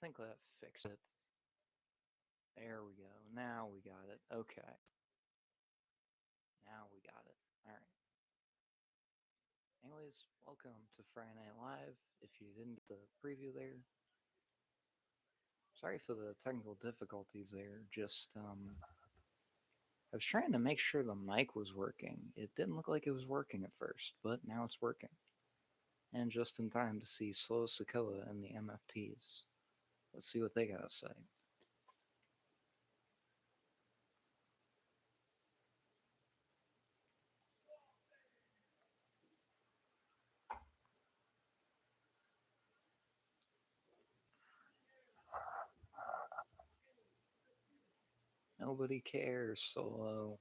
think that fixed it. There we go. Now we got it. Okay. Now we got it. Alright. Anyways, welcome to Friday Night Live. If you didn't get the preview there, sorry for the technical difficulties there. I was trying to make sure the mic was working. It didn't look like it was working at first, but now it's working. And just in time to see Slow Sakilla and the MFTs. Let's see what they gotta say. Nobody cares, Solo.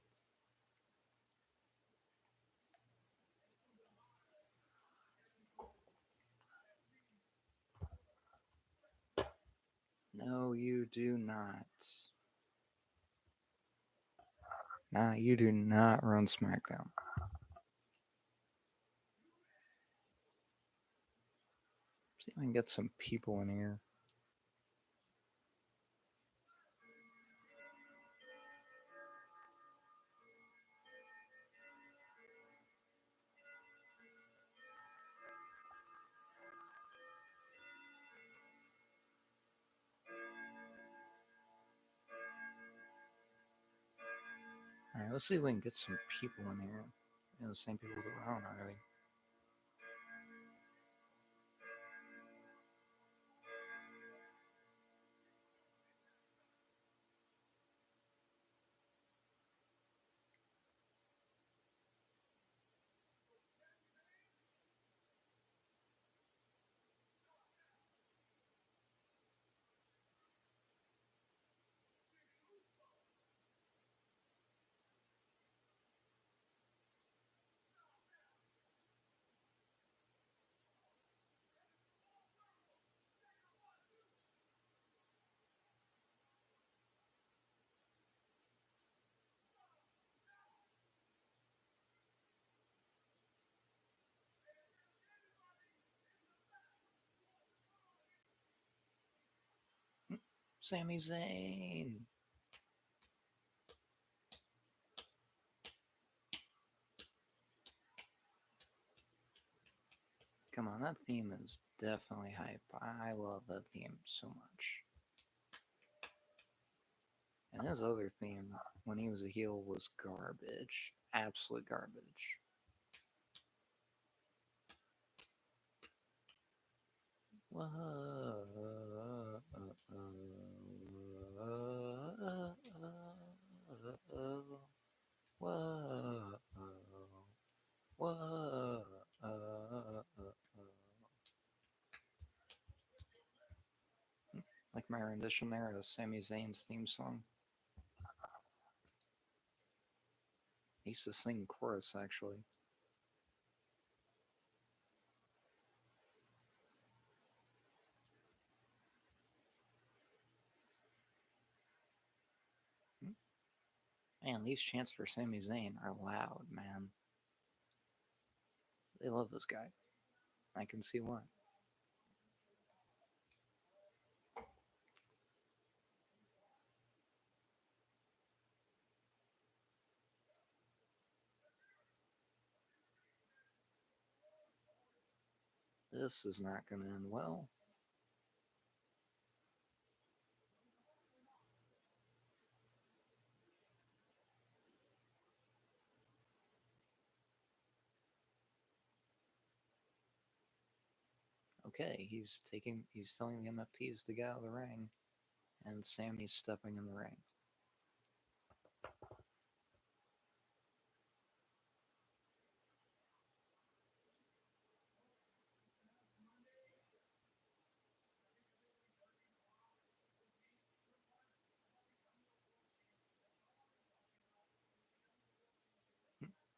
No, you do not. Nah, you do not run Smackdown. See if I can get some people in here. Alright, let's see if we can get some people in here. The same people that were on already. Sami Zayn! Come on, that theme is definitely hype. I love that theme so much. And his other theme, when he was a heel, was garbage. Absolute garbage. Like my rendition there of Sami Zayn's theme song. I used to sing chorus actually. Man, these chants for Sami Zayn are loud, man. They love this guy. I can see why. This is not going to end well. Okay, he's telling the MFTs to get out of the ring, and Sammy's stepping in the ring.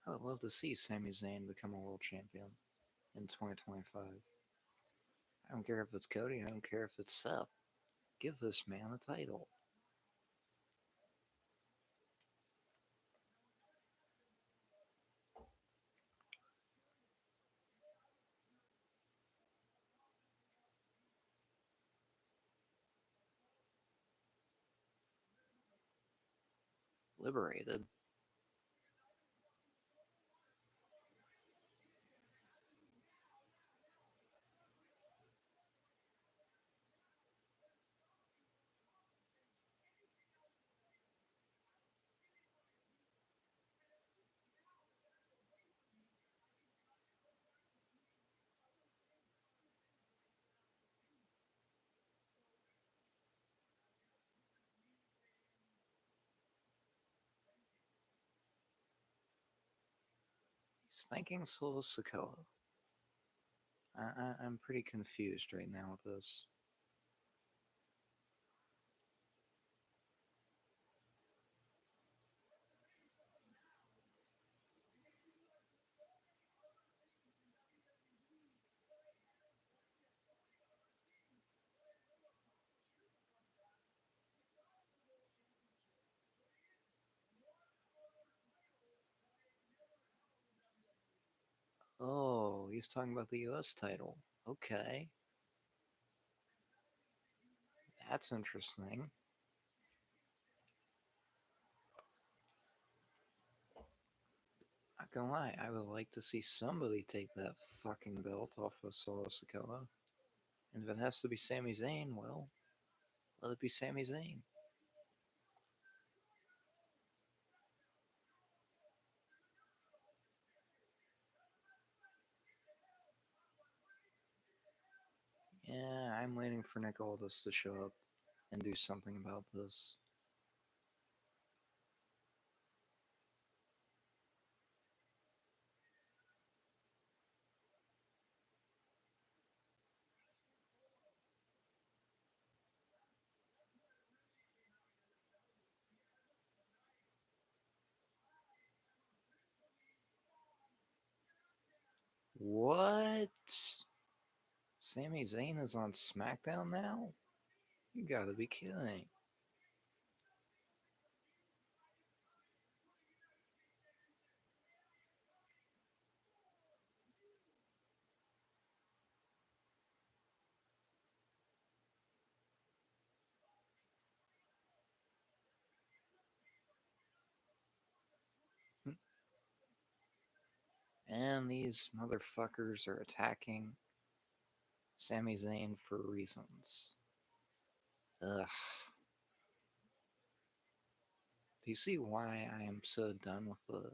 I would love to see Sami Zayn become a world champion in 2025. I don't care if it's Cody, I don't care if it's Seth. Give this man a title. Liberated. He's thanking Solo Sokoa. I'm pretty confused right now with this. Oh, he's talking about the US title. Okay, that's interesting. Not gonna lie, I would like to see somebody take that fucking belt off of Solo Sokoa. And if it has to be Sami Zayn, well, let it be Sami Zayn. Yeah, I'm waiting for Nick Aldis to show up and do something about this. What? Sami Zayn is on Smackdown now? You gotta be kidding. And these motherfuckers are attacking Sami Zayn for reasons. Ugh. Do you see why I am so done with the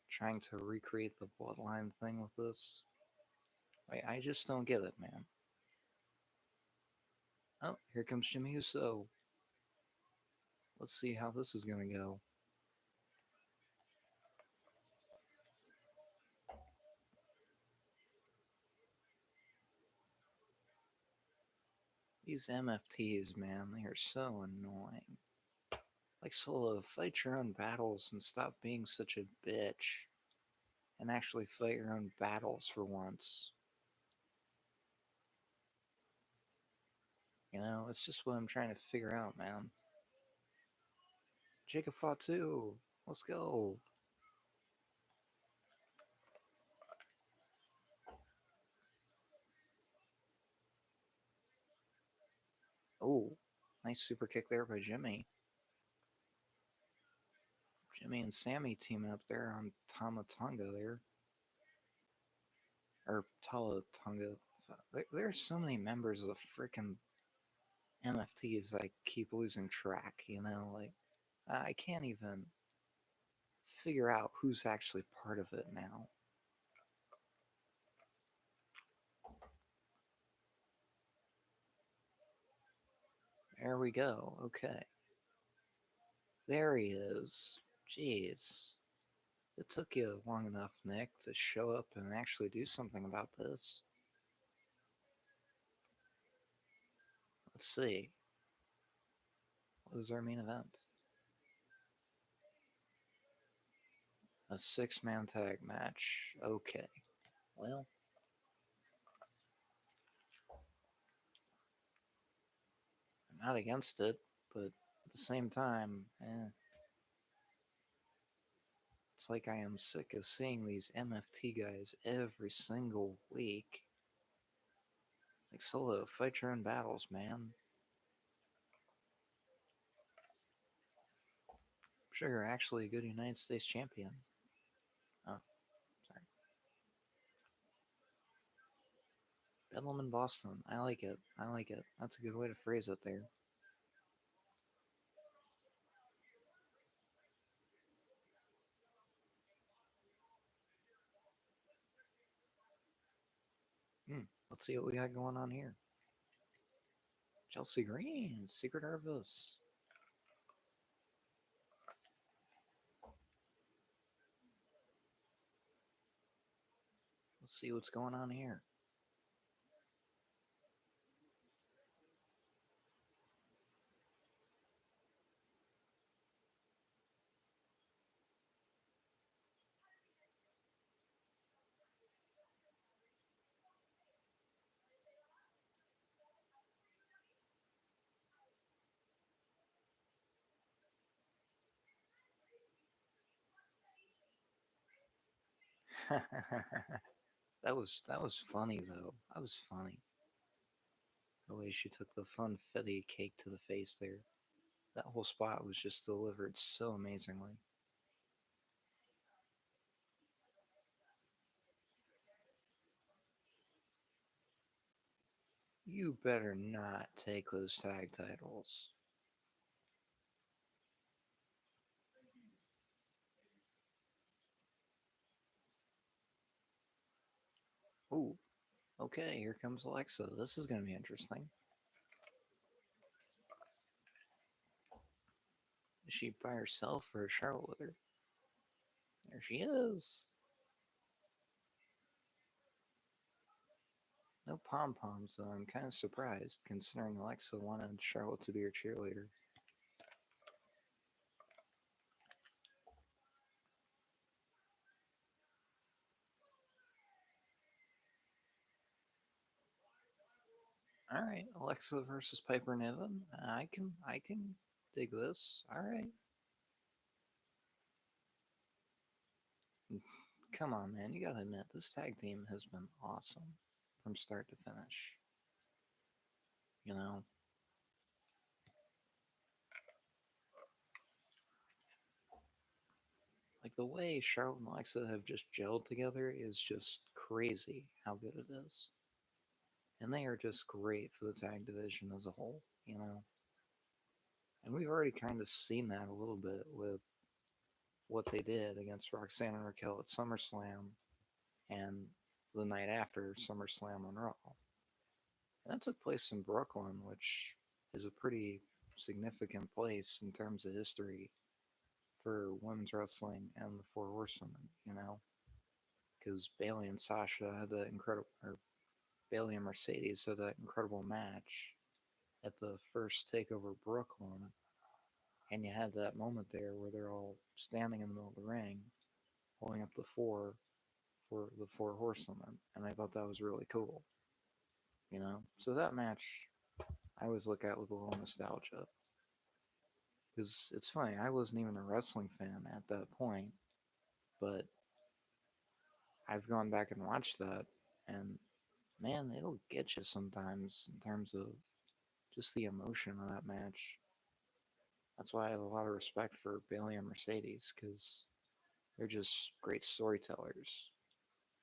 trying to recreate the bloodline thing with this? I just don't get it, man. Oh, here comes Jimmy Uso. Let's see how this is gonna go. These MFTs, man, they are so annoying. Like Solo, fight your own battles and stop being such a bitch. And actually fight your own battles for once. You know, it's just what I'm trying to figure out, man. Jacob fought too. Let's go. Oh, nice super kick there by Jimmy. Jimmy and Sammy teaming up there on Tamatonga there. Or Talatonga. There's so many members of the freaking MFTs I keep losing track, you know? Like, I can't even figure out who's actually part of it now. There we go. Okay. There he is. Jeez. It took you long enough, Nick, to show up and actually do something about this. Let's see. What is our main event? A six-man tag match. Okay. Well, I'm not against it, but at the same time, it's like I am sick of seeing these MFT guys every single week. Like, Solo, fight your own battles, man. sure you're actually a good United States champion. Oh, sorry. Bedlam in Boston. I like it. I like it. That's a good way to phrase it there. Let's see what we got going on here. Chelsea Green, Secret Harvest. Let's see what's going on here. that was funny though. That was funny. The way she took the funfetti cake to the face there. That whole spot was just delivered so amazingly. You better not take those tag titles. Ooh, okay, here comes Alexa. This is going to be interesting. Is she by herself or is Charlotte with her? There she is. No pom poms, though. I'm kind of surprised, considering Alexa wanted Charlotte to be her cheerleader. All right, Alexa versus Piper Niven. I can dig this. All right. Come on, man. You gotta admit, this tag team has been awesome from start to finish. You know, like the way Charlotte and Alexa have just gelled together is just crazy how good it is. And they are just great for the tag division as a whole, you know. And we've already kind of seen that a little bit with what they did against Roxanne and Raquel at SummerSlam and the night after SummerSlam on Raw. And that took place in Brooklyn, which is a pretty significant place in terms of history for women's wrestling and the Four Horsewomen, you know, because Bailey and Sasha had that incredible, or Bailey and Mercedes had that incredible match at the first Takeover Brooklyn, and you had that moment there where they're all standing in the middle of the ring, holding up the four for the Four Horsewomen, and I thought that was really cool, you know. So that match, I always look at with a little nostalgia, because it's funny. I wasn't even a wrestling fan at that point, but I've gone back and watched that, and man, it'll get you sometimes in terms of just the emotion of that match. That's why I have a lot of respect for Bailey and Mercedes because they're just great storytellers.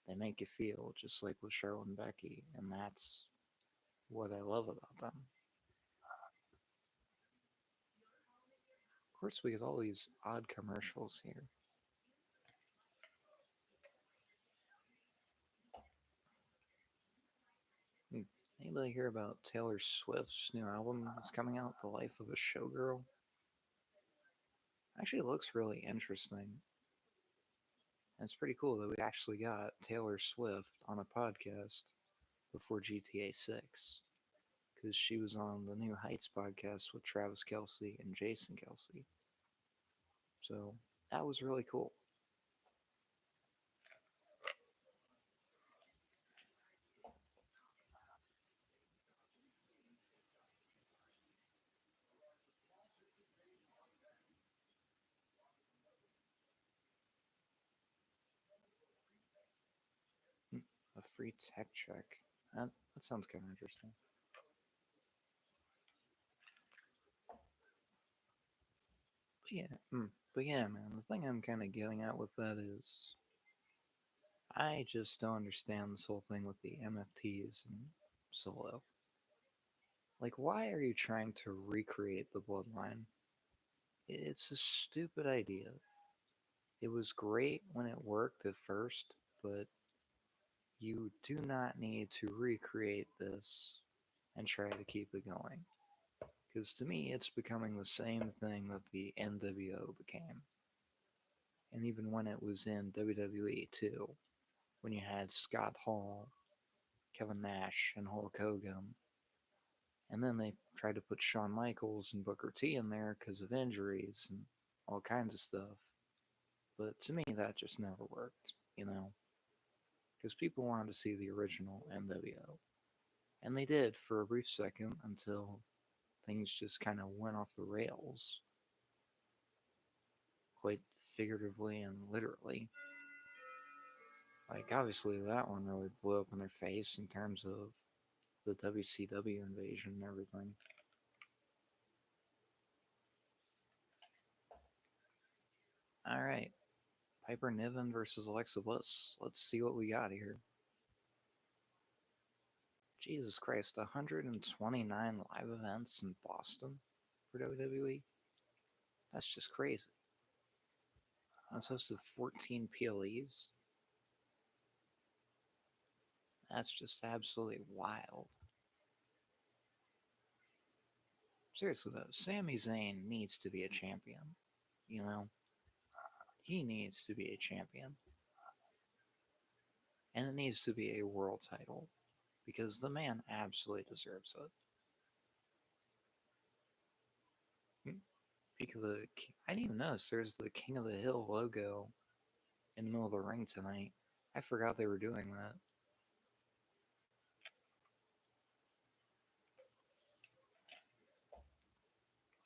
They make you feel just like with Charlotte and Becky, and that's what I love about them. Of course, we get all these odd commercials here. Hmm. Anybody hear about Taylor Swift's new album that's coming out, The Life of a Showgirl? Actually, it looks really interesting. And it's pretty cool that we actually got Taylor Swift on a podcast before GTA 6 because she was on the New Heights podcast with Travis Kelsey and Jason Kelsey. So that was really cool. A free tech check. That sounds kind of interesting. But yeah. But yeah, man, the thing I'm kind of getting at with that is I just don't understand this whole thing with the MFTs and Solo. Like, why are you trying to recreate the bloodline? It's a stupid idea. It was great when it worked at first, but you do not need to recreate this and try to keep it going. Because to me, it's becoming the same thing that the NWO became. And even when it was in WWE too, when you had Scott Hall, Kevin Nash, and Hulk Hogan, and then they tried to put Shawn Michaels and Booker T in there because of injuries and all kinds of stuff. But to me, that just never worked, you know? Because people wanted to see the original NWO. And they did for a brief second until things just kind of went off the rails, quite figuratively and literally. Like, obviously, that one really blew up in their face in terms of the WCW invasion and everything. Alright, Piper Niven versus Alexa Bliss. Let's see what we got here. Jesus Christ, 129 live events in Boston for WWE? That's just crazy. That's hosted 14 PLEs? That's just absolutely wild. Seriously though, Sami Zayn needs to be a champion. You know, he needs to be a champion. And it needs to be a world title. Because the man absolutely deserves it. Because I didn't even notice there's the King of the Hill logo in the middle of the ring tonight. I forgot they were doing that.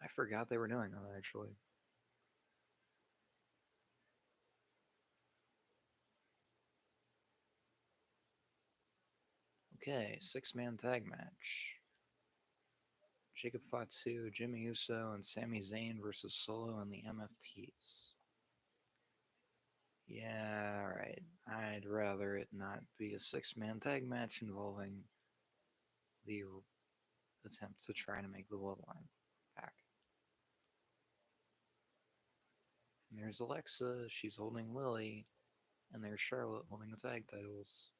I forgot they were doing that actually. Okay, 6-man tag match. Jacob Fatu, Jimmy Uso, and Sami Zayn versus Solo and the MFTs. Yeah, alright. I'd rather it not be a 6-man tag match involving the attempt to try to make the bloodline back. And there's Alexa, she's holding Lily, and there's Charlotte holding the tag titles.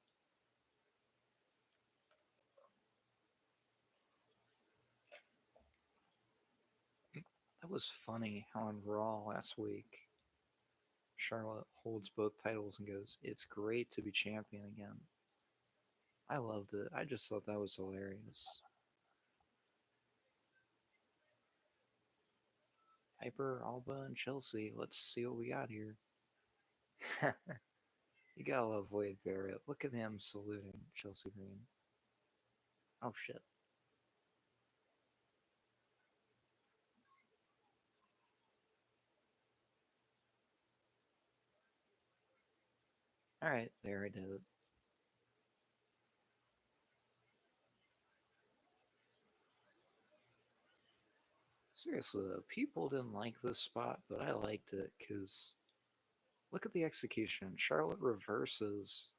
That was funny how on Raw last week, Charlotte holds both titles and goes, "It's great to be champion again." I loved it. I just thought that was hilarious. Piper, Alba, and Chelsea. Let's see what we got here. You gotta love Wade Barrett. Look at him saluting Chelsea Green. Oh shit. Alright, there I did it. Seriously though, people didn't like this spot, but I liked it because look at the execution. Charlotte reverses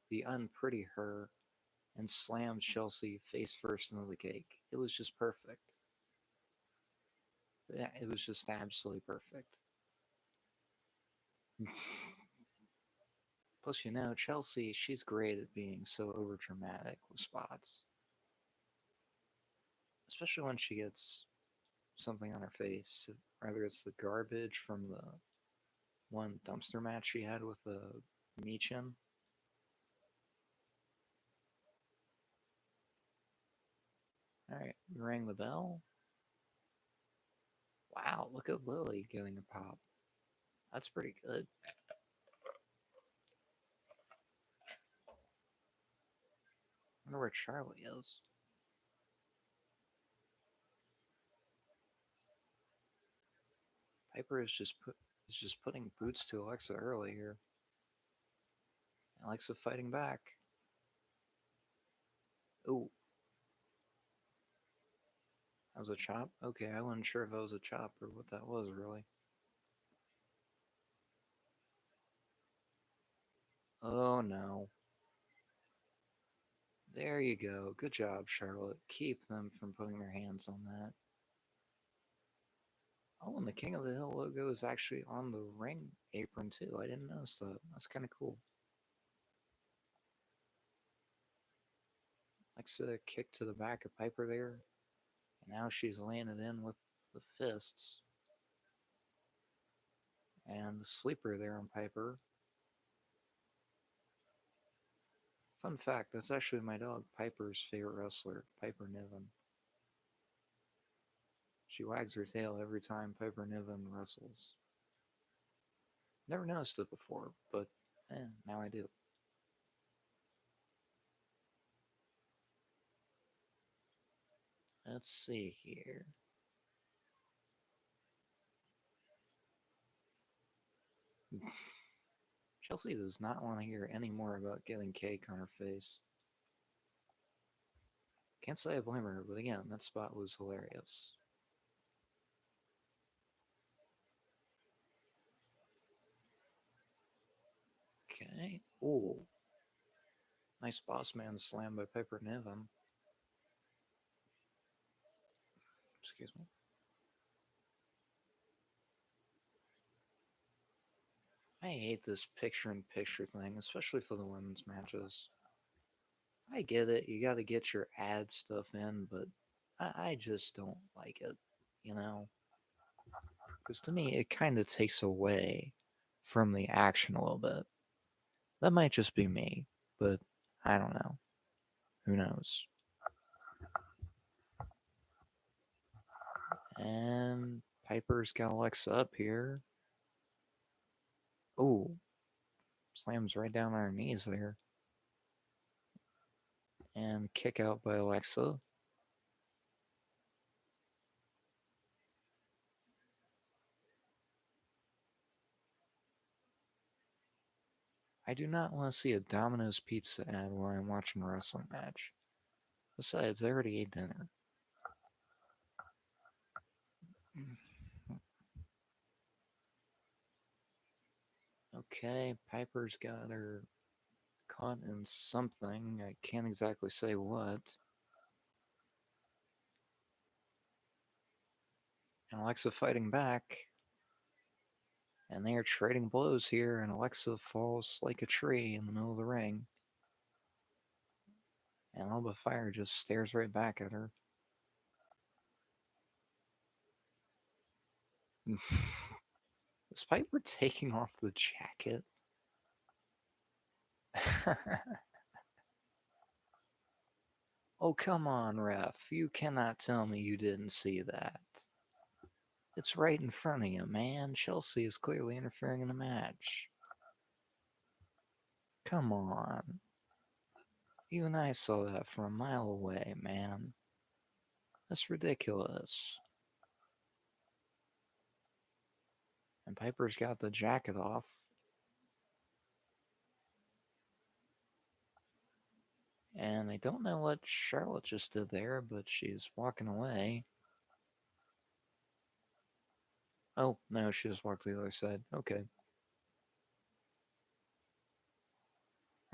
the unpretty her and slams Chelsea face first into the cake. It was just perfect. Yeah, it was just absolutely perfect. Plus, you know, Chelsea, she's great at being so overdramatic with spots, especially when she gets something on her face. Either it's the garbage from the one dumpster match she had with the Michin. All right, we rang the bell. Wow, look at Lily getting a pop. That's pretty good. I wonder where Charlie is. Piper is just putting boots to Alexa early here. Alexa fighting back. Oh, that was a chop? Okay, I wasn't sure if that was a chop or what that was really. Oh no. There you go. Good job, Charlotte. Keep them from putting their hands on that. Oh, and the King of the Hill logo is actually on the ring apron too. I didn't notice that. That's kind of cool. Alexa kick to the back of Piper there, and now she's laying it in with the fists. And the sleeper there on Piper. Fun fact, that's actually my dog Piper's favorite wrestler, Piper Niven. She wags her tail every time Piper Niven wrestles. Never noticed it before, but now I do. Let's see here. Chelsea does not want to hear any more about getting cake on her face. Can't say I blame her, but again, that spot was hilarious. Okay. Ooh. Nice boss man slam by Piper Niven. Excuse me. I hate this picture in picture thing, especially for the women's matches. I get it, you gotta get your ad stuff in, but I just don't like it, you know? Because to me, it kind of takes away from the action a little bit. That might just be me, but I don't know. Who knows? And Piper's got Alexa up here. Oh, slams right down on her knees there. And kick out by Alexa. I do not want to see a Domino's pizza ad while I'm watching a wrestling match. Besides, I already ate dinner. Okay, Piper's got her caught in something. I can't exactly say what. And Alexa fighting back. And they are trading blows here, and Alexa falls like a tree in the middle of the ring. And Alba Fire just stares right back at her. Is Piper taking off the jacket? Oh, come on, ref. You cannot tell me you didn't see that. It's right in front of you, man. Chelsea is clearly interfering in the match. Come on. You and I saw that from a mile away, man. That's ridiculous. And Piper's got the jacket off. And I don't know what Charlotte just did there, but she's walking away. Oh, no, she just walked to the other side. Okay.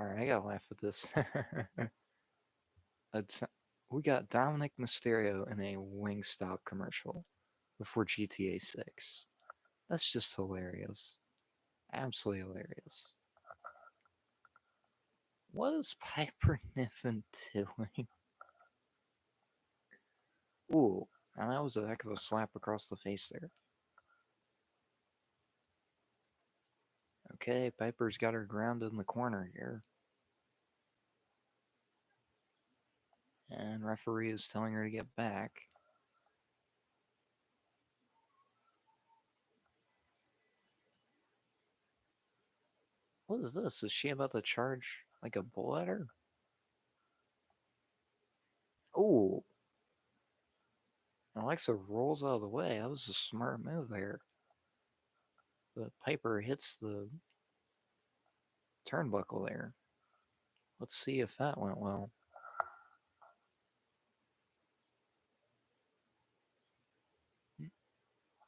Alright, I gotta laugh at this. We got Dominic Mysterio in a Wingstop commercial before GTA 6. That's just hilarious. Absolutely hilarious. What is Piper Niven doing? Ooh, now that was a heck of a slap across the face there. Okay, Piper's got her grounded in the corner here. And referee is telling her to get back. What is this? Is she about to charge like a bull at her? Ooh. Alexa rolls out of the way. That was a smart move there. But Piper hits the turnbuckle there. Let's see if that went well.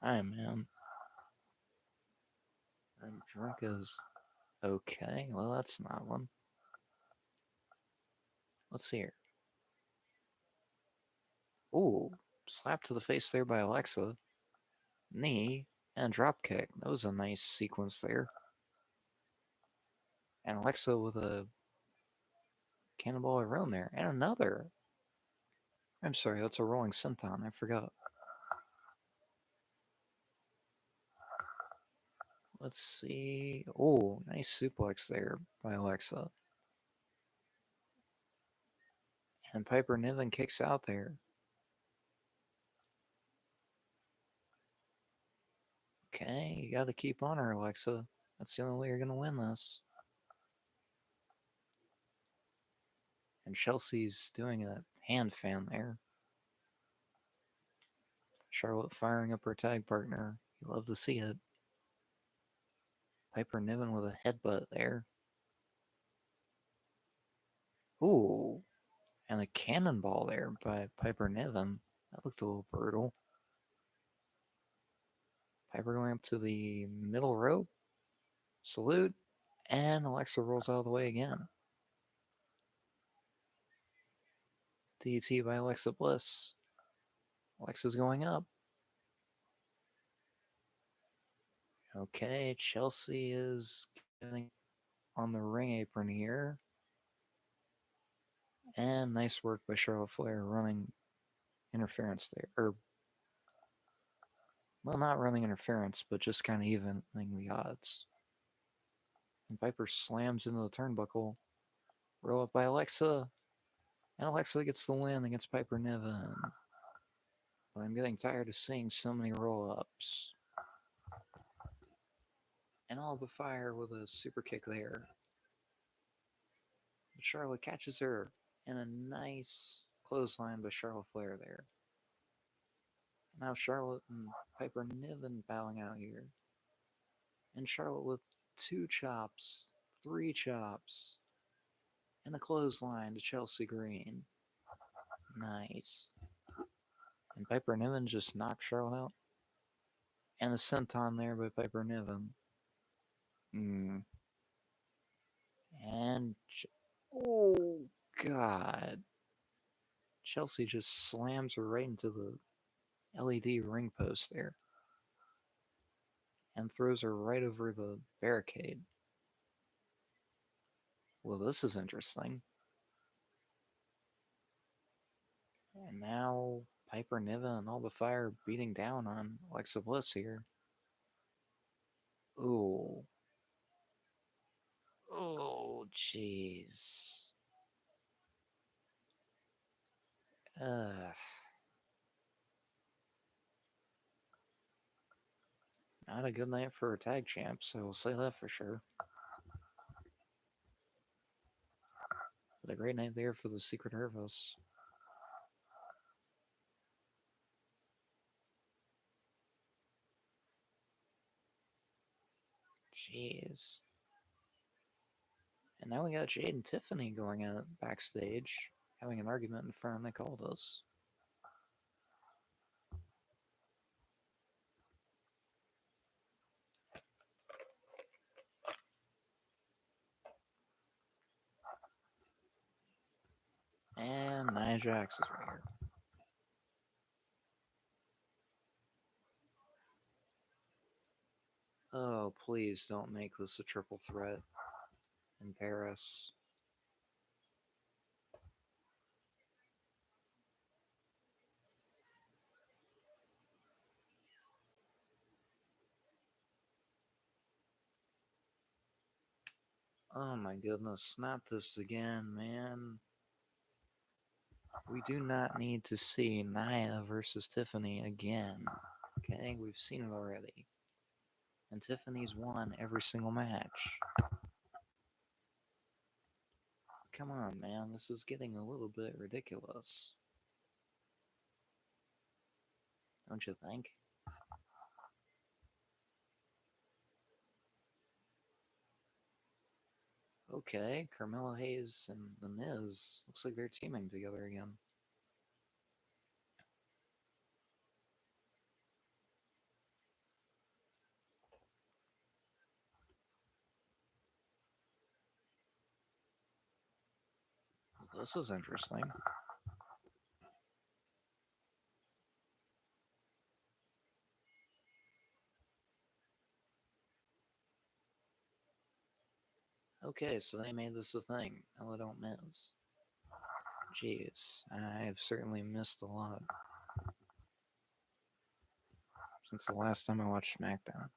Hi, man. I'm drunk as Okay, well, that's not one. Let's see here. Ooh, slap to the face there by Alexa. Knee and drop kick. That was a nice sequence there. And Alexa with a cannonball around there. And another. I'm sorry, that's a rolling senton. I forgot. Let's see. Oh, nice suplex there by Alexa. And Piper Niven kicks out there. Okay, you gotta keep on her, Alexa. That's the only way you're gonna win this. And Chelsea's doing a hand fan there. Charlotte firing up her tag partner. You love to see it. Piper Niven with a headbutt there. Ooh, and a cannonball there by Piper Niven. That looked a little brutal. Piper going up to the middle rope. Salute. And Alexa rolls out of the way again. DT by Alexa Bliss. Alexa's going up. Okay, Chelsea is getting on the ring apron here. And nice work by Charlotte Flair running interference there. Well, not running interference, but just kind of evening the odds. And Piper slams into the turnbuckle. Roll up by Alexa. And Alexa gets the win against Piper Niven. But I'm getting tired of seeing so many roll-ups. And all but fire with a super kick there. But Charlotte catches her. And a nice clothesline by Charlotte Flair there. Now Charlotte and Piper Niven bowing out here. And Charlotte with 2 chops, 3 chops, and a clothesline to Chelsea Green. Nice. And Piper Niven just knocked Charlotte out. And a senton there by Piper Niven. And oh god. Chelsea just slams her right into the LED ring post there. And throws her right over the barricade. Well, this is interesting. And now Piper Niven and all the fire beating down on Alexa Bliss here. Ooh. Oh, jeez. Ugh. Not a good night for a tag champ, so we'll say that for sure. But a great night there for the Secret Hervos. Jeez. And now we got Jade and Tiffany going at it backstage, having an argument in front. They called us. And Nia Jax is right here. Oh, please don't make this a triple threat in Paris. Oh my goodness, not this again, man. We do not need to see Nia versus Tiffany again. Okay, we've seen it already. And Tiffany's won every single match. Come on, man, this is getting a little bit ridiculous. Don't you think? Okay, Carmelo Hayes and The Miz. Looks like they're teaming together again. This is interesting. Okay, so they made this a thing. Ella don't miss. Jeez, I've certainly missed a lot since the last time I watched Smackdown.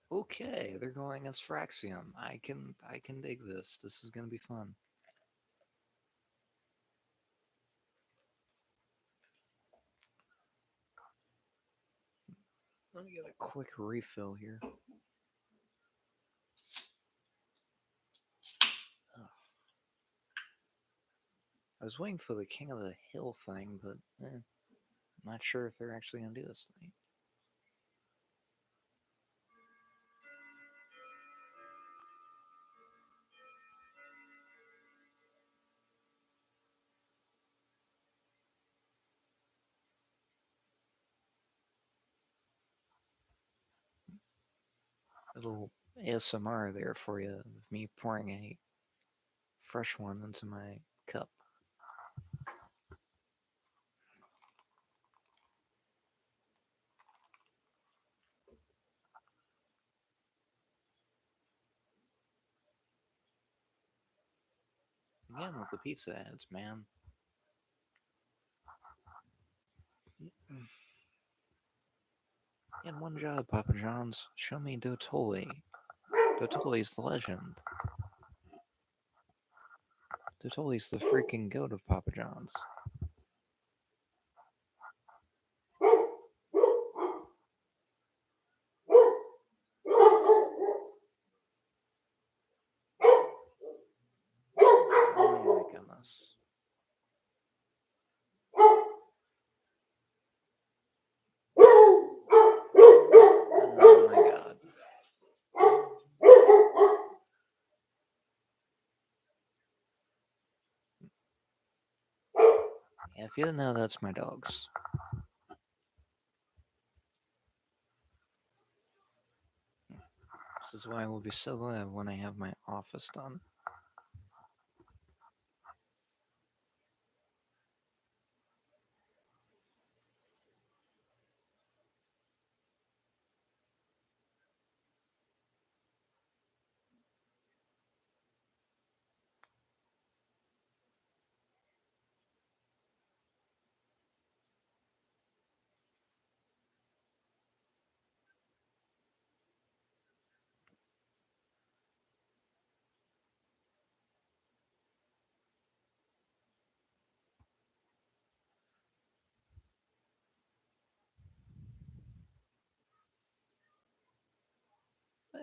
Okay, they're going as Fraxium. I can dig this. This is gonna be fun. Let me get a quick refill here. Ugh. I was waiting for the King of the Hill thing, but I'm not sure if they're actually gonna do this thing. Little ASMR there for you of me pouring a fresh one into my cup. Again with the pizza ads, man. In one job, Papa John's. Show me Dotoli. Dotoli's the legend. Dotoli's the freaking goat of Papa John's. Oh my goodness. Oh my god. Yeah, if you didn't know, that's my dogs. This is why I will be so glad when I have my office done.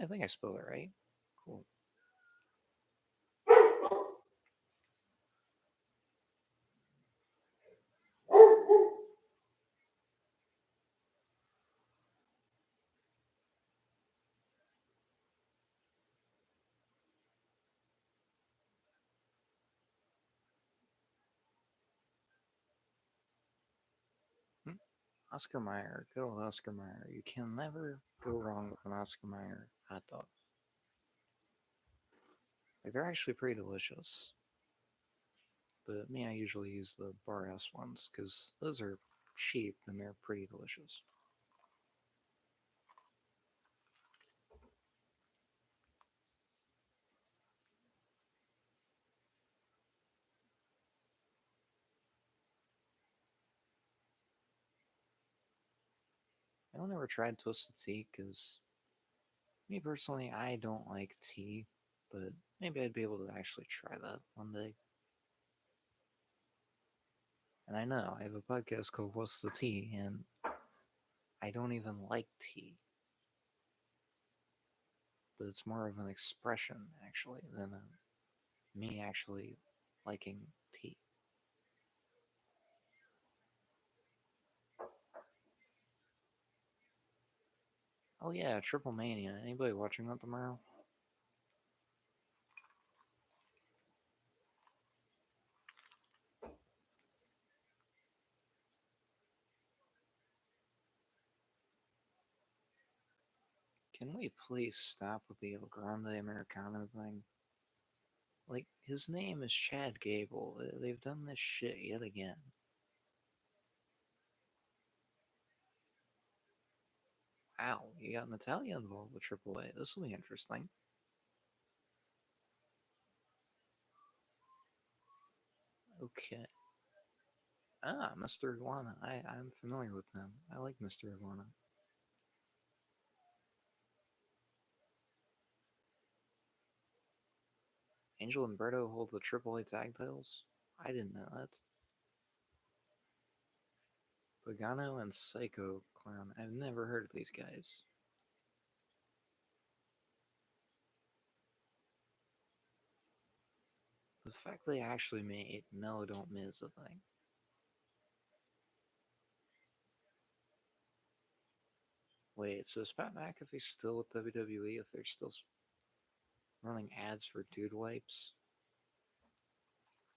I think I spelled it right. Cool. Hmm. Oscar Mayer. Good old Oscar Mayer. You can never go wrong with an Oscar Mayer hot dog. Like, they're actually pretty delicious. But me, I usually use the bar S ones because those are cheap and they're pretty delicious. I never tried Twisted Tea because me personally, I don't like tea, but maybe I'd be able to actually try that one day. And I know I have a podcast called What's the Tea, and I don't even like tea, but it's more of an expression actually than me actually liking tea. Oh yeah, Triple Mania. Anybody watching that tomorrow? Can we please stop with the El Grande Americano thing? Like, his name is Chad Gable. They've done this shit yet again. Wow, you got Natalia involved with AAA. This will be interesting. Okay. Ah, Mr. Iguana. I'm familiar with them. I like Mr. Iguana. Angel and Berto hold the AAA tag titles? I didn't know that. Pagano and Psycho Clown. I've never heard of these guys. The fact they actually made No Don't Miss a thing. Wait, so is Pat McAfee still with WWE if they're still running ads for dude wipes?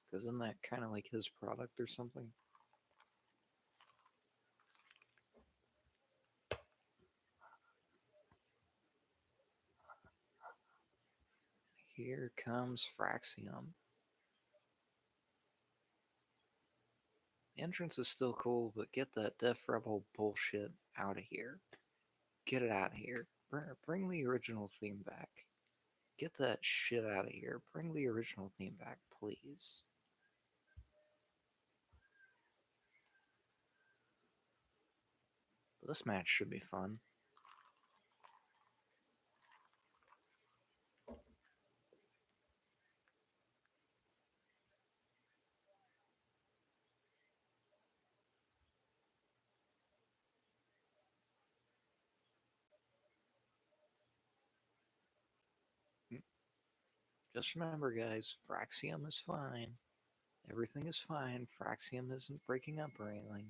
Because isn't that kind of like his product or something? Here comes Fraxium. The entrance is still cool, but get that Def Rebel bullshit out of here. Get it out of here. Bring the original theme back. Get that shit out of here. Bring the original theme back, please. But this match should be fun. Just remember, guys, Fraxium is fine. Everything is fine. Fraxium isn't breaking up or anything.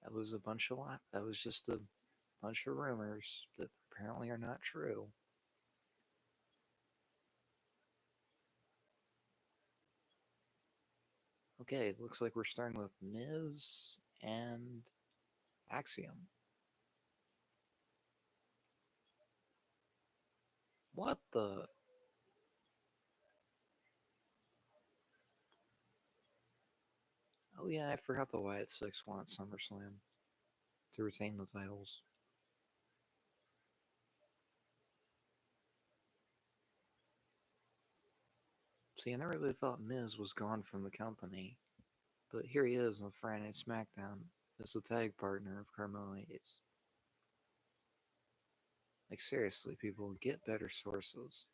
That was a bunch of that was just a bunch of rumors that apparently are not true. Okay, it looks like we're starting with Miz and Axiom. What the? Oh yeah, I forgot the Wyatt Six won at SummerSlam to retain the titles. See, I never really thought Miz was gone from the company, but here he is on Friday SmackDown as the tag partner of Carmelo Hayes. Like seriously, people, get better sources.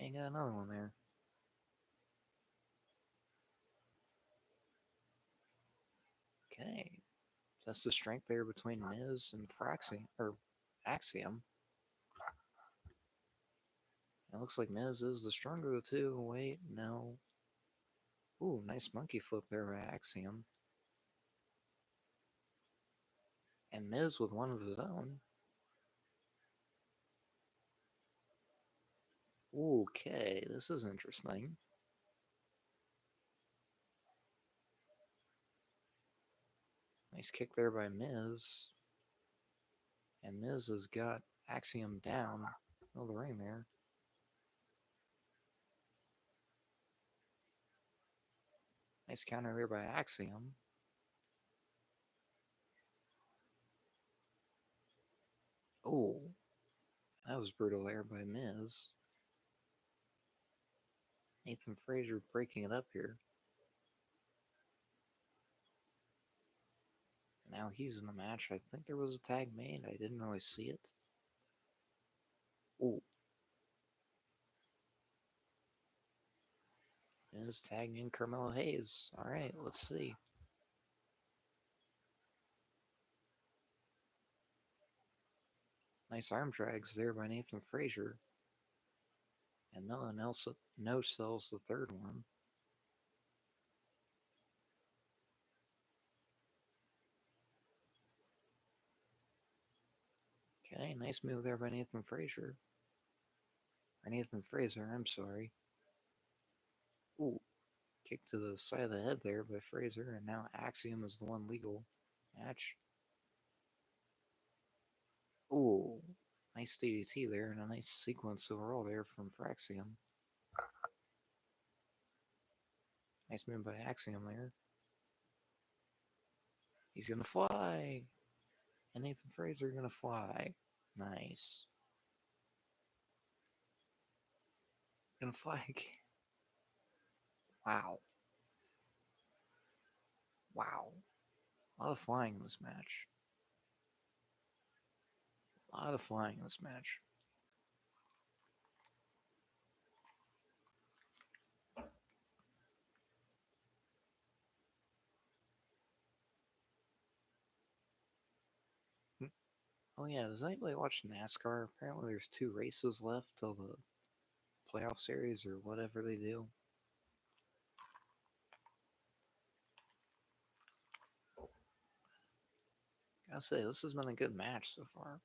Ain't got another one there. Okay, that's the strength there between Miz and Fraxium, or Axiom. It looks like Miz is the stronger of the two. Wait, no. Ooh, nice monkey flip there by Axiom. And Miz with one of his own. Okay, this is interesting. Nice kick there by Miz. And Miz has got Axiom down. Oh, the ring there. Nice counter there by Axiom. Oh, that was brutal there by Miz. Nathan Frazier breaking it up here. Now he's in the match. I think there was a tag made. I didn't really see it. Oh, Miz tagging in Carmelo Hayes. All right, let's see. Nice arm drags there by Nathan Frazier. And no one else no sells the third one. Okay, nice move there by Nathan Frazier. Or Nathan Fraser, I'm sorry. Ooh, kick to the side of the head there by Fraser, and now Axiom is the one legal. Match. Ooh, nice DDT there, and a nice sequence overall there from Fraxium. Nice move by Axiom there. He's gonna fly! And Nathan Fraser gonna fly. Nice. Gonna fly again. Wow. Wow. A lot of flying in this match. A lot of flying in this match. Oh yeah, does anybody watch NASCAR? Apparently there's 2 races left till the playoff series or whatever they do. Gotta say, this has been a good match so far.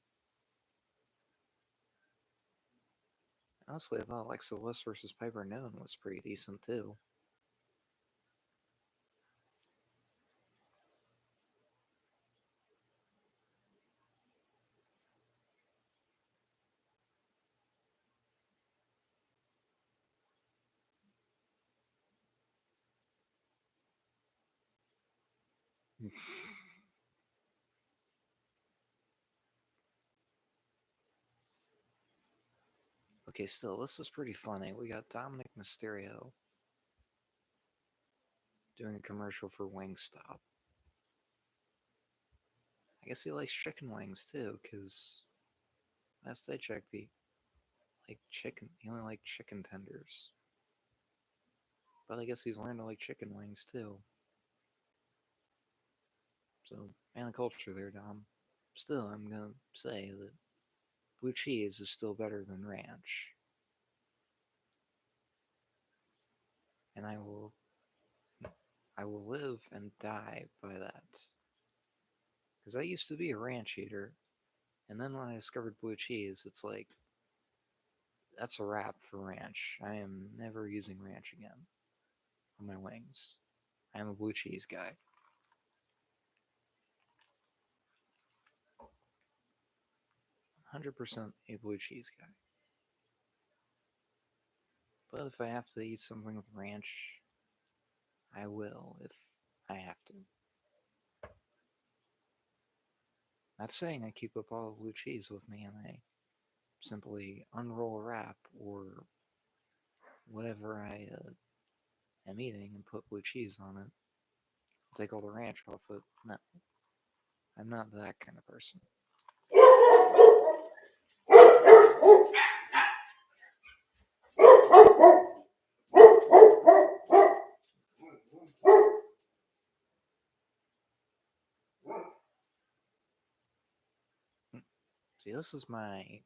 Honestly, I thought Alexa Bliss versus Piper Noon was pretty decent too. Okay, still, this is pretty funny. We got Dominic Mysterio doing a commercial for Wingstop. I guess he likes chicken wings too, because last I checked, he only liked chicken tenders. But I guess he's learned to like chicken wings too. So, man of culture there, Dom. Still, I'm gonna say that blue cheese is still better than ranch. And I will live and die by that. Because I used to be a ranch eater, and then when I discovered blue cheese, it's like, that's a wrap for ranch. I am never using ranch again on my wings. I am a blue cheese guy. 100% a blue cheese guy. But if I have to eat something with ranch, I will if I have to. Not saying I keep up all the blue cheese with me and I simply unroll a wrap or whatever I am eating and put blue cheese on it. Take all the ranch off it. No, I'm not that kind of person. See, this is my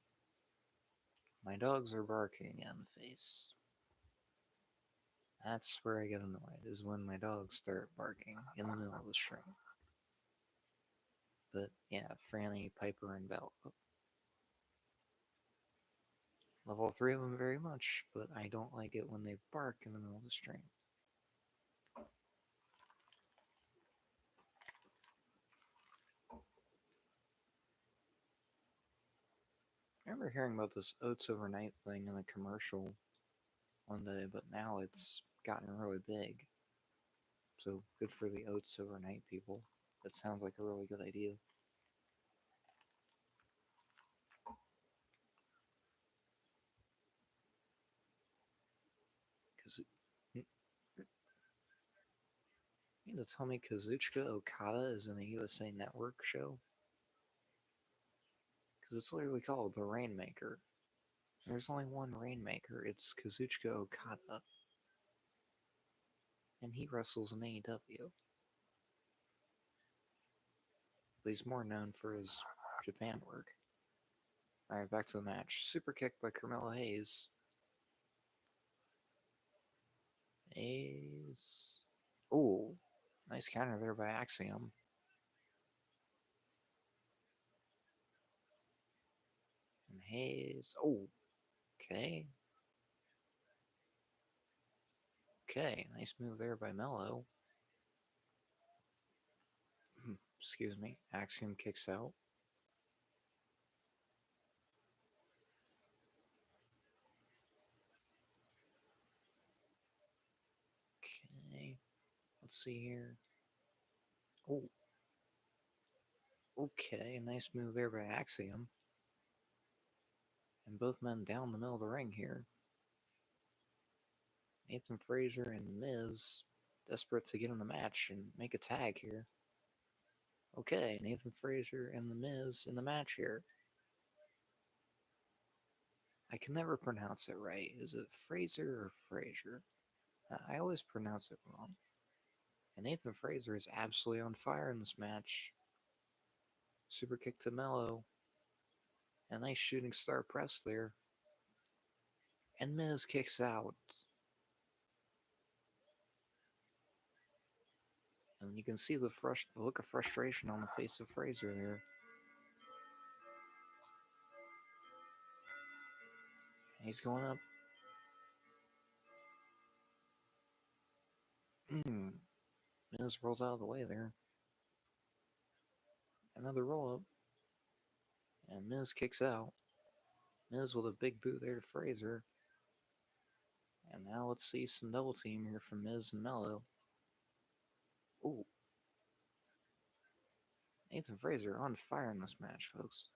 dogs are barking in the face. That's where I get annoyed, is when my dogs start barking in the middle of the stream. But yeah, Franny, Piper, and Belle. Love all 3 of them very much, but I don't like it when they bark in the middle of the stream. I remember hearing about this Oats Overnight thing in a commercial one day, but now it's gotten really big. So good for the Oats Overnight people. That sounds like a really good idea. Because you mean to tell me Kazuchika Okada is in a USA Network show? Because it's literally called The Rainmaker. There's only one Rainmaker. It's Kazuchika Okada, and he wrestles in AEW. But he's more known for his Japan work. Alright, back to the match. Super kick by Carmelo Hayes. Hayes. Ooh, nice counter there by Axiom. And Hayes. Oh, okay. Okay, nice move there by Mello. Excuse me. Axiom kicks out. Okay. Let's see here. Oh, okay. Nice move there by Axiom. And both men down the middle of the ring here. Nathan Frazer and Miz desperate to get in the match and make a tag here. Okay, Nathan Frazer and The Miz in the match here. I can never pronounce it right. Is it Fraser or Frazier? I always pronounce it wrong. And Nathan Frazer is absolutely on fire in this match. Super kick to Mello. A nice shooting star press there. And Miz kicks out. And you can see the look of frustration on the face of Frazer there. He's going up. Miz rolls out of the way there. Another roll up. And Miz kicks out. Miz with a big boot there to Frazer. And now let's see some double team here from Miz and Mello. Ooh. Nathan Frazer on fire in this match, folks.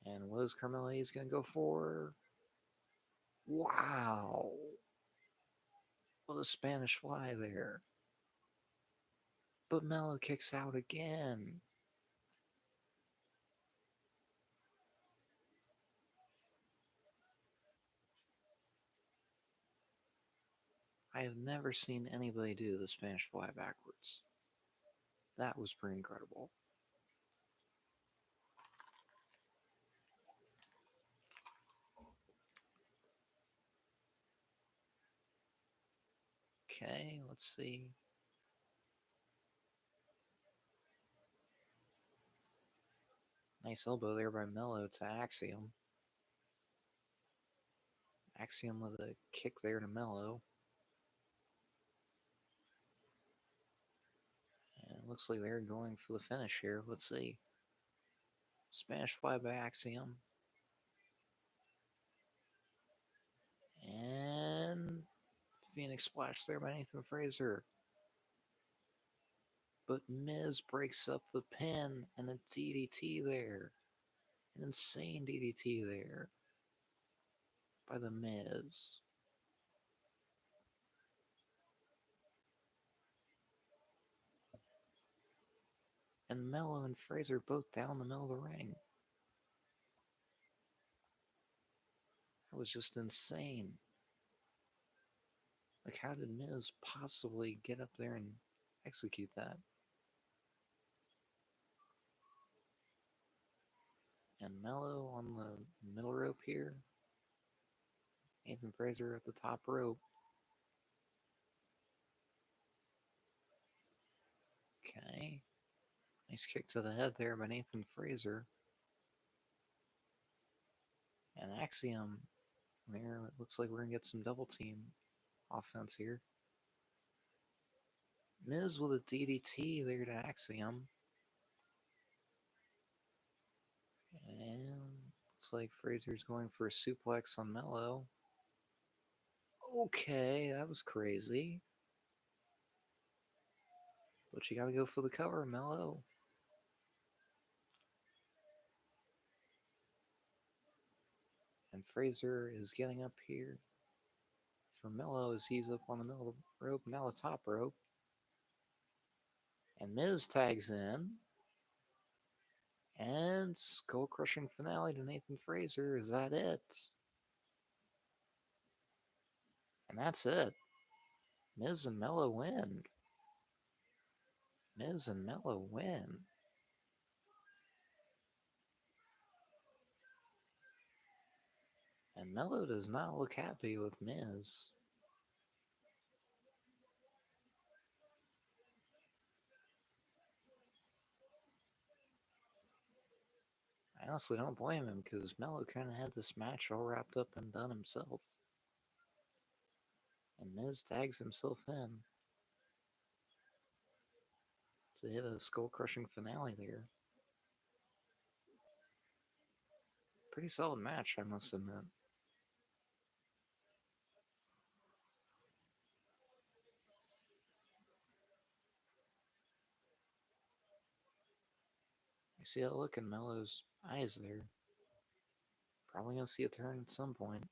And what is Carmella Hayes going to go for? Wow. What a Spanish fly there. But Mello kicks out again. I have never seen anybody do the Spanish fly backwards. That was pretty incredible. Okay, let's see. Nice elbow there by Mello to Axiom. Axiom with a kick there to Mello. And it looks like they're going for the finish here. Let's see. Spanish fly by Axiom. And Phoenix splash there by Nathan Frazer. But Miz breaks up the pin and a DDT there. An insane DDT there by the Miz. And Mello and Frazer both down the middle of the ring. That was just insane. Like, how did Miz possibly get up there and execute that? And Mello on the middle rope here. Nathan Frazer at the top rope. Okay. Nice kick to the head there by Nathan Frazer. And Axiom there. It looks like we're going to get some double team offense here. Miz with a DDT there to Axiom. And looks like Frazier's going for a suplex on Mello. Okay, that was crazy. But you gotta go for the cover, Mello. And Frazer is getting up here for Mello as he's up on the middle rope, now the top rope. And Miz tags in. And skull crushing finale to Nathan Frazer. Is that it? And that's it. Miz and Mello win. Miz and Mello win. And Mello does not look happy with Miz. I honestly don't blame him because Mello kind of had this match all wrapped up and done himself. And Miz tags himself in. to hit a skull crushing finale there. Pretty solid match, I must admit. You see that look in Mello's eyes there. Probably gonna see a turn at some point.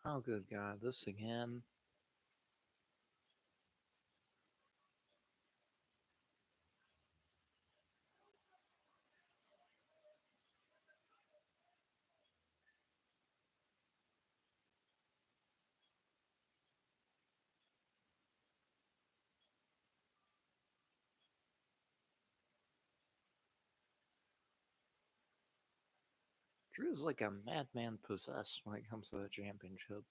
Oh, good God, this again. Drew's like a madman possessed when it comes to the championship.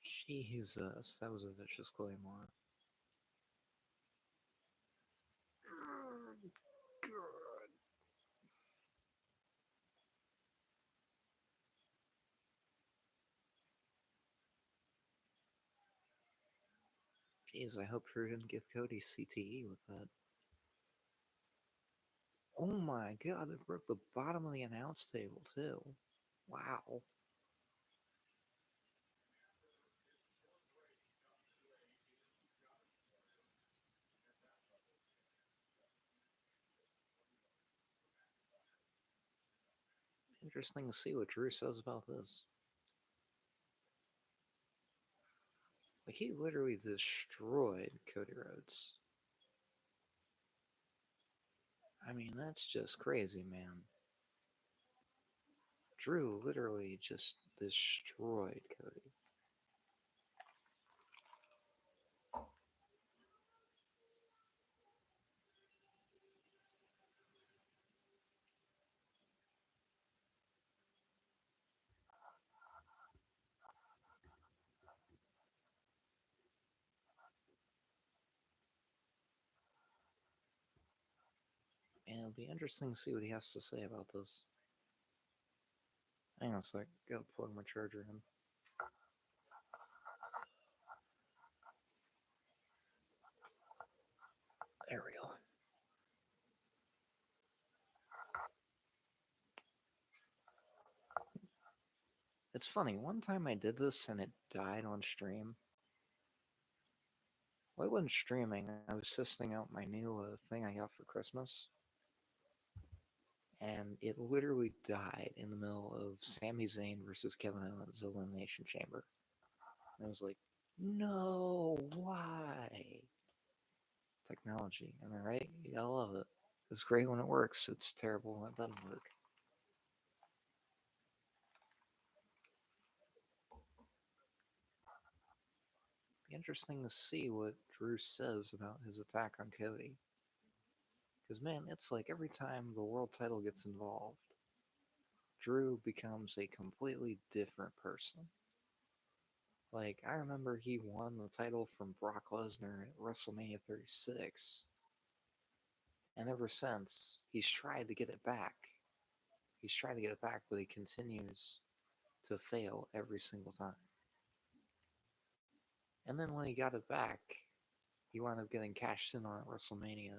Jesus, that was a vicious claymore. Jeez, I hope Drew didn't give Cody CTE with that. Oh my God, it broke the bottom of the announce table too. Wow. Interesting to see what Drew says about this. Like, he literally destroyed Cody Rhodes. I mean, that's just crazy, man. Drew literally just destroyed Cody. And it'll be interesting to see what he has to say about this. Hang on a sec, gotta plug my charger in. There we go. It's funny, one time I did this and it died on stream. Well, I wasn't streaming, I was testing out my new thing I got for Christmas. And it literally died in the middle of Sami Zayn versus Kevin Owens Elimination Chamber. And I was like, no, why? Technology, am I right? You gotta love it. It's great when it works, it's terrible when it doesn't work. Be interesting to see what Drew says about his attack on Cody. Because, man, it's like every time the world title gets involved, Drew becomes a completely different person. Like, I remember he won the title from Brock Lesnar at WrestleMania 36. And ever since, he's tried to get it back. He's tried to get it back, but he continues to fail every single time. And then when he got it back, he wound up getting cashed in on at WrestleMania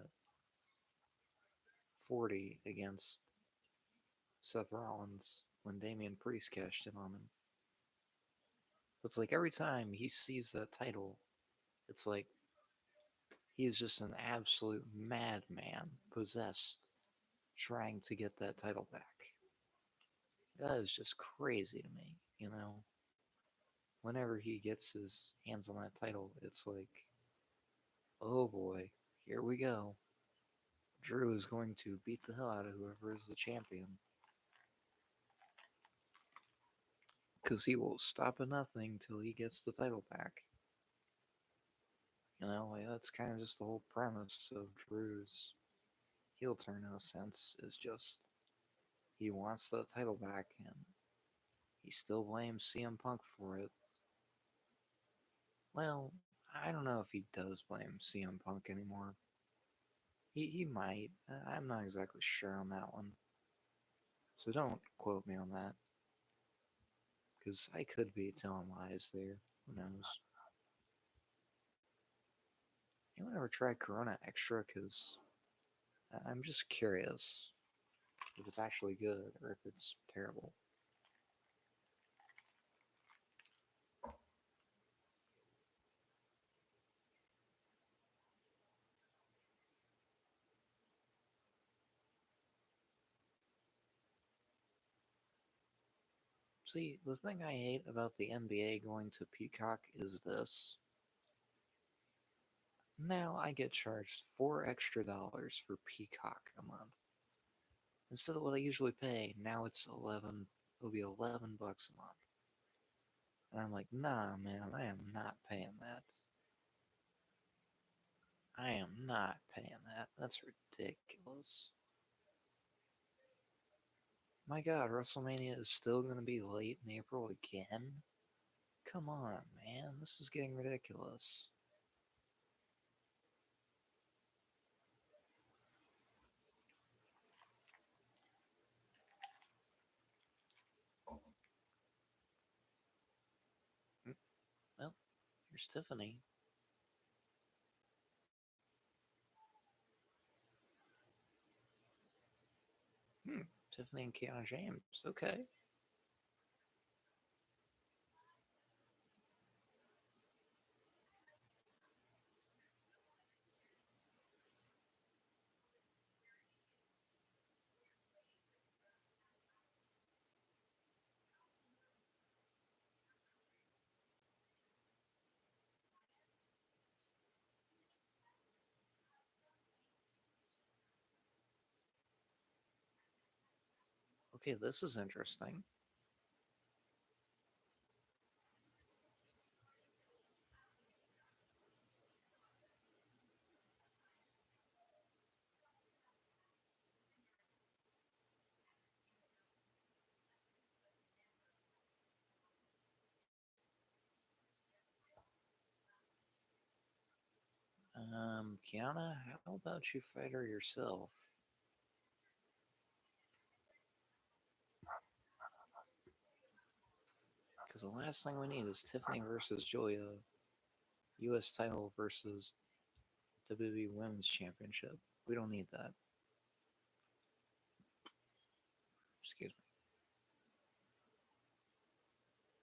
40 against Seth Rollins when Damian Priest cashed in on him. It's like every time he sees that title, it's like he is just an absolute madman, possessed, trying to get that title back. That is just crazy to me, you know? Whenever he gets his hands on that title, it's like, oh boy, here we go. Drew is going to beat the hell out of whoever is the champion. Because he will stop at nothing till he gets the title back. You know, like, that's kind of just the whole premise of Drew's heel turn in a sense is just he wants the title back and he still blames CM Punk for it. Well, I don't know if he does blame CM Punk anymore. He might. I'm not exactly sure on that one. So don't quote me on that. Because I could be telling lies there. Who knows? Anyone ever try Corona Extra? Because I'm just curious if it's actually good or if it's terrible. See, the thing I hate about the NBA going to Peacock is this. Now I get charged $4 extra for Peacock a month. Instead of what I usually pay, now it's 11. It'll be $11 a month. And I'm like, nah, man, I am not paying that. I am not paying that. That's ridiculous. My god, WrestleMania is still going to be late in April again? Come on, man. This is getting ridiculous. Well, here's Tiffany. Tiffany and Kiana James. Okay. Okay, this is interesting. Kiana, how about you fight her yourself? Because the last thing we need is Tiffany versus Julia, U.S. title versus WWE Women's Championship. We don't need that. Excuse me.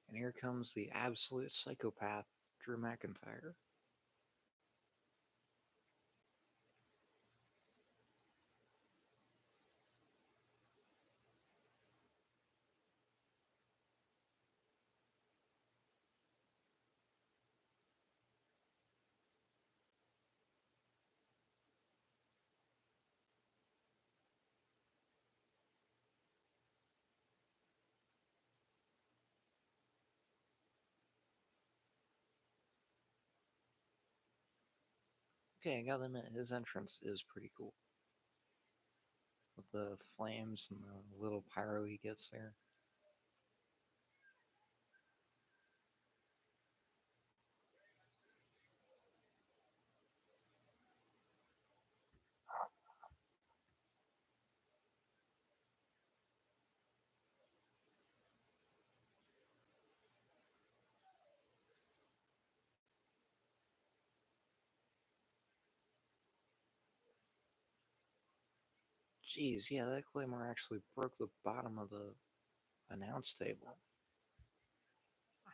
And here comes the absolute psychopath, Drew McIntyre. Okay, I gotta admit, his entrance is pretty cool. With the flames and the little pyro he gets there. Jeez, yeah, that Claymore actually broke the bottom of the announce table.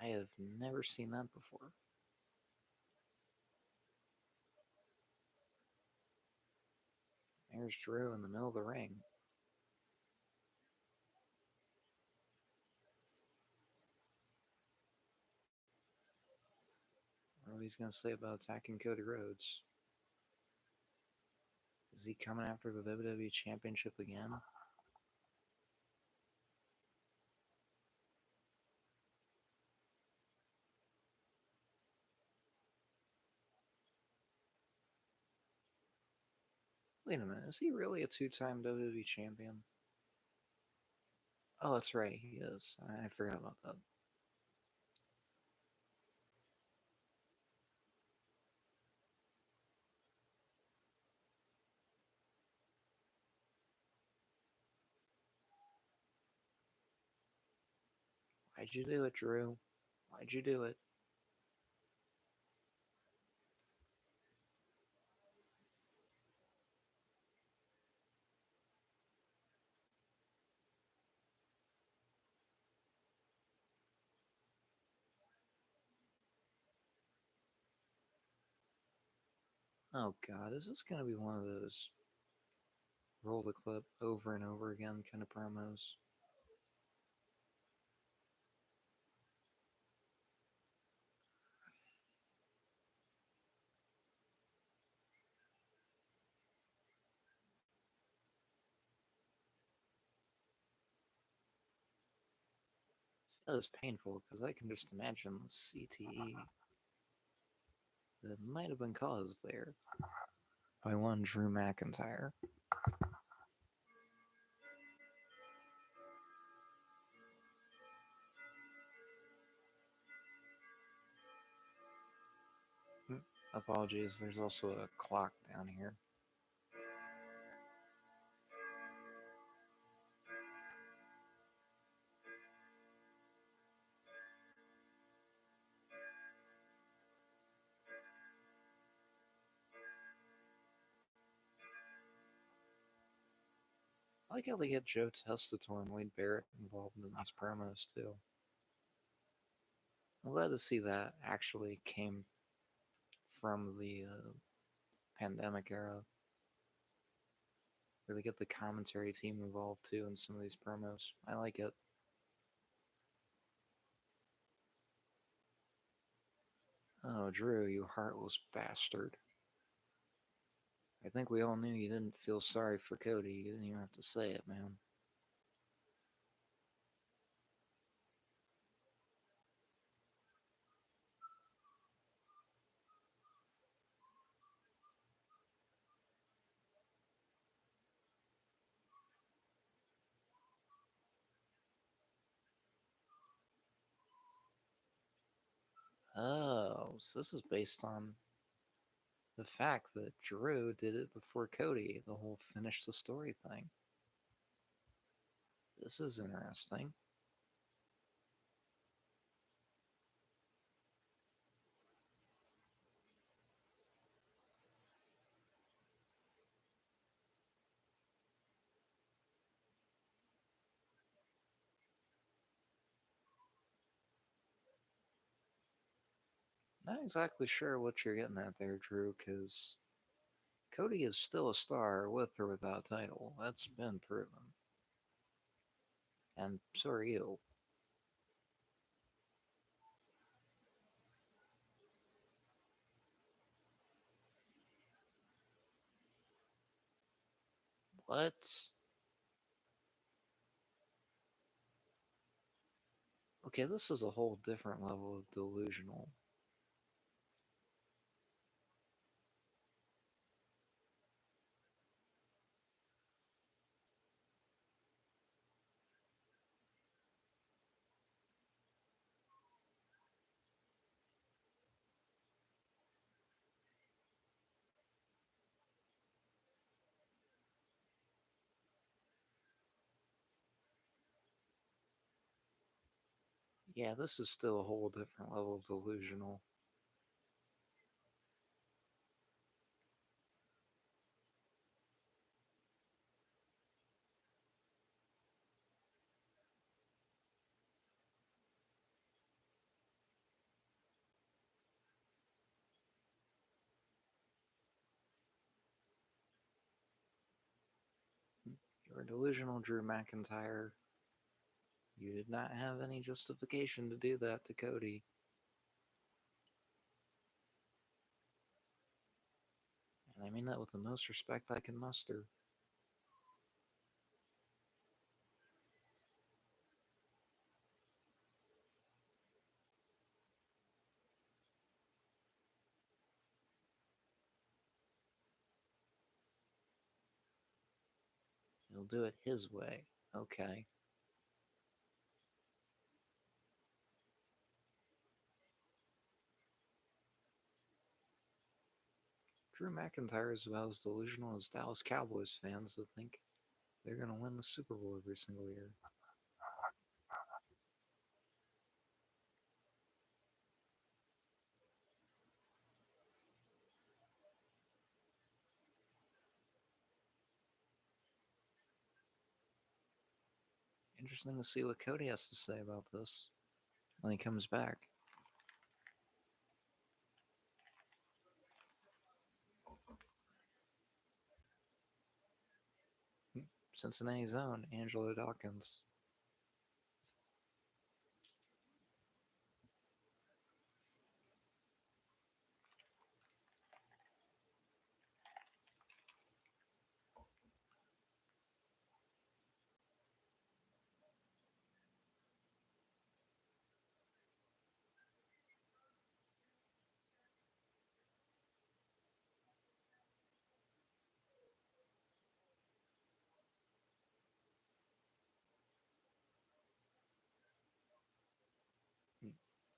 I have never seen that before. There's Drew in the middle of the ring. What he's gonna say about attacking Cody Rhodes? Is he coming after the WWE Championship again? Wait a minute, is he really a two-time WWE champion? Oh, that's right, he is. I forgot about that. Why'd you do it, Drew? Why'd you do it? Oh god, is this gonna be one of those roll the clip over and over again kind of promos? That is painful because I can just imagine the CTE that might have been caused there by one Drew McIntyre. Apologies, there's also a clock down here. I like how they get Joe Testator and Wade Barrett involved in these promos too. I'm glad to see that actually came from the pandemic era, where they get the commentary team involved too in some of these promos. I like it. Oh, Drew, you heartless bastard. I think we all knew you didn't feel sorry for Cody. You didn't even have to say it, man. Oh, so this is based on the fact that Drew did it before Cody, the whole finish the story thing. This is interesting. Not exactly sure what you're getting at there, Drew, because Cody is still a star with or without title. That's been proven. And so are you. What? Okay, this is a whole different level of delusional. Yeah, this is still a whole different level of delusional. You're delusional, Drew McIntyre. You did not have any justification to do that to Cody. And I mean that with the most respect I can muster. He'll do it his way. Okay. Drew McIntyre is about as delusional as Dallas Cowboys fans that think they're going to win the Super Bowl every single year. Interesting to see what Cody has to say about this when he comes back. Cincinnati's own Angelo Dawkins.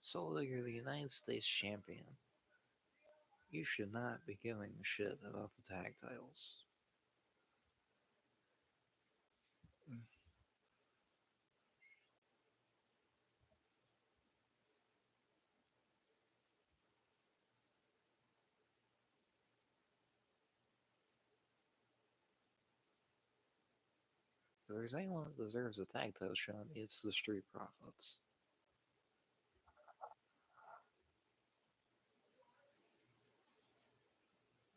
So you're the United States champion. You should not be giving a shit about the tag titles. If there's anyone that deserves a tag title shot, it's the Street Profits.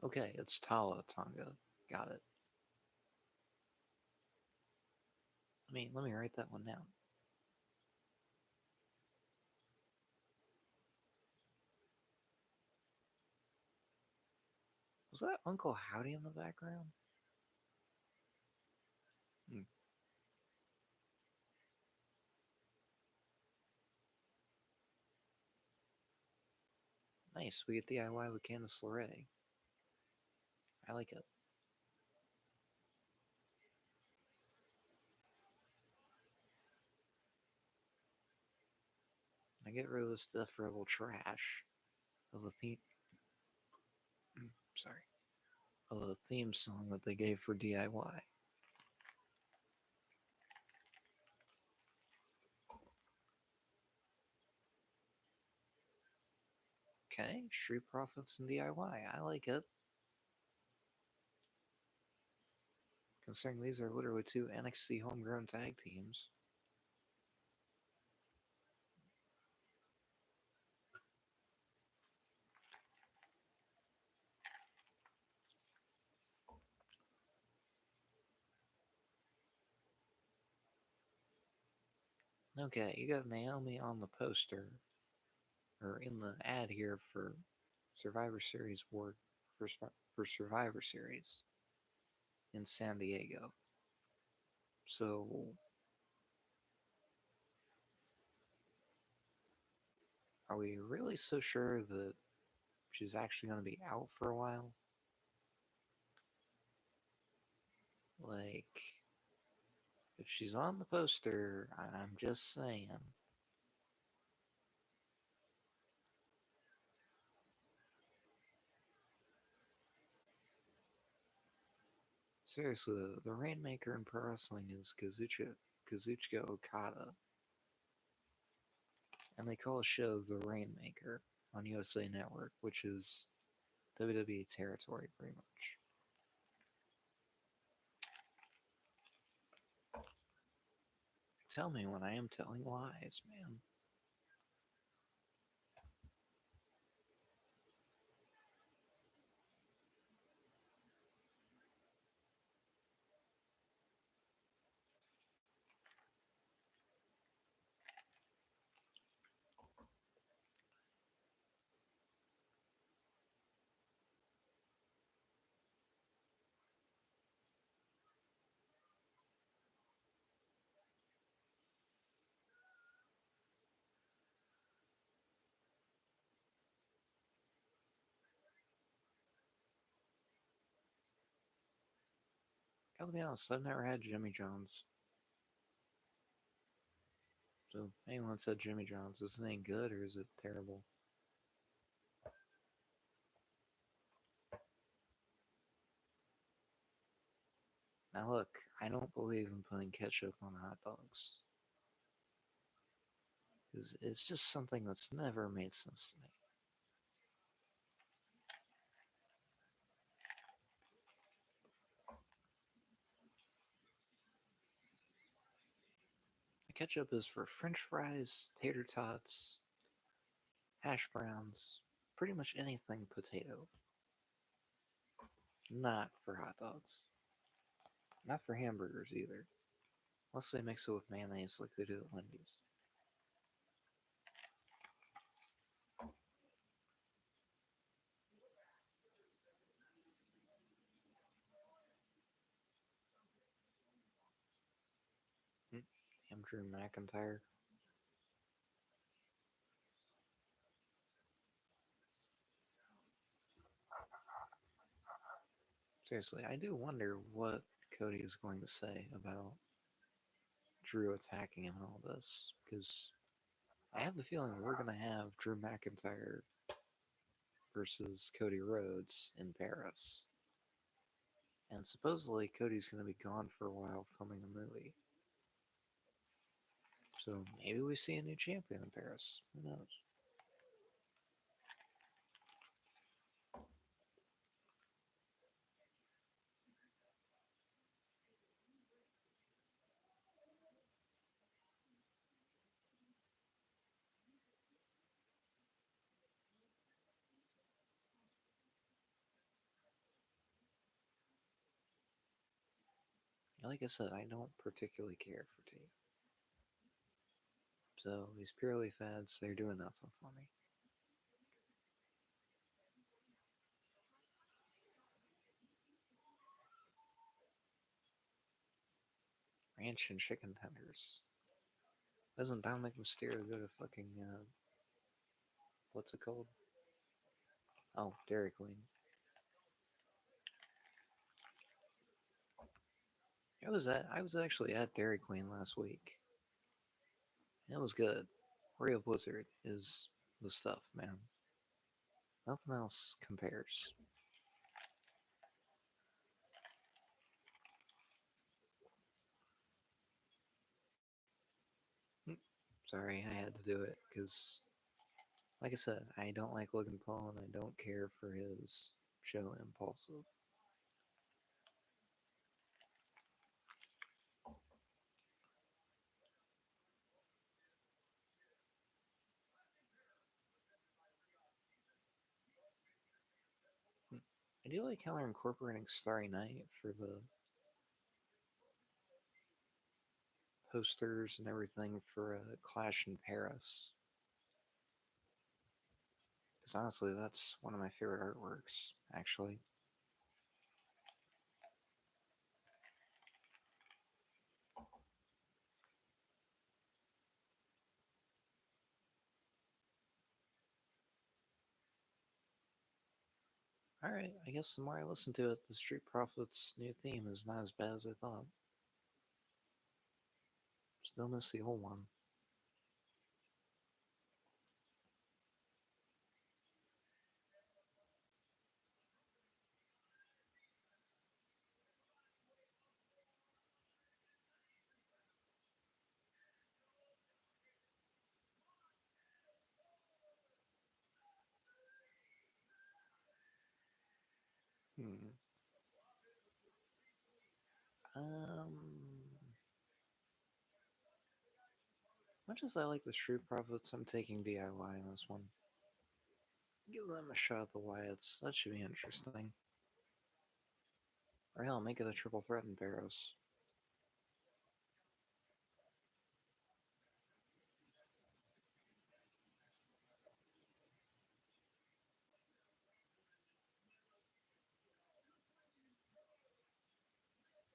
Okay, it's Tala Tonga. Got it. Let me write that one down. Was that Uncle Howdy in the background? Hmm. Nice. We get DIY with Candice LeRae. I like it. I get rid of this Death Rebel trash of a theme. Sorry, of a theme song that they gave for DIY. Okay, Street Profits and DIY. I like it. Considering these are literally two NXT homegrown tag teams. Okay, you got Naomi on the poster, or in the ad here for Survivor Series work for Survivor Series in San Diego. So, are we really so sure that she's actually going to be out for a while? Like, if she's on the poster, I'm just saying. Seriously, the Rainmaker in pro wrestling is Kazuchika Okada, and they call a show The Rainmaker on USA Network, which is WWE territory, pretty much. Tell me when I am telling lies, man. Gotta be honest, I've never had Jimmy John's. So, anyone said Jimmy John's, is it any good or is it terrible? Now, look, I don't believe in putting ketchup on hot dogs. Because it's just something that's never made sense to me. Ketchup is for french fries, tater tots, hash browns, pretty much anything potato. Not for hot dogs. Not for hamburgers either. Unless they mix it with mayonnaise like they do at Wendy's. Mm, Damn Drew McIntyre. Seriously, I do wonder what Cody is going to say about Drew attacking him and all this. Because I have the feeling we're going to have Drew McIntyre versus Cody Rhodes in Paris. And supposedly Cody's going to be gone for a while filming a movie. So maybe we see a new champion in Paris. Who knows? Like I said, I don't particularly care for tea. So these purely fads, they're doing nothing for me. Ranch and chicken tenders. Doesn't Dominic Mysterio go to fucking, what's it called? Oh, Dairy Queen. I was actually at Dairy Queen last week. It was good. Oreo Blizzard is the stuff, man. Nothing else compares. Mm, Sorry, I had to do it because, like I said, I don't like Logan Paul and I don't care for his show Impulsive. Mm, I do like how they're incorporating Starry Night for the posters and everything for Clash in Paris. Because honestly, that's one of my favorite artworks, actually. Alright, I guess the more I listen to it, the Street Profits' new theme is not as bad as I thought. Still miss the old one. Hmm. Um, much as I like the Street Profits, I'm taking DIY on this one. Give them a shot at the Wyatts. That should be interesting. Or hell, make it a triple threat in Barrows.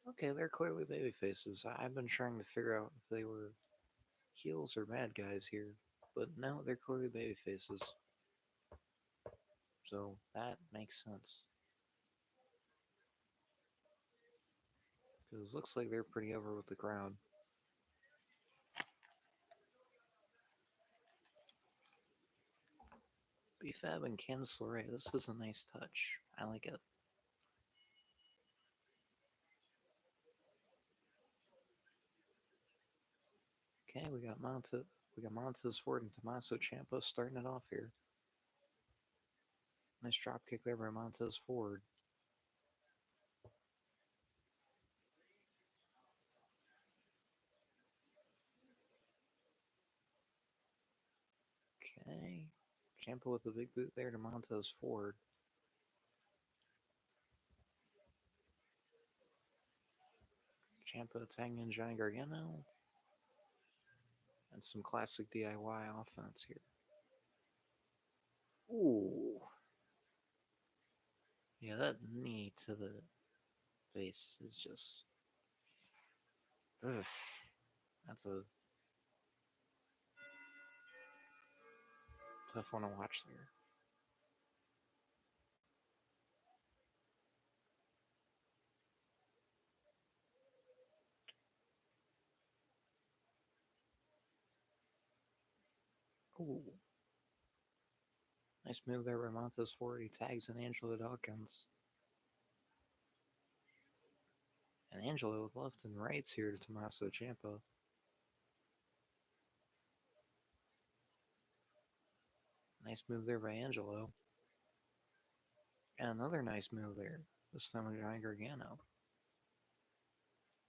Okay, they're clearly baby faces. I've been trying to figure out if they were heels or bad guys here, but no, they're clearly baby faces. So that makes sense. Because it looks like they're pretty over with the crowd. BFAB and Candice LeRae, this is a nice touch. I like it. Okay, we got Montez Ford and Tommaso Ciampa starting it off here. Nice drop kick there by Montez Ford. Okay. Ciampa with a big boot there to Montez Ford. Ciampa tagging in Johnny Gargano. And some classic DIY offense here. Ooh. Yeah, that knee to the face is just. Ugh. That's a tough one to watch there. Ooh. Nice move there by Montez Ford. He tags in Angelo Dawkins. And Angelo with left and rights here to Tommaso Ciampa. Nice move there by Angelo. And another nice move there. This time with Johnny Gargano.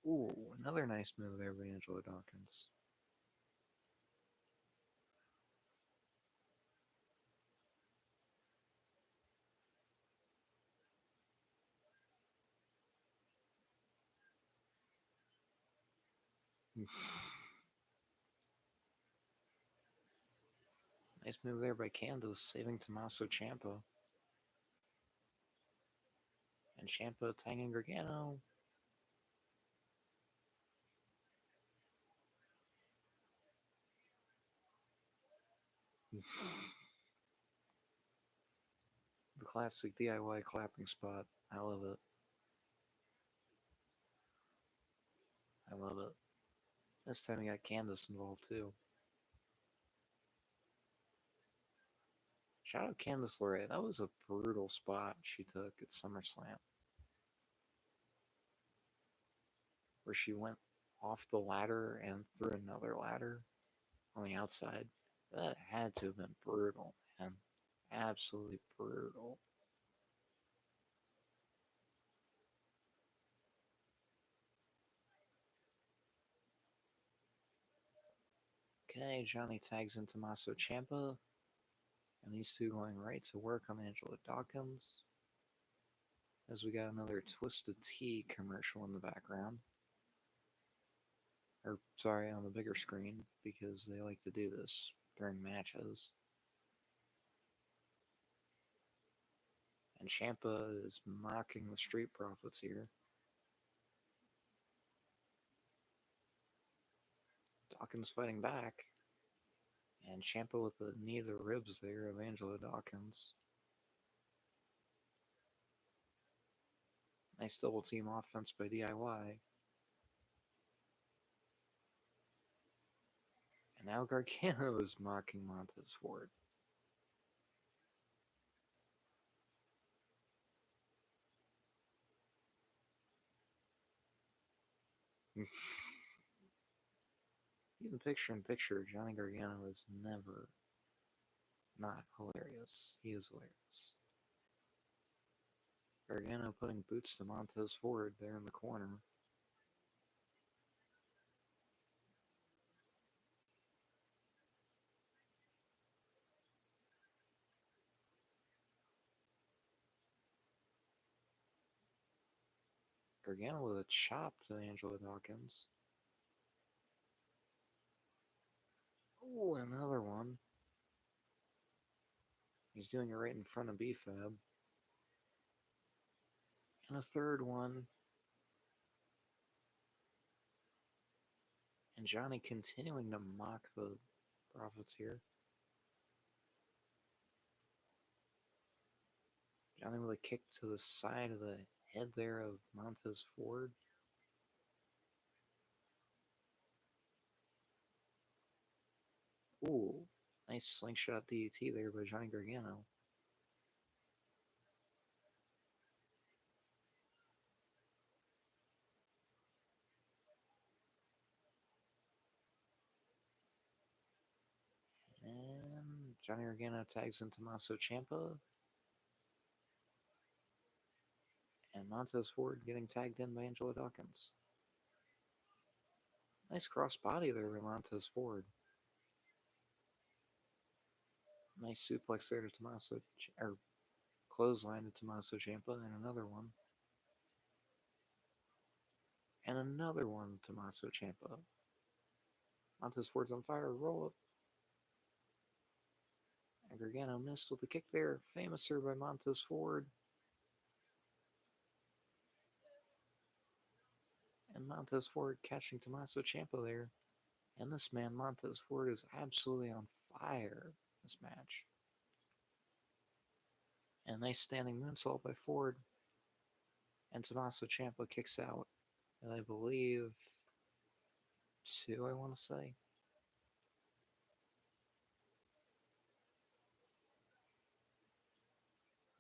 Ooh, another nice move there by Angelo Dawkins. Nice move there by Candice, saving Tommaso Ciampa. And Ciampa tagging Gargano. The classic DIY clapping spot. I love it. I love it. This time we got Candice involved too. Shout out Candice LeRae. That was a brutal spot she took at SummerSlam. Where she went off the ladder and through another ladder on the outside. That had to have been brutal, man. Absolutely brutal. Okay, Johnny tags in Tommaso Ciampa. And these two going right to work on Angelo Dawkins. As we got another Twisted Tea commercial in the background. Or, sorry, on the bigger screen, because they like to do this during matches. And Ciampa is mocking the Street Profits here. Dawkins fighting back. And Ciampa with the knee to the ribs there of Angelo Dawkins. Nice double team offense by DIY. And now Gargano is mocking Montez Ford. Even picture in picture, Johnny Gargano is never not hilarious. He is hilarious. Gargano putting boots to Montez Ford there in the corner. Gargano with a chop to Angelo Dawkins. Oh, another one. He's doing it right in front of BFAB. And a third one. And Johnny continuing to mock the Profits here. Johnny with a kick to the side of the head there of Montez Ford. Ooh, nice slingshot DDT there by Johnny Gargano. And Johnny Gargano tags in Tommaso Ciampa. And Montez Ford getting tagged in by Angelo Dawkins. Nice cross body there by Montez Ford. Nice suplex there to Tommaso, or clothesline to Tommaso Ciampa, and another one. And another one to Tommaso Ciampa. Montez Ford's on fire, roll up. And Gargano missed with the kick there. Famouser by Montez Ford. And Montez Ford catching Tommaso Ciampa there. And this man, Montez Ford, is absolutely on fire this match. And nice standing moonsault by Ford. And Tommaso Ciampa kicks out. And I believe 2, I want to say.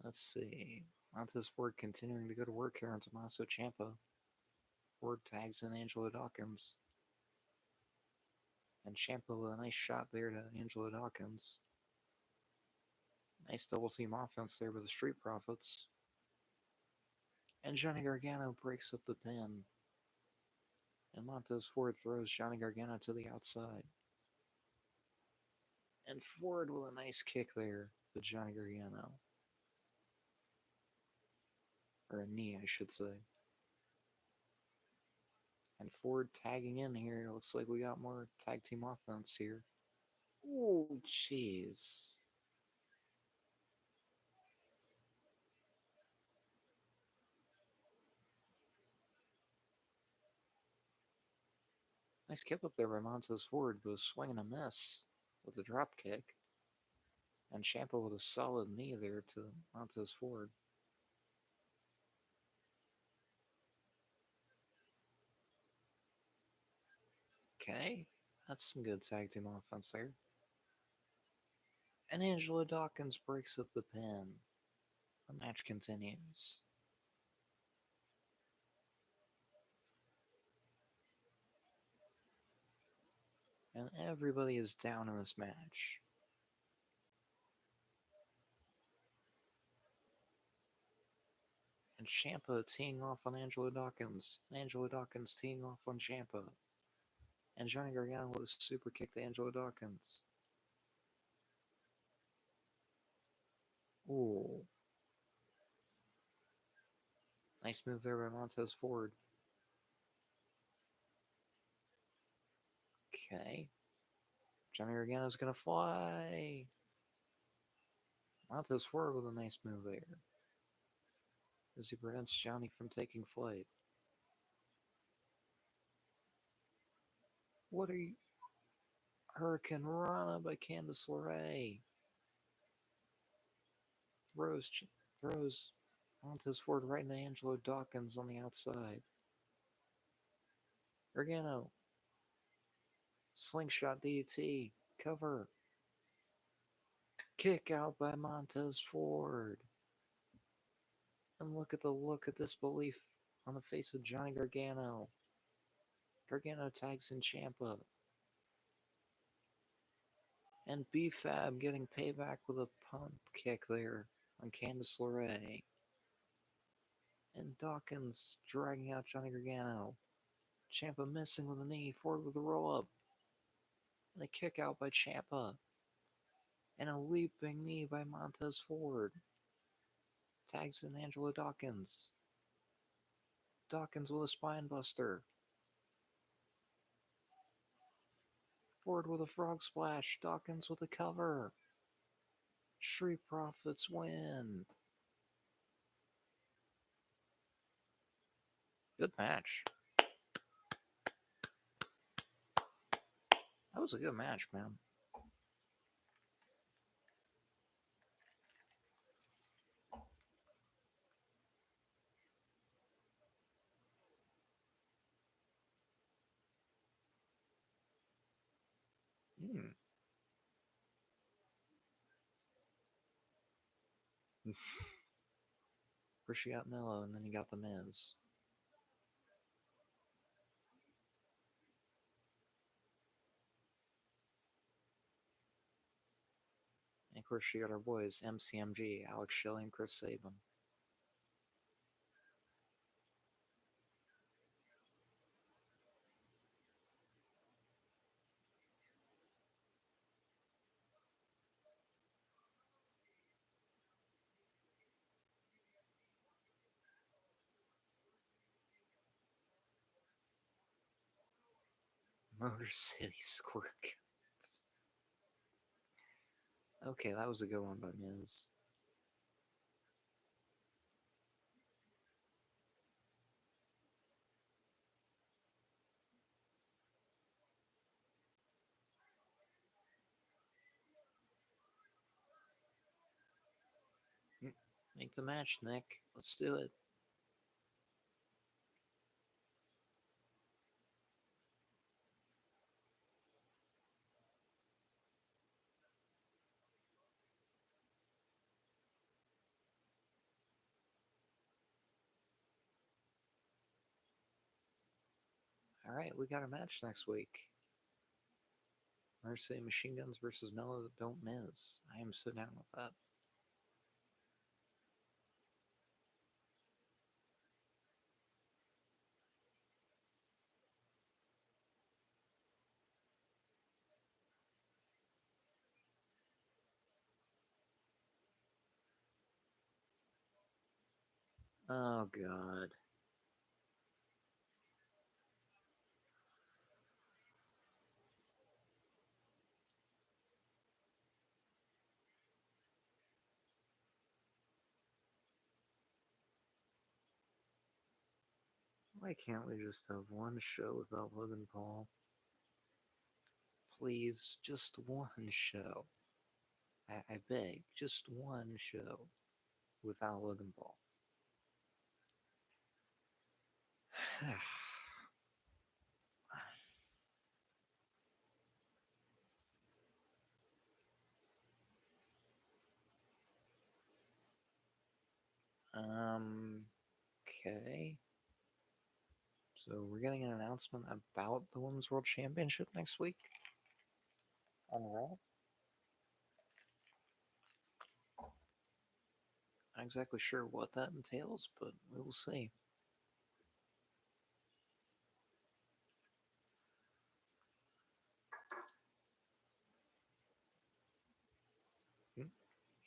Let's see. Montez Ford continuing to go to work here on Tommaso Ciampa. Ford tags in Angelo Dawkins. And Ciampa with a nice shot there to Angelo Dawkins. Nice double team offense there with the Street Profits. And Johnny Gargano breaks up the pin. And Montez Ford throws Johnny Gargano to the outside. And Ford with a nice kick there to Johnny Gargano. Or a knee, I should say. And Ford tagging in here. Looks like we got more tag team offense here. Oh, jeez. Nice kick up there by Montez Ford, but a swing and a miss with the drop kick. And Ciampa with a solid knee there to Montez Ford. Okay, that's some good tag team offense there. And Angelo Dawkins breaks up the pin. The match continues. And everybody is down in this match. And Ciampa teeing off on Angelo Dawkins. And Angelo Dawkins teeing off on Ciampa. And Johnny Gargano with a super kick to Angelo Dawkins. Ooh. Nice move there by Montez Ford. Okay. Johnny Gargano's gonna fly. Montez Ford with a nice move there. As he prevents Johnny from taking flight. What are you? Hurricane Rana by Candice LeRae. Throws Montez Ford right into Angelo Dawkins on the outside. Gargano. Slingshot DDT. Cover. Kick out by Montez Ford. And look at the look of disbelief on the face of Johnny Gargano. Gargano tags in Ciampa. And B-Fab getting payback with a pump kick there on Candice LeRae. And Dawkins dragging out Johnny Gargano. Ciampa missing with a knee, Ford with a roll-up. And a kick out by Ciampa. And a leaping knee by Montez Ford. Tags in Angelo Dawkins. Dawkins with a spine buster. Ford with a frog splash. Dawkins with a cover. Street Profits win. Good match. That was a good match, man. Hmm. First you got Mello, and then you got The Miz. And of course you got our boys, MCMG, Alex Shelley and Chris Sabin. Motor City Scorpions. Okay, that was a good one by Miz. Make the match, Nick. Let's do it. Alright, we got a match next week. Mercy Machine Guns versus Mellow that don't miss. I am so down with that. Oh god. Why can't we just have one show without Logan Paul? Please, just one show. I beg, just one show without Logan Paul. Okay. So we're getting an announcement about the Women's World Championship next week on Raw. Not exactly sure what that entails, but we will see.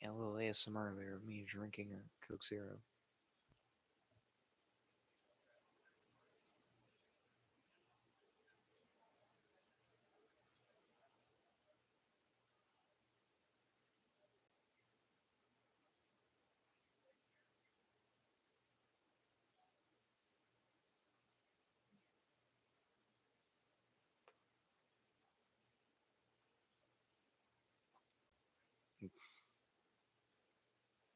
Yeah, a little ASMR there of me drinking a Coke Zero.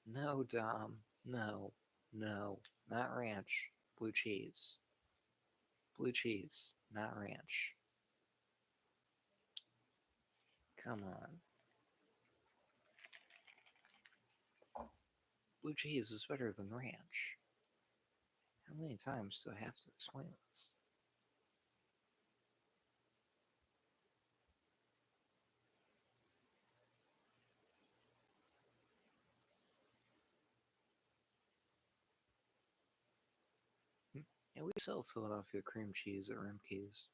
No, Dom. No. No. Not ranch. Blue cheese. Blue cheese. Not ranch. Come on. Blue cheese is better than ranch. How many times do I have to explain this? Yeah, we sell Philadelphia cream cheese at Rimke's.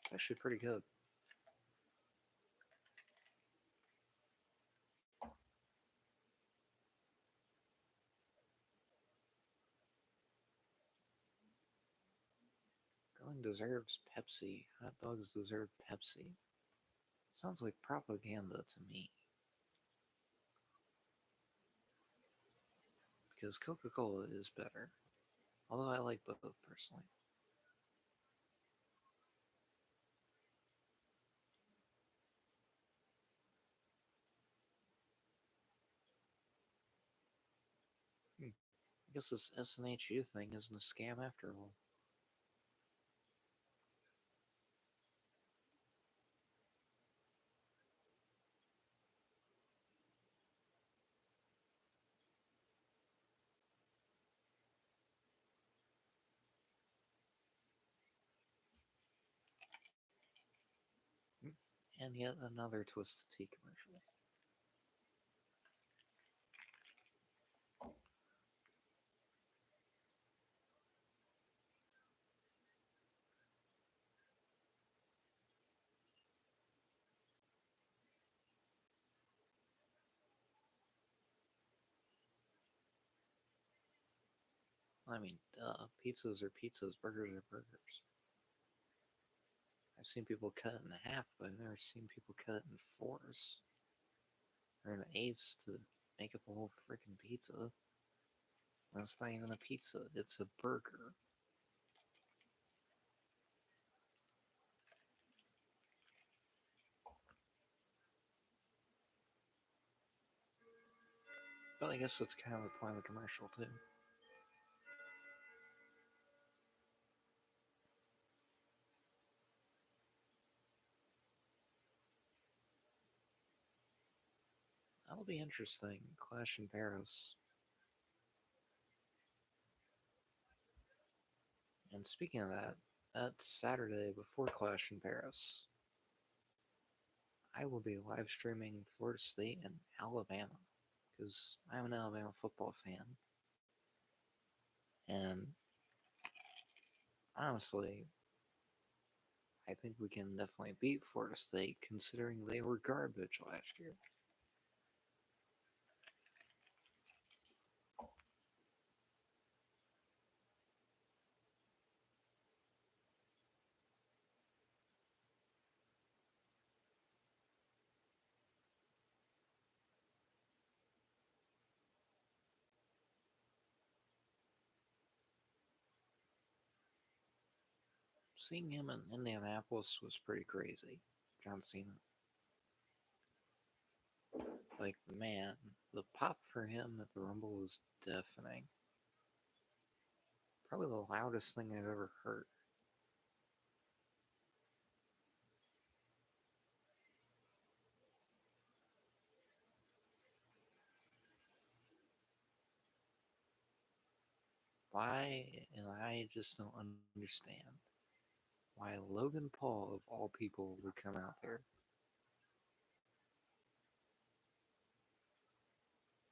It's actually pretty good. Grilling deserves Pepsi. Hot dogs deserve Pepsi. Sounds like propaganda to me. Because Coca-Cola is better. Although I like both personally. I guess this SNHU thing isn't a scam after all. And yet another Twisted Tea commercial. I mean, duh. Pizzas are pizzas, burgers are burgers. I've seen people cut it in half, but I've never seen people cut it in fours or in eighths to make up a whole freaking pizza. That's not even a pizza, it's a burger. But I guess that's kind of the point of the commercial, too. That'll be interesting. Clash in Paris. And speaking of that, that's Saturday before Clash in Paris. I will be live streaming Florida State and Alabama because I'm an Alabama football fan. And honestly, I think we can definitely beat Florida State considering they were garbage last year. Seeing him in Indianapolis was pretty crazy. John Cena. Like, man, the pop for him at the Rumble was deafening. Probably the loudest thing I've ever heard. Why, and I just don't understand why Logan Paul, of all people, would come out there.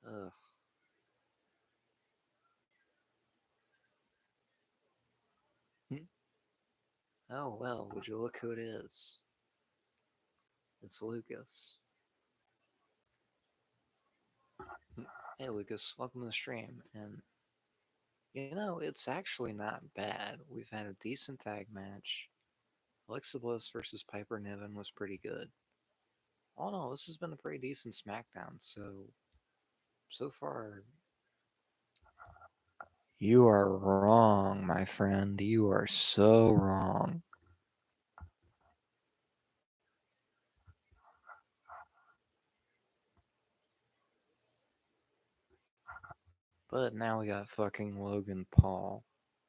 Ugh. Hmm. Oh, well, would you look who it is? It's Lucas. Hmm. Hey, Lucas, welcome to the stream. And, it's actually not bad. We've had a decent tag match. Alexa Bliss versus Piper Niven was pretty good. All in all, this has been a pretty decent SmackDown. So far, you are wrong, my friend. You are so wrong. But now we got fucking Logan Paul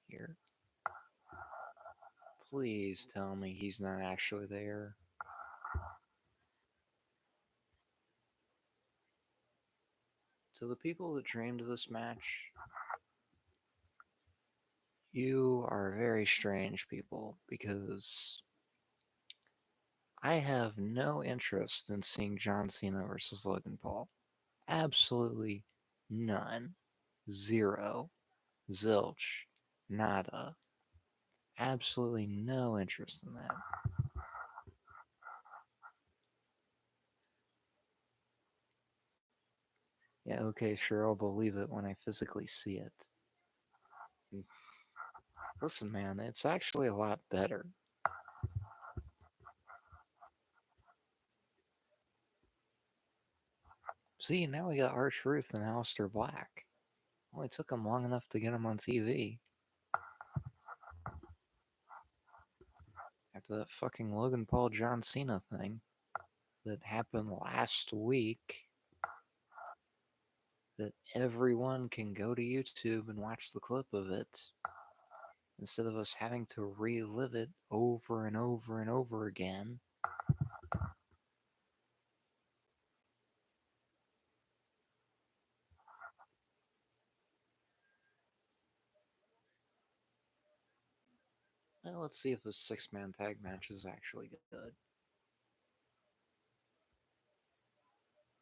here. Please tell me he's not actually there. To the people that dreamed of this match, you are very strange people because I have no interest in seeing John Cena versus Logan Paul. Absolutely none. Zero. Zilch. Nada. Absolutely no interest in that. Yeah, okay, sure, I'll believe it when I physically see it. Listen, man, it's actually a lot better. See, now we got R-Truth and Aleister Black. Only took them long enough to get them on TV. After that fucking Logan Paul John Cena thing that happened last week, that everyone can go to YouTube and watch the clip of it instead of us having to relive it over and over and over again. Well, let's see if this six-man tag match is actually good.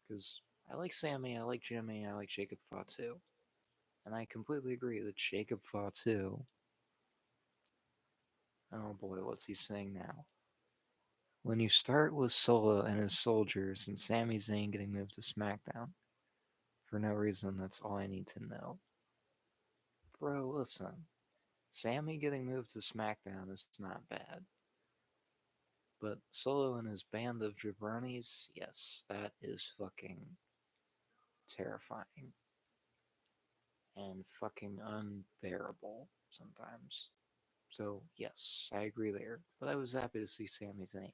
Because I like Sammy, I like Jimmy, I like Jacob Fatu. And I completely agree that Jacob Fatu, oh boy, what's he saying now? When you start with Solo and his soldiers and Sami Zayn getting moved to SmackDown, for no reason, that's all I need to know. Bro, listen. Sammy getting moved to SmackDown is not bad. But Solo and his band of jabronis, yes, that is fucking terrifying. And fucking unbearable sometimes. So, yes, I agree there. But I was happy to see Sami Zayn.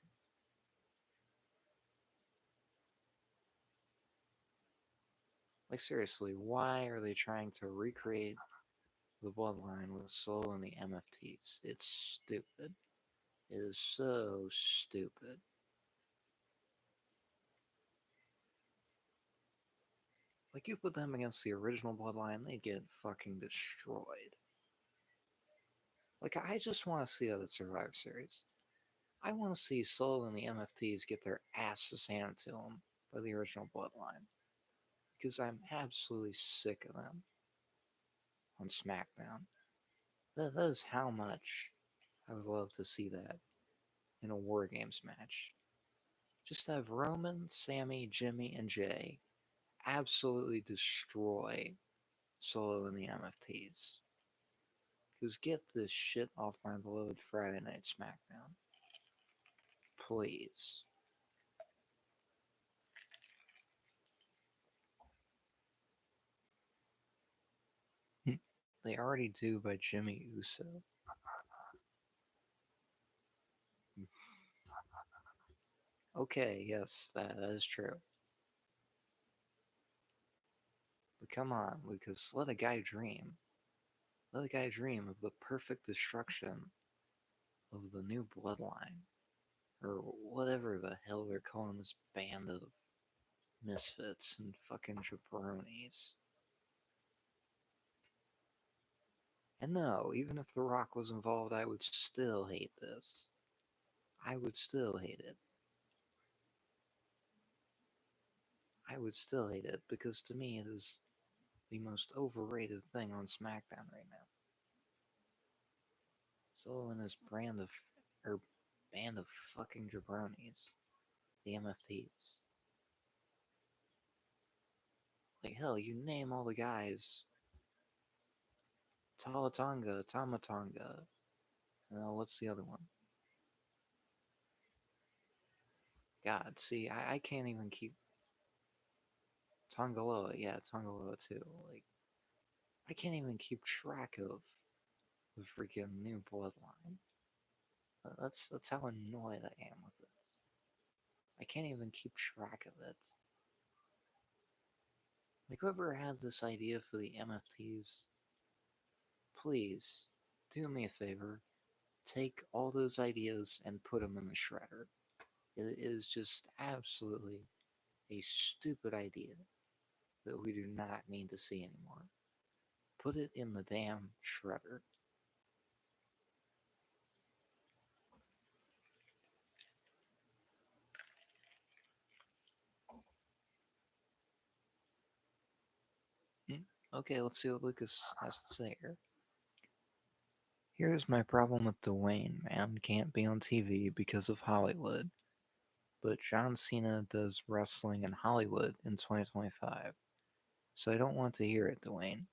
Like, seriously, why are they trying to recreate the bloodline with Solo and the MFTs? It's stupid. It is so stupid. Like, you put them against the original bloodline, they get fucking destroyed. Like, I just want to see that at Survivor Series. I want to see Solo and the MFTs get their asses handed to them by the original bloodline. Because I'm absolutely sick of them on SmackDown. That is how much I would love to see that in a War Games match. Just have Roman, Sammy, Jimmy, and Jay absolutely destroy Solo and the MFTs. Because get this shit off my beloved Friday Night SmackDown. Please. They already do by Jimmy Uso. Okay, yes, that is true. But come on, Lucas, let a guy dream. Let a guy dream of the perfect destruction of the new bloodline. Or whatever the hell they're calling this band of misfits and fucking jabronis. And no, even if The Rock was involved, I would still hate this. I would still hate it. I would still hate it because to me it is the most overrated thing on SmackDown right now. Solo and his band of fucking jabronis, the MFTs. Like hell, you name all the guys. Talatonga, Tamatonga. What's the other one? God, see, I can't even keep Tongaloa. Yeah, Tongaloa too. Like, I can't even keep track of the freaking new bloodline. That's how annoyed I am with this. I can't even keep track of it. Like, whoever had this idea for the MFTs, please do me a favor. Take all those ideas and put them in the shredder. It is just absolutely a stupid idea that we do not need to see anymore. Put it in the damn shredder. Hmm? Okay, let's see what Lucas has to say here. Here's my problem with Dwayne, man. Can't be on TV because of Hollywood. But John Cena does wrestling in Hollywood in 2025. So I don't want to hear it, Dwayne.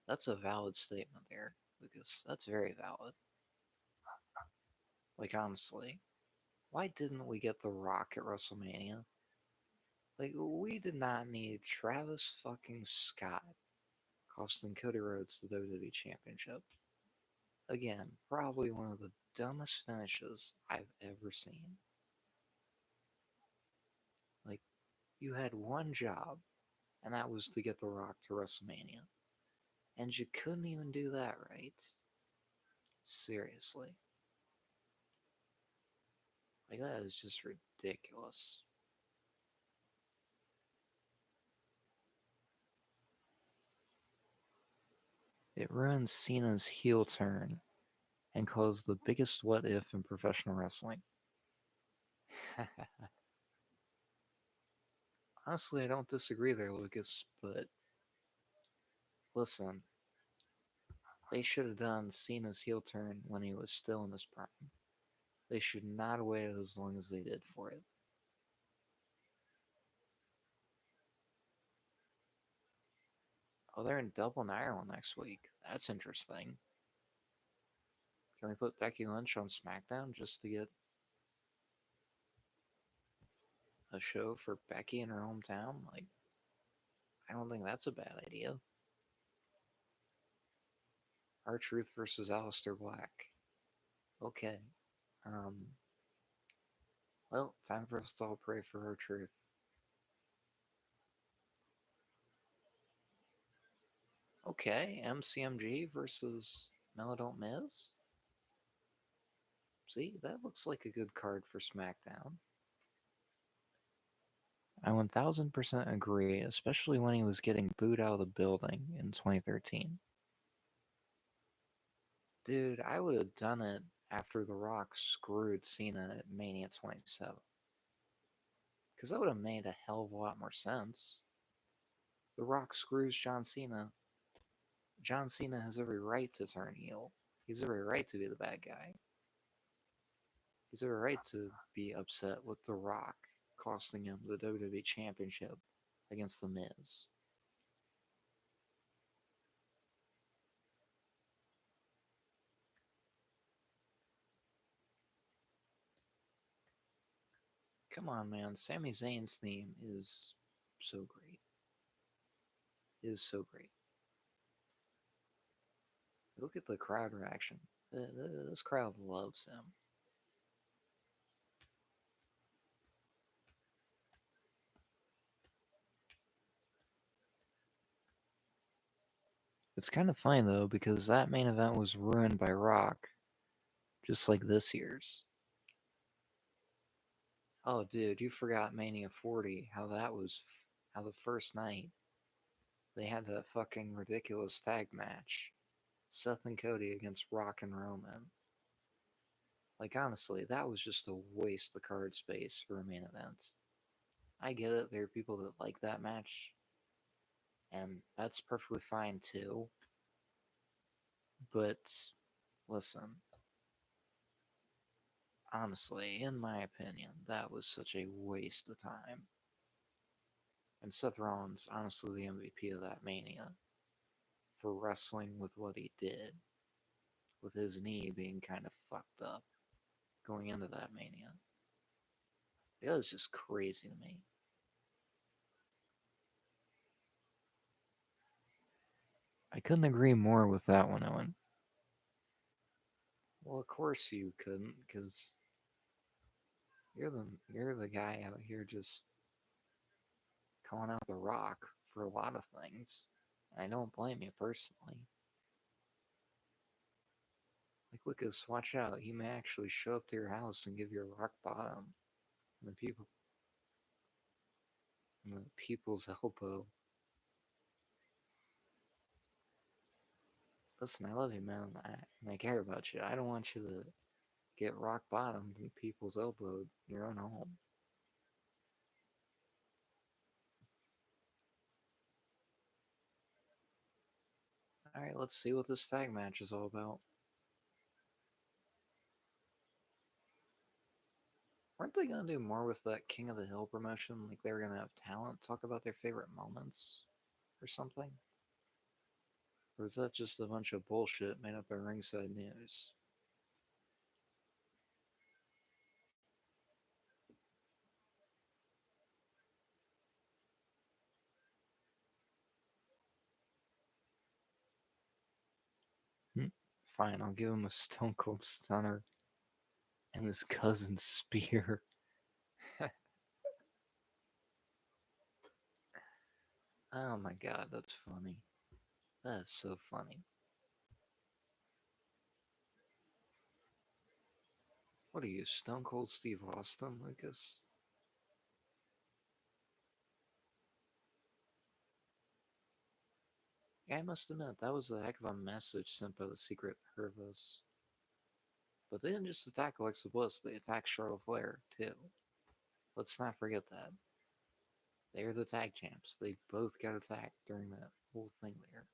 That's a valid statement there, Lucas. That's very valid. Like, honestly. Why didn't we get The Rock at WrestleMania? Like, we did not need Travis fucking Scott costing Cody Rhodes the WWE Championship. Again, probably one of the dumbest finishes I've ever seen. Like, you had one job, and that was to get The Rock to WrestleMania. And you couldn't even do that right. Seriously. Like, that is just ridiculous. It ruins Cena's heel turn and caused the biggest what if in professional wrestling. Honestly, I don't disagree there, Lucas, but listen, they should have done Cena's heel turn when he was still in his prime. They should not have waited as long as they did for it. Oh, they're in Dublin, Ireland next week. That's interesting. Can we put Becky Lynch on SmackDown just to get a show for Becky in her hometown? Like, I don't think that's a bad idea. R-Truth versus Aleister Black. Okay. Um, well, time for us to all pray for R-Truth. Okay, MCMG versus Melodont Miz. See, that looks like a good card for SmackDown. I 1000% agree, especially when he was getting booed out of the building in 2013. Dude, I would have done it after The Rock screwed Cena at Mania 27. Because that would have made a hell of a lot more sense. The Rock screws John Cena. John Cena has every right to turn heel. He's every right to be the bad guy. He's every right to be upset with The Rock costing him the WWE Championship against The Miz. Come on, man. Sami Zayn's theme is so great. It is so great. Look at the crowd reaction. This crowd loves him. It's kind of funny though because that main event was ruined by Rock, just like this year's. Oh, dude, you forgot Mania 40. How the first night they had that fucking ridiculous tag match, Seth and Cody against Rock and Roman. Like honestly, that was just a waste of card space for a main event. I get it. There are people that like that match, and that's perfectly fine too. But listen, honestly, in my opinion, that was such a waste of time. And Seth Rollins, honestly, the MVP of that Mania for wrestling with what he did, with his knee being kind of fucked up going into that Mania. It was just crazy to me. I couldn't agree more with that one, Owen. Well, of course you couldn't, because you're the guy out here just calling out the Rock for a lot of things. I don't blame you personally. Like Lucas, watch out. He may actually show up to your house and give you a rock bottom. And the people's elbow. Listen, I love you, man. I care about you. I don't want you to get rock bottomed and people's elbowed in your own home. Alright, let's see what this tag match is all about. Weren't they gonna do more with that King of the Hill promotion? Like they were gonna have talent talk about their favorite moments or something? Or is that just a bunch of bullshit made up by Ringside News? Hmm. Fine, I'll give him a Stone Cold Stunner and his cousin Spear. Oh my god, that's funny. That is so funny. What are you, Stone Cold Steve Austin, Lucas? Yeah, I must admit, that was a heck of a message sent by the Secret Hervos. But they didn't just attack Alexa Bliss, they attacked Charlotte Flair, too. Let's not forget that. They're the tag champs. They both got attacked during that whole thing there.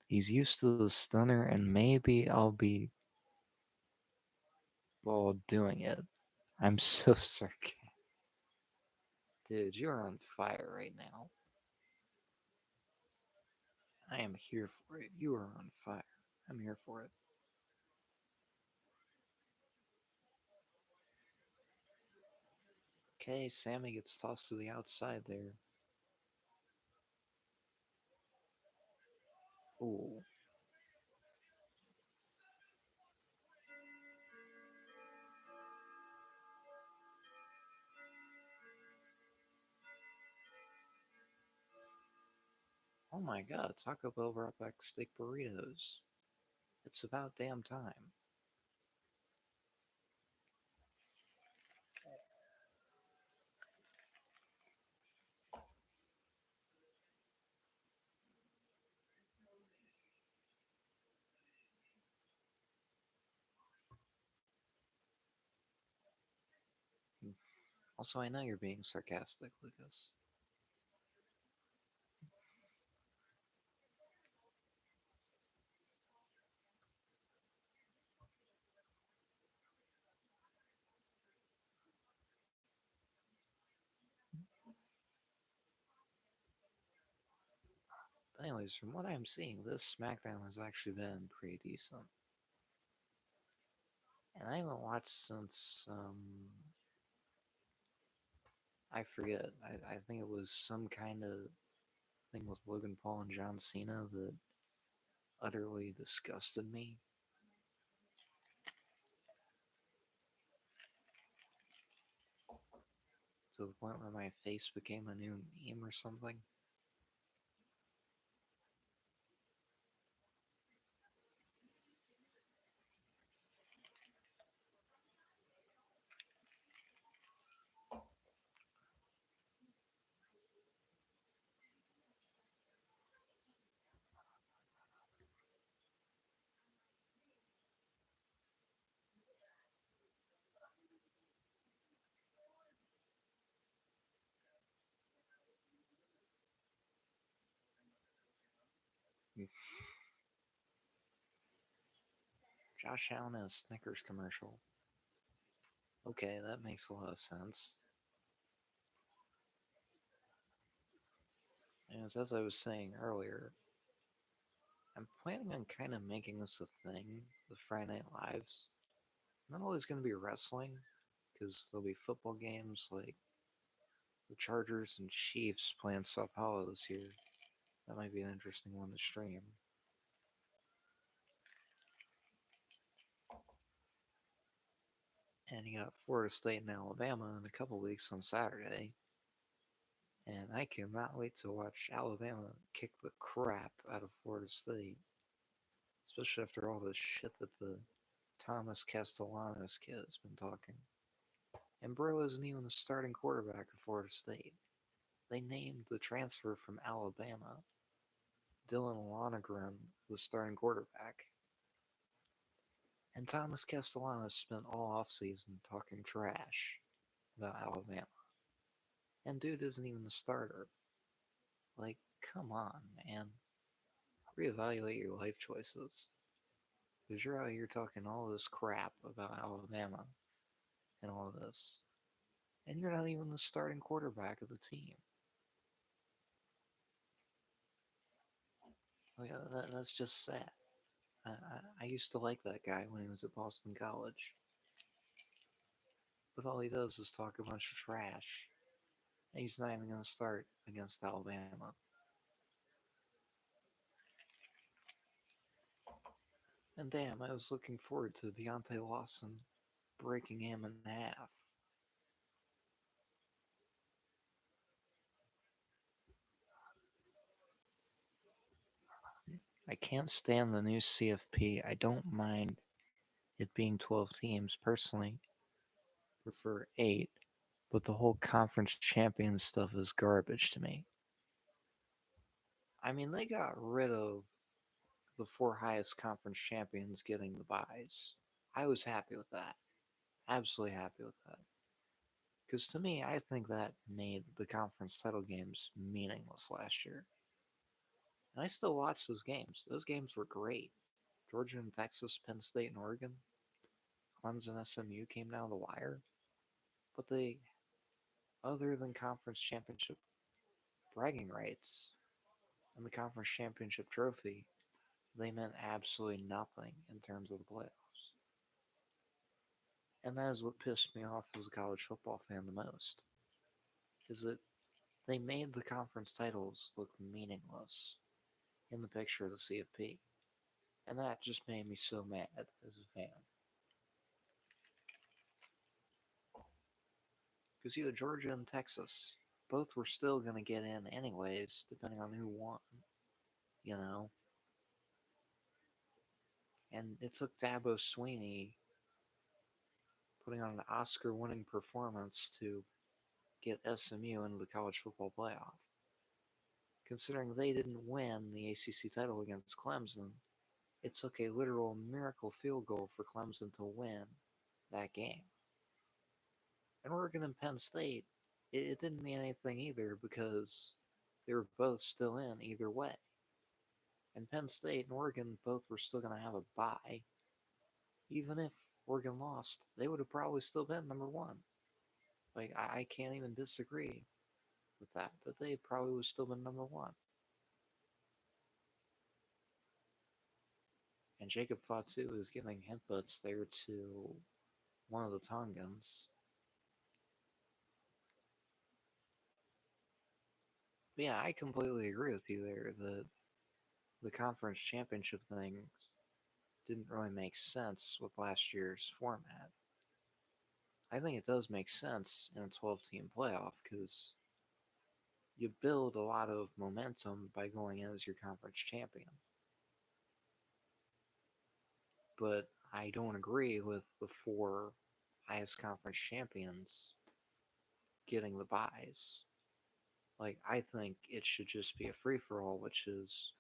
He's used to the stunner, and maybe I'll be while doing it. I'm so sarcastic. Dude, you're on fire right now. I am here for it. You are on fire. I'm here for it. Okay, Sammy gets tossed to the outside there. Ooh. Oh my god, Taco Bell brought back steak burritos. It's about damn time. Also, I know you're being sarcastic, Lucas. But anyways, from what I'm seeing, this SmackDown has actually been pretty decent. And I haven't watched since, I forget. I think it was some kind of thing with Logan Paul and John Cena that utterly disgusted me to the point where my face became a new meme or something. Josh Allen in a Snickers commercial. Okay, that makes a lot of sense. And as I was saying earlier, I'm planning on kind of making this a thing, the Friday Night Lives. Not always going to be wrestling, because there'll be football games like the Chargers and Chiefs playing Sao Paulo this year. That might be an interesting one to stream. And you got Florida State and Alabama in a couple weeks on Saturday. And I cannot wait to watch Alabama kick the crap out of Florida State, especially after all the shit that the Thomas Castellanos kid has been talking. And Bro isn't even the starting quarterback of Florida State. They named the transfer from Alabama, Dylan Lonergan, the starting quarterback. And Thomas Castellanos spent all offseason talking trash about Alabama. And dude isn't even the starter. Like, come on, man. Reevaluate your life choices. Because you're out here talking all this crap about Alabama and all this. And you're not even the starting quarterback of the team. Like, that's just sad. I used to like that guy when he was at Boston College. But all he does is talk a bunch of trash. And he's not even going to start against Alabama. And damn, I was looking forward to Deontay Lawson breaking him in half. I can't stand the new CFP. I don't mind it being 12 teams. Personally, prefer 8, but the whole conference champion stuff is garbage to me. I mean, they got rid of the four highest conference champions getting the buys. I was happy with that. Absolutely happy with that. Because to me, I think that made the conference title games meaningless last year. And I still watch those games. Those games were great. Georgia and Texas, Penn State and Oregon, Clemson, SMU came down the wire. But they, other than conference championship bragging rights and the conference championship trophy, they meant absolutely nothing in terms of the playoffs. And that is what pissed me off as a college football fan the most, is that they made the conference titles look meaningless in the picture of the CFP. And that just made me so mad as a fan. Because you had Georgia and Texas. Both were still going to get in anyways, depending on who won, you know? And it took Dabo Sweeney putting on an Oscar winning performance to get SMU into the college football playoff. Considering they didn't win the ACC title against Clemson, it took a literal miracle field goal for Clemson to win that game. And Oregon and Penn State, it didn't mean anything either because they were both still in either way. And Penn State and Oregon both were still going to have a bye. Even if Oregon lost, they would have probably still been number one. Like, I can't even disagree with that, but they probably would have still been number one. And Jacob Fatu is giving headbutts there to one of the Tongans. But yeah, I completely agree with you there. The conference championship things didn't really make sense with last year's format. I think it does make sense in a 12-team playoff because you build a lot of momentum by going in as your conference champion. But I don't agree with the four highest conference champions getting the buys. Like, I think it should just be a free for all, which is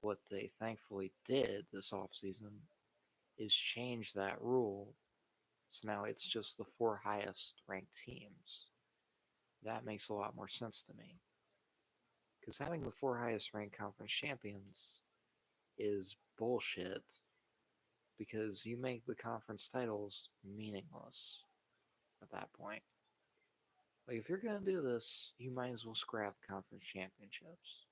what they thankfully did this offseason, is change that rule. So now it's just the four highest ranked teams. That makes a lot more sense to me. Because having the four highest ranked conference champions is bullshit because you make the conference titles meaningless at that point. Like, if you're going to do this, you might as well scrap conference championships.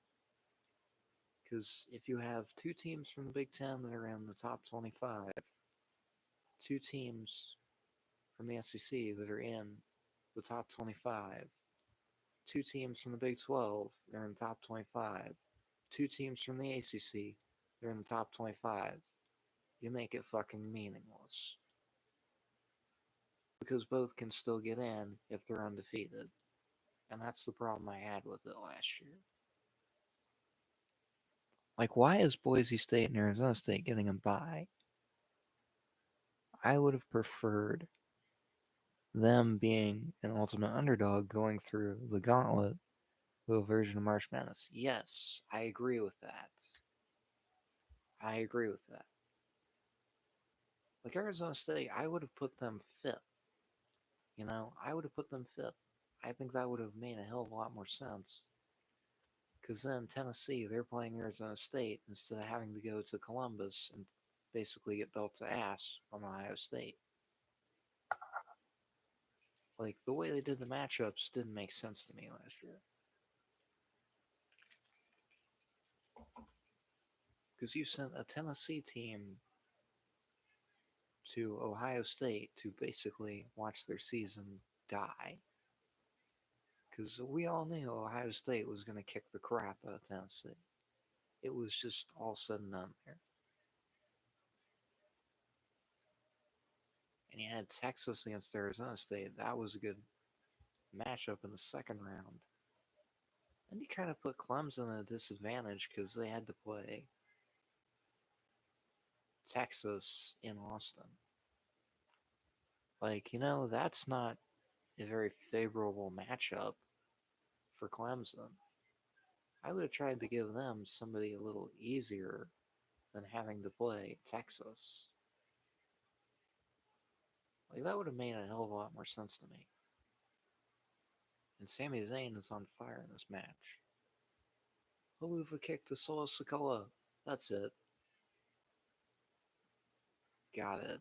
Because if you have two teams from the Big Ten that are in the top 25, two teams from the SEC that are in the top 25, two teams from the Big 12 that are in the top 25, two teams from the ACC that are in the top 25, you make it fucking meaningless. Because both can still get in if they're undefeated. And that's the problem I had with it last year. Like, why is Boise State and Arizona State getting a bye? I would have preferred them being an ultimate underdog going through the gauntlet of a version of March Madness. Yes, I agree with that. I agree with that. Like Arizona State, I would have put them fifth. You know, I would have put them fifth. I think that would have made a hell of a lot more sense. Because then Tennessee, they're playing Arizona State instead of having to go to Columbus and basically get belt to ass from Ohio State. Like, the way they did the matchups didn't make sense to me last year. Because you sent a Tennessee team to Ohio State to basically watch their season die. Because we all knew Ohio State was going to kick the crap out of Tennessee. It was just all said and done there. And you had Texas against Arizona State. That was a good matchup in the second round. Then you kind of put Clemson at a disadvantage because they had to play Texas in Austin. Like, that's not a very favorable matchup for Clemson. I would have tried to give them somebody a little easier than having to play Texas. Like, that would have made a hell of a lot more sense to me. And Sami Zayn is on fire in this match. Haluva kick to Solo Sikoa. That's it. Got it.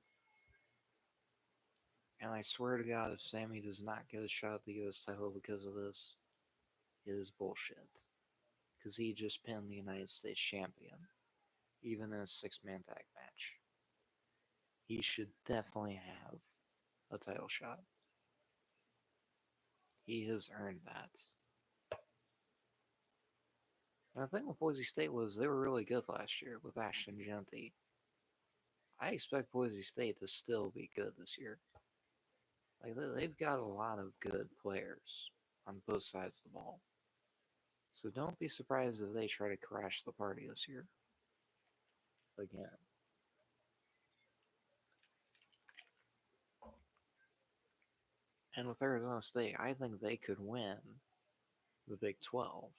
And I swear to God, if Sami does not get a shot at the US title because of this, it is bullshit. Because he just pinned the United States champion, even in a six-man tag match. He should definitely have a title shot. He has earned that. And the thing with Boise State was they were really good last year with Ashton Genty. I expect Boise State to still be good this year. Like, they've got a lot of good players on both sides of the ball. So don't be surprised if they try to crash the party this year. Again. And with Arizona State, I think they could win the Big 12.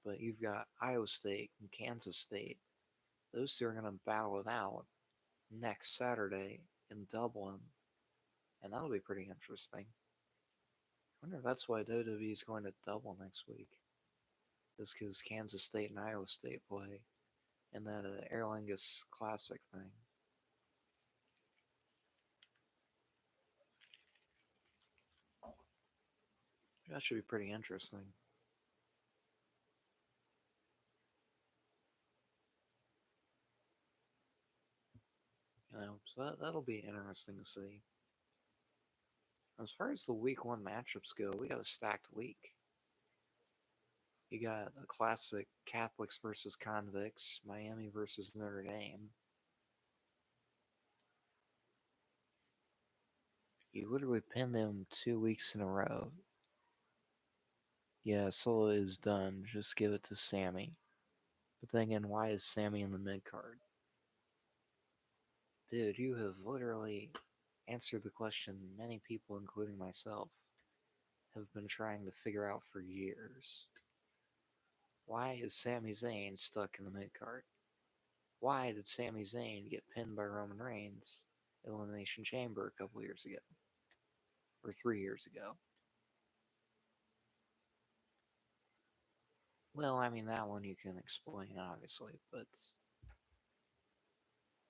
But you've got Iowa State and Kansas State. Those two are going to battle it out next Saturday in Dublin. And that'll be pretty interesting. I wonder if that's why WWE is going to Dublin next week. Is because Kansas State and Iowa State play in that Aer Lingus Classic thing. That should be pretty interesting. So that'll be interesting to see. As far as the week one matchups go, we got a stacked week. You got a classic Catholics versus Convicts, Miami versus Notre Dame. You literally pinned them 2 weeks in a row. Yeah, Solo is done. Just give it to Sammy. But then again, why is Sammy in the mid card? Dude, you have literally answered the question many people, including myself, have been trying to figure out for years. Why is Sami Zayn stuck in the mid card? Why did Sami Zayn get pinned by Roman Reigns at Elimination Chamber a couple years ago? Or 3 years ago? Well, I mean, that one you can explain, obviously, but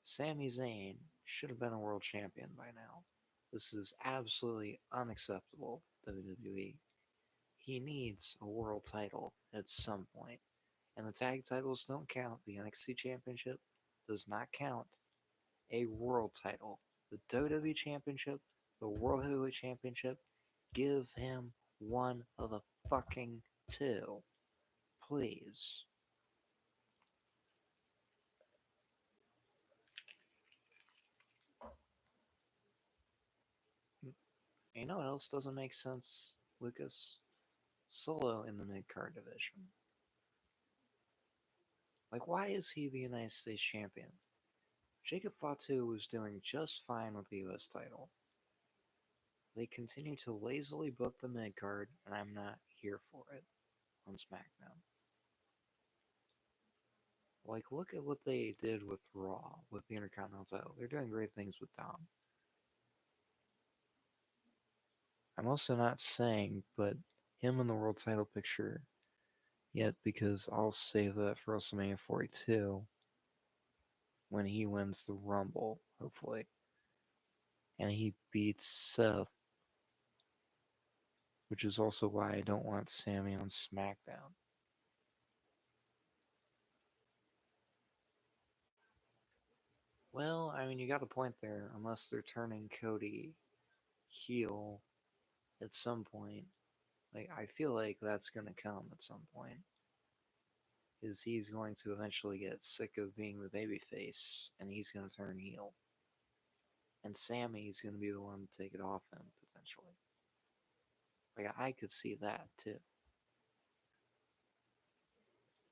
Sami Zayn should have been a world champion by now. This is absolutely unacceptable, WWE. He needs a world title at some point. And the tag titles don't count. The NXT Championship does not count. A world title. The WWE Championship, the World Heavyweight Championship, give him one of the fucking two. Please. You know what else doesn't make sense, Lucas? Solo in the mid card division. Like, why is he the United States champion? Jacob Fatu was doing just fine with the US title. They continue to lazily book the mid card, and I'm not here for it on SmackDown. Like, look at what they did with Raw, with the Intercontinental title. They're doing great things with Dom. I'm also not saying, but him in the world title picture yet, because I'll save that for WrestleMania 42 when he wins the Rumble, hopefully. And he beats Seth, which is also why I don't want Sammy on SmackDown. Well, I mean, you got a point there, unless they're turning Cody heel at some point. Like, I feel like that's going to come at some point. Is he's going to eventually get sick of being the babyface, and he's going to turn heel. And Sammy's going to be the one to take it off him, potentially. Like, I could see that, too.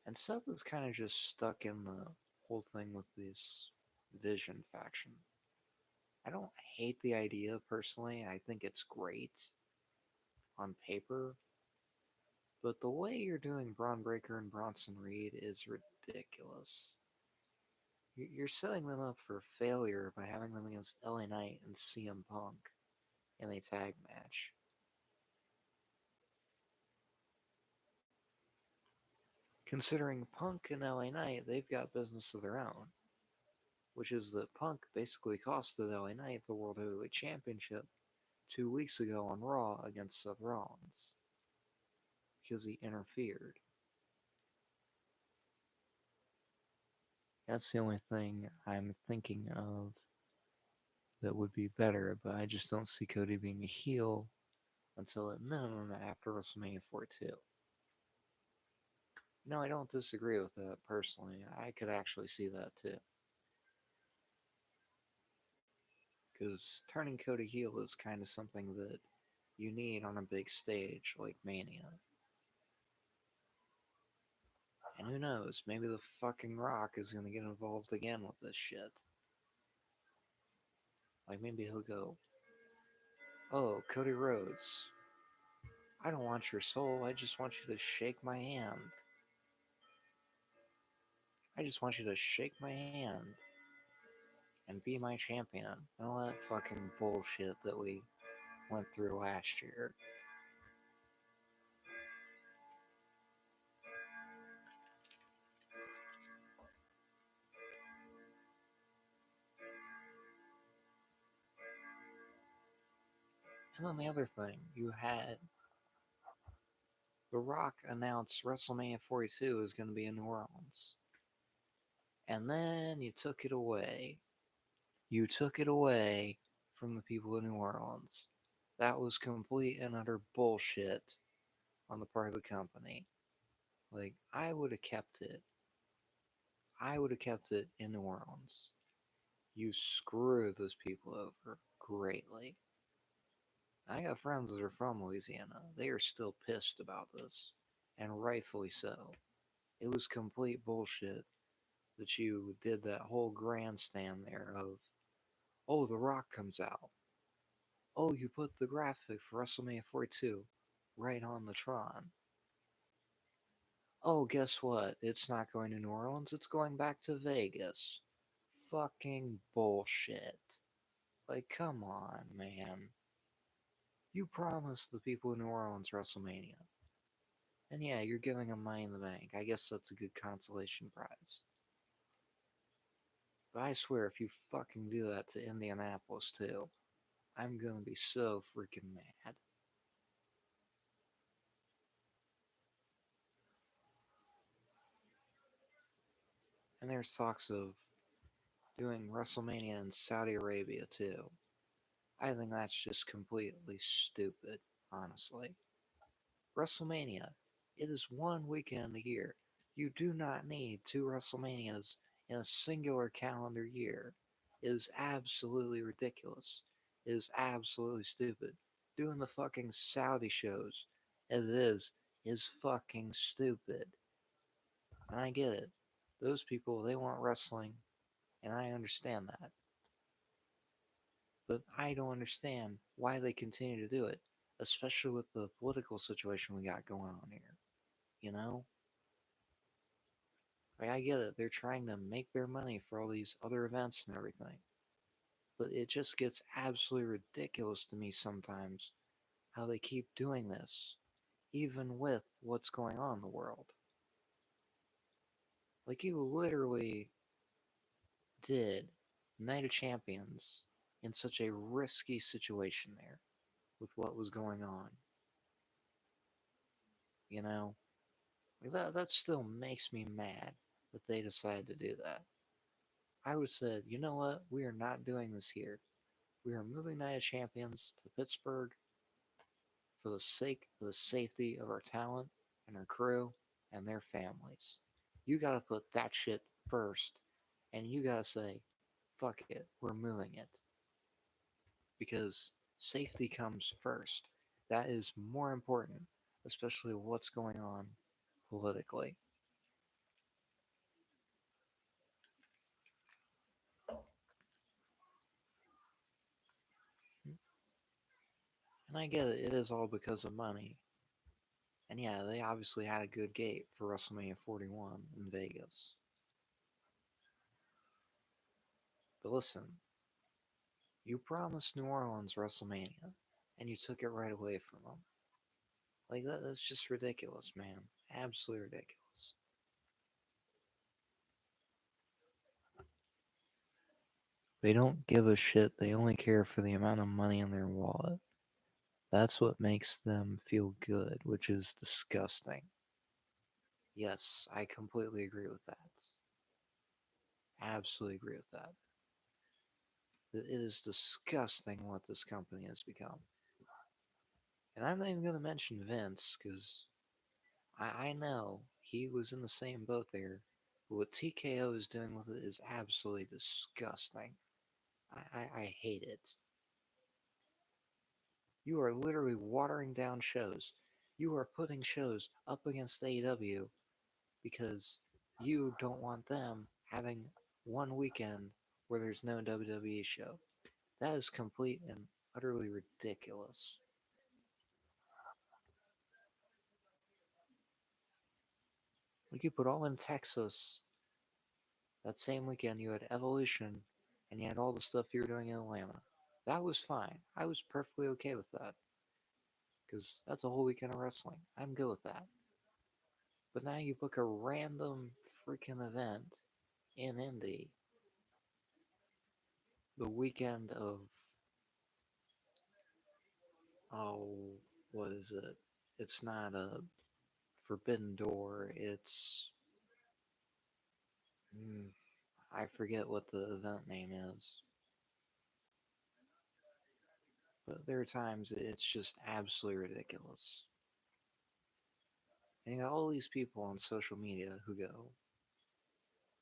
And Seth is kind of just stuck in the whole thing with this Vision faction. I don't hate the idea, personally. I think it's great on paper. But the way you're doing Braun Breaker and Bronson Reed is ridiculous. You're setting them up for failure by having them against LA Knight and CM Punk in a tag match. Considering Punk and LA Knight, they've got business of their own, which is that Punk basically costed LA Knight the World Heavyweight Championship 2 weeks ago on Raw against Seth Rollins because he interfered. That's the only thing I'm thinking of that would be better, but I just don't see Cody being a heel until at minimum after WrestleMania 42. No, I don't disagree with that personally. I could actually see that too. Because turning Cody heel is kind of something that you need on a big stage like Mania. And who knows, maybe the fucking Rock is gonna get involved again with this shit. Like maybe he'll go, "Oh, Cody Rhodes, I don't want your soul, I just want you to shake my hand. I just want you to shake my hand and be my champion." And all that fucking bullshit that we went through last year. And then the other thing, you had The Rock announced WrestleMania 42 is going to be in New Orleans. And then you took it away. You took it away from the people of New Orleans. That was complete and utter bullshit on the part of the company. Like, I would have kept it. I would have kept it in New Orleans. You screwed those people over greatly. I got friends that are from Louisiana. They are still pissed about this, and rightfully so. It was complete bullshit that you did that whole grandstand there of, oh, The Rock comes out. Oh, you put the graphic for WrestleMania 42 right on the Tron. Oh, guess what? It's not going to New Orleans, it's going back to Vegas. Fucking bullshit. Like, come on, man. You promised the people in New Orleans WrestleMania. And yeah, you're giving them money in the bank. I guess that's a good consolation prize. But I swear, if you fucking do that to Indianapolis too, I'm gonna be so freaking mad. And there's talks of doing WrestleMania in Saudi Arabia too. I think that's just completely stupid, honestly. WrestleMania, it is one weekend a year. You do not need two WrestleManias in a singular calendar year. It is absolutely ridiculous. It is absolutely stupid. Doing the fucking Saudi shows as it is fucking stupid. And I get it. Those people, they want wrestling, and I understand that. But I don't understand why they continue to do it, especially with the political situation we got going on here. You know? Like, I get it. They're trying to make their money for all these other events and everything. But it just gets absolutely ridiculous to me sometimes how they keep doing this, even with what's going on in the world. Like, you literally did Night of Champions in such a risky situation there with what was going on. You know? Like that still makes me mad that they decided to do that. I would have said, you know what? We are not doing this here. We are moving Night of Champions to Pittsburgh for the sake of the safety of our talent and our crew and their families. You gotta put that shit first, and you gotta say, fuck it, we're moving it. Because safety comes first. That is more important, especially what's going on politically. And I get it, it is all because of money. And yeah, they obviously had a good gate for WrestleMania 41 in Vegas. But listen, you promised New Orleans WrestleMania, and you took it right away from them. Like, that's just ridiculous, man. Absolutely ridiculous. They don't give a shit. They only care for the amount of money in their wallet. That's what makes them feel good, which is disgusting. Yes, I completely agree with that. Absolutely agree with that. It is disgusting what this company has become. And I'm not even going to mention Vince, because I know he was in the same boat there. But what TKO is doing with it is absolutely disgusting. I hate it. You are literally watering down shows. You are putting shows up against AEW because you don't want them having one weekend where there's no WWE show. That is complete and utterly ridiculous. Like you put all in Texas that same weekend, you had Evolution, and you had all the stuff you were doing in Atlanta. That was fine. I was perfectly okay with that because that's a whole weekend of wrestling. I'm good with that. But now you book a random freaking event in Indy the weekend of, oh, what is it? It's not a Forbidden Door. It's, I forget what the event name is. But there are times it's just absolutely ridiculous. And you got all these people on social media who go,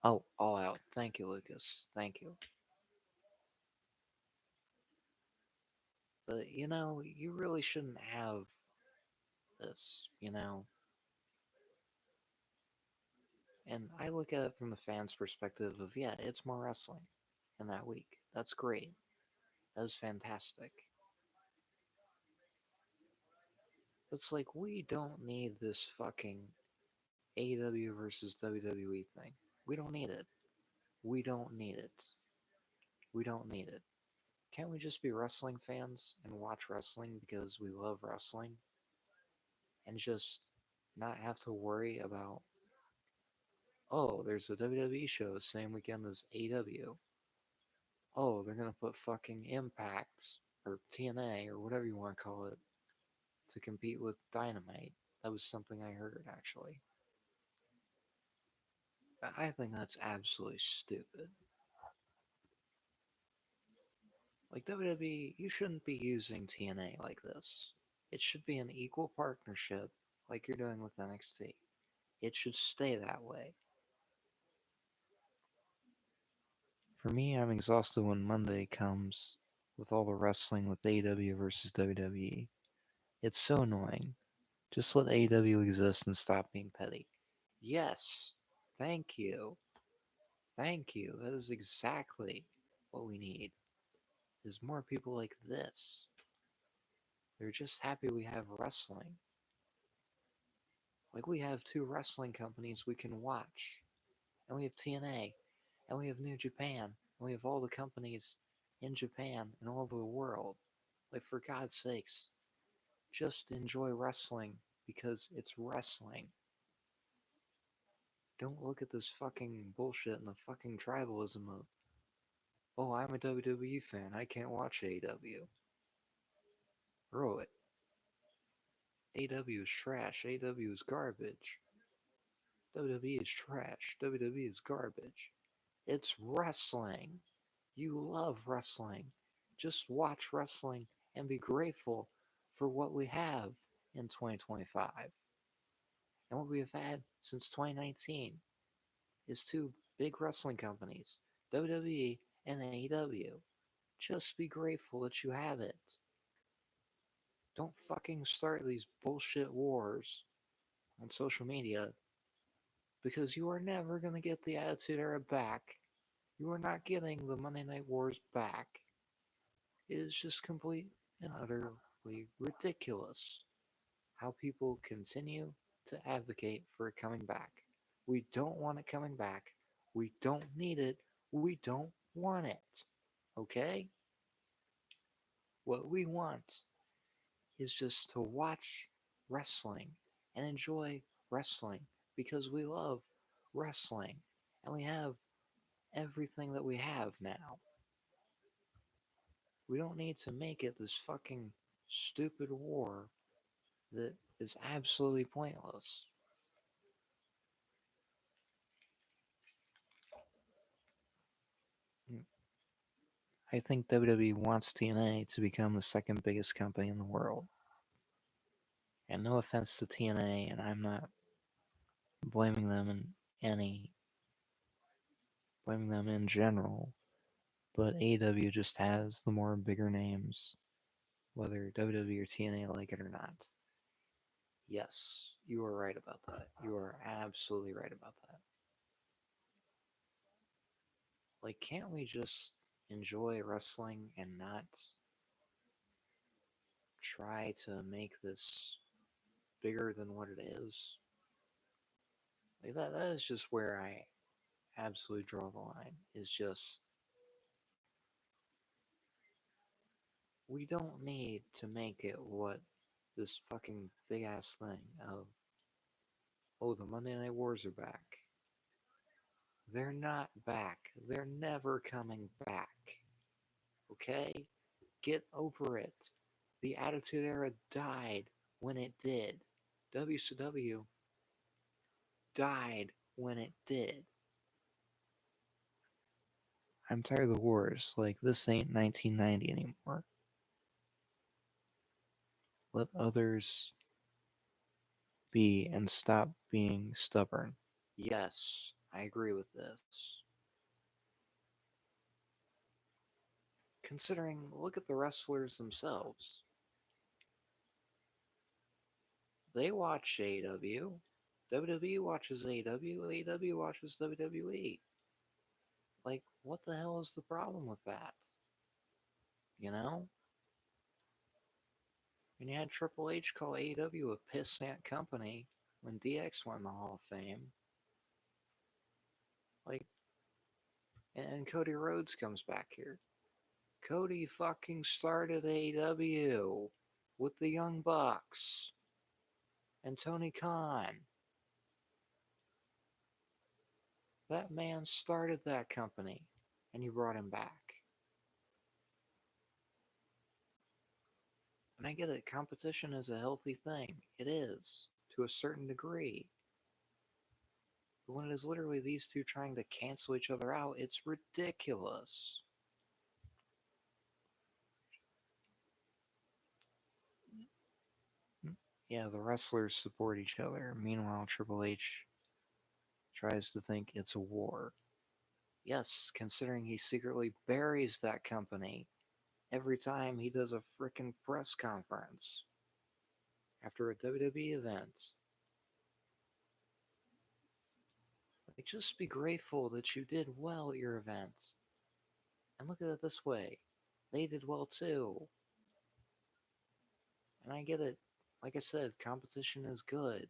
"Oh, all out. Thank you, Lucas. Thank you." But you really shouldn't have this. And I look at it from the fans' perspective of, yeah, it's more wrestling in that week. That's great. That is fantastic. But it's like, we don't need this fucking AEW versus WWE thing. We don't need it. We don't need it. We don't need it. Can't we just be wrestling fans and watch wrestling because we love wrestling and just not have to worry about, oh, there's a WWE show same weekend as AEW. Oh, they're gonna put fucking Impact or TNA or whatever you want to call it to compete with Dynamite. That was something I heard actually. I think that's absolutely stupid. Like WWE, you shouldn't be using TNA like this. It should be an equal partnership like you're doing with NXT. It should stay that way. For me, I'm exhausted when Monday comes with all the wrestling with AEW versus WWE. It's so annoying. Just let AEW exist and stop being petty. Yes, thank you. Thank you. That is exactly what we need. Is more people like this. They're just happy we have wrestling. Like we have two wrestling companies we can watch. And we have TNA. And we have New Japan. And we have all the companies in Japan and all over the world. Like for God's sakes, just enjoy wrestling because it's wrestling. Don't look at this fucking bullshit and the fucking tribalism of, oh, I'm a WWE fan, I can't watch AEW. Bro, AEW is trash, AEW is garbage. WWE is trash, WWE is garbage. It's wrestling. You love wrestling. Just watch wrestling and be grateful for what we have in 2025. And what we have had since 2019 is two big wrestling companies, WWE and AEW. Just be grateful that you have it. Don't fucking start these bullshit wars on social media because you are never going to get the Attitude Era back. You are not getting the Monday Night Wars back. It is just complete and utterly ridiculous how people continue to advocate for it coming back. We don't want it coming back. We don't need it. We don't want it. Okay? What we want is just to watch wrestling and enjoy wrestling because we love wrestling and we have everything that we have now. We don't need to make it this fucking stupid war that is absolutely pointless. I think WWE wants TNA to become the second biggest company in the world. And no offense to TNA, and I'm not blaming them in any blaming them in general, but AEW just has the more bigger names, whether WWE or TNA like it or not. Yes, you are right about that. You are absolutely right about that. Like, can't we just enjoy wrestling and not try to make this bigger than what it is? Like that is just where I absolutely draw the line. Is just we don't need to make it what this fucking big ass thing of oh the Monday Night Wars are back. They're not back. They're never coming back. Okay? Get over it. The Attitude Era died when it did. WCW died when it did. I'm tired of the wars. Like, this ain't 1990 anymore. Let others be and stop being stubborn. Yes, I agree with this. Considering, look at the wrestlers themselves. They watch AEW. WWE watches AEW. AEW watches WWE. Like, what the hell is the problem with that? You know? And you had Triple H call AEW a pissant company when DX won the Hall of Fame. Like, and Cody Rhodes comes back here. Cody fucking started AEW with the Young Bucks and Tony Khan. That man started that company, and you brought him back. And I get it, competition is a healthy thing. It is, to a certain degree. But when it is literally these two trying to cancel each other out, it's ridiculous. Yeah, the wrestlers support each other. Meanwhile, Triple H tries to think it's a war. Yes, considering he secretly buries that company every time he does a frickin' press conference after a WWE event. Like, just be grateful that you did well at your event. And look at it this way, they did well too. And I get it. Like I said, competition is good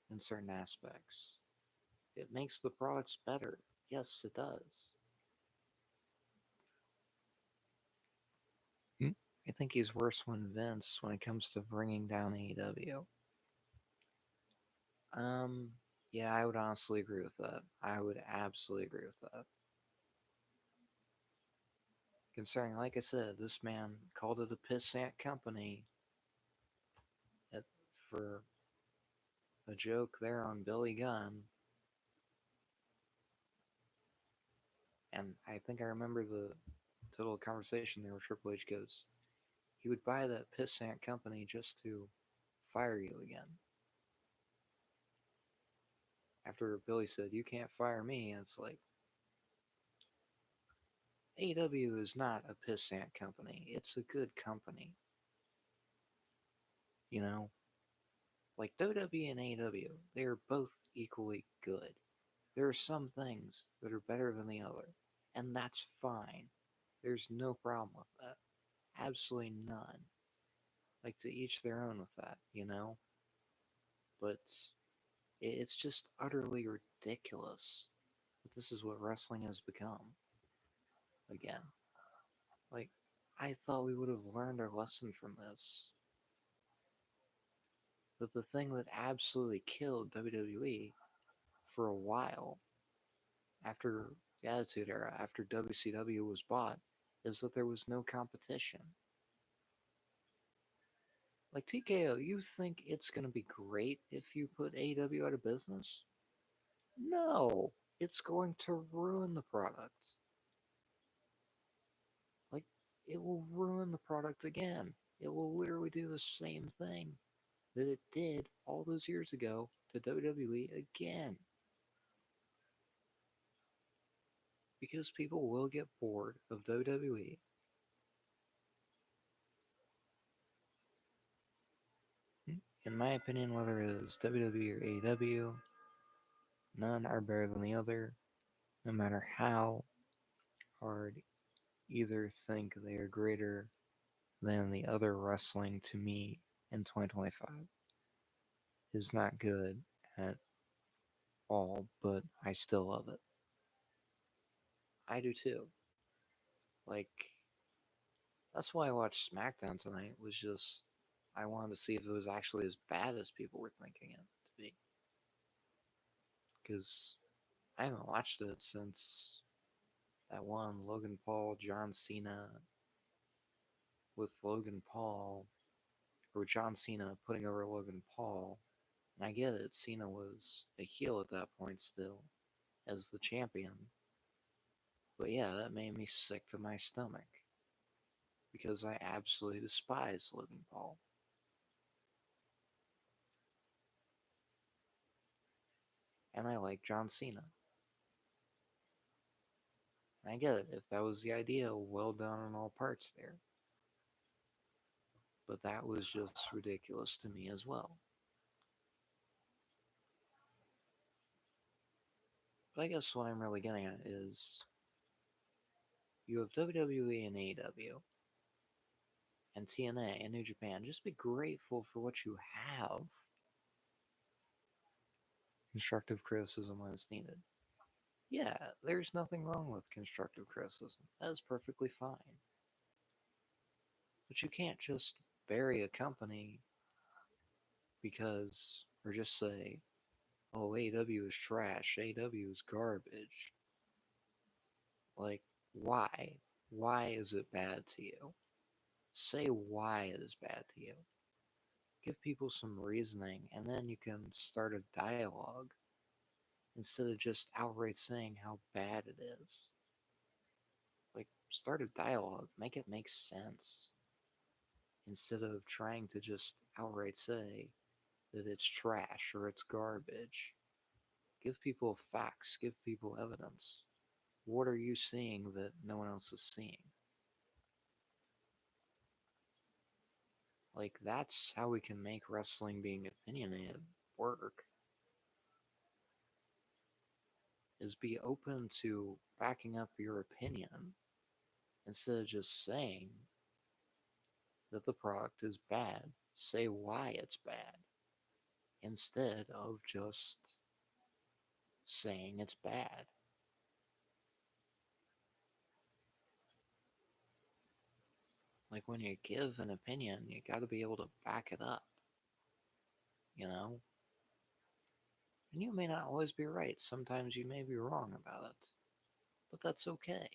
in certain aspects. It makes the products better. Yes, it does. Hmm? I think he's worse than Vince when it comes to bringing down AEW. Um, yeah, I would honestly agree with that. I would absolutely agree with that. Considering, like I said, this man called it a pissant company at, for a joke there on Billy Gunn, and I think I remember the total conversation there where Triple H goes, he would buy that pissant company just to fire you again. After Billy said, "You can't fire me," and it's like AEW is not a pissant company. It's a good company. You know, like WWE and AEW, they are both equally good. There are some things that are better than the other, and that's fine. There's no problem with that. Absolutely none. Like, to each their own with that, you know? But it's just utterly ridiculous that this is what wrestling has become. again. Like, I thought we would have learned our lesson from this. But the thing that absolutely killed WWE for a while after the Attitude Era, after WCW was bought, is that there was no competition. Like TKO, you think it's going to be great if you put AEW out of business? No, it's going to ruin the product. Like, it will ruin the product again. It will literally do the same thing that it did all those years ago to WWE again. Because people will get bored of WWE. In my opinion, whether it is WWE or AEW, none are better than the other, no matter how hard either think they are greater than the other. Wrestling to me in 2025 is not good at all, but I still love it. I do too. Like, that's why I watched Smackdown tonight, was just I wanted to see if it was actually as bad as people were thinking it to be. Because I haven't watched it since that one Logan Paul, John Cena, with Logan Paul, or John Cena putting over Logan Paul. And I get it, Cena was a heel at that point still, as the champion. But yeah, that made me sick to my stomach. Because I absolutely despise Logan Paul. And I like John Cena. And I get it, if that was the idea, well done on all parts there. But that was just ridiculous to me as well. But I guess what I'm really getting at is you have WWE and AEW and TNA and New Japan. Just be grateful for what you have. Constructive criticism when it's needed. Yeah, there's nothing wrong with constructive criticism. That is perfectly fine. But you can't just bury a company because, or just say, oh, AEW is trash, AEW is garbage. Like, why? Why is it bad to you? Say why it is bad to you. Give people some reasoning, and then you can start a dialogue instead of just outright saying how bad it is. Like, start a dialogue, make it make sense, instead of trying to just outright say that it's trash or it's garbage. Give people facts, give people evidence. What are you seeing that no one else is seeing? Like, that's how we can make wrestling being opinionated work, is be open to backing up your opinion instead of just saying that the product is bad. Say why it's bad instead of just saying it's bad. Like, when you give an opinion, you got to be able to back it up, you know? And you may not always be right. Sometimes you may be wrong about it. But that's okay.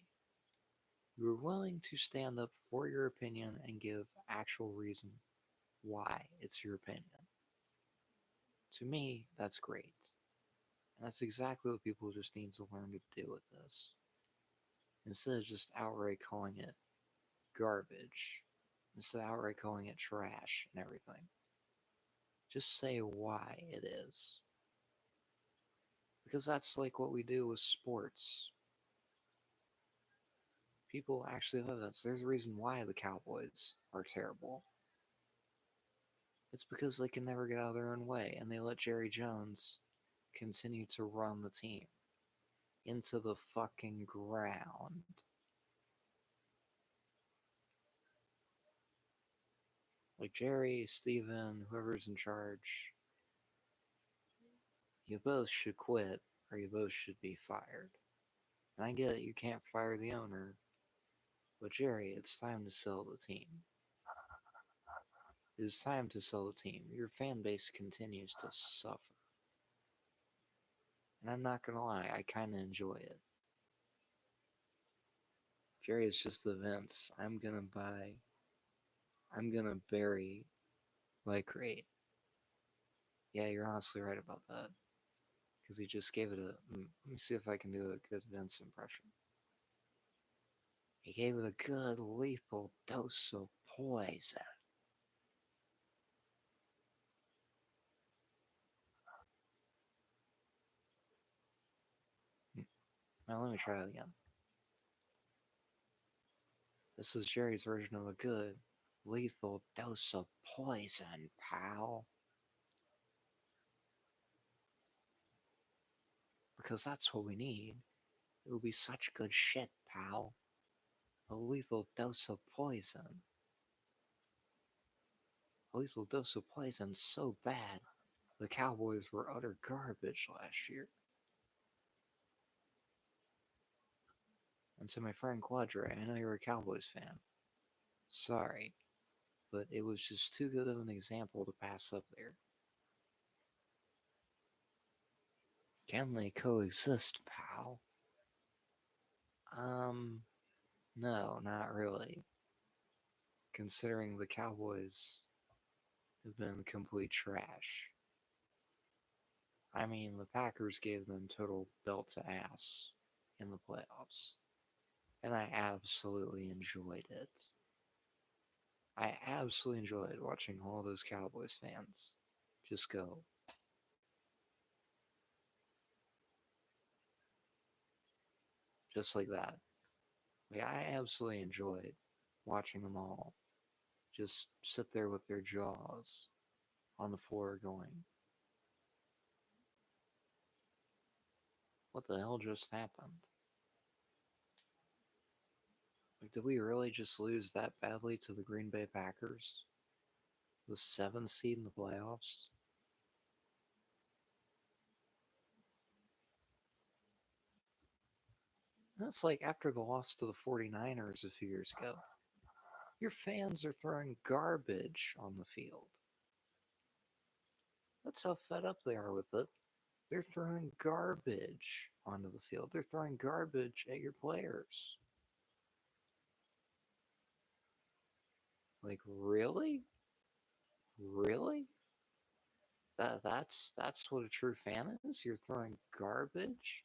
You're willing to stand up for your opinion and give actual reason why it's your opinion. To me, that's great. And that's exactly what people just need to learn to do with this. Instead of just outright calling it garbage, instead of outright calling it trash and everything, just say why it is. Because that's like what we do with sports. People actually have evidence. There's a reason why the Cowboys are terrible. It's because they can never get out of their own way, and they let Jerry Jones continue to run the team into the fucking ground. Like, Jerry, Steven, whoever's in charge, you both should quit or you both should be fired. And I get it, you can't fire the owner, But Jerry, it's time to sell the team. It is time to sell the team. Your fan base continues to suffer. And I'm not gonna lie, I kinda enjoy it. Jerry, it's just events. I'm gonna bury like crate. Yeah, you're honestly right about that. Because he just gave it a. Let me see if I can do a good Vince impression. He gave it a good lethal dose of poison. Now let me try it again. This is Jerry's version of a good lethal dose of poison, pal. Because that's what we need. It will be such good shit, pal. A lethal dose of poison. A lethal dose of poison so bad the Cowboys were utter garbage last year. And to my friend Quadre, I know you're a Cowboys fan. Sorry, but it was just too good of an example to pass up there. Can they coexist, pal? Um, no, not really. Considering the Cowboys have been complete trash. I mean, the Packers gave them total belt to ass in the playoffs, and I absolutely enjoyed it. I absolutely enjoyed watching all those Cowboys fans just go, just like that. Like, I absolutely enjoyed watching them all just sit there with their jaws on the floor going, what the hell just happened? Like, did we really just lose that badly to the Green Bay Packers? The 7th seed in the playoffs? That's like after the loss to the 49ers a few years ago. Your fans are throwing garbage on the field. That's how fed up they are with it. They're throwing garbage onto the field. They're throwing garbage at your players. Like, really? Really? That's what a true fan is? You're throwing garbage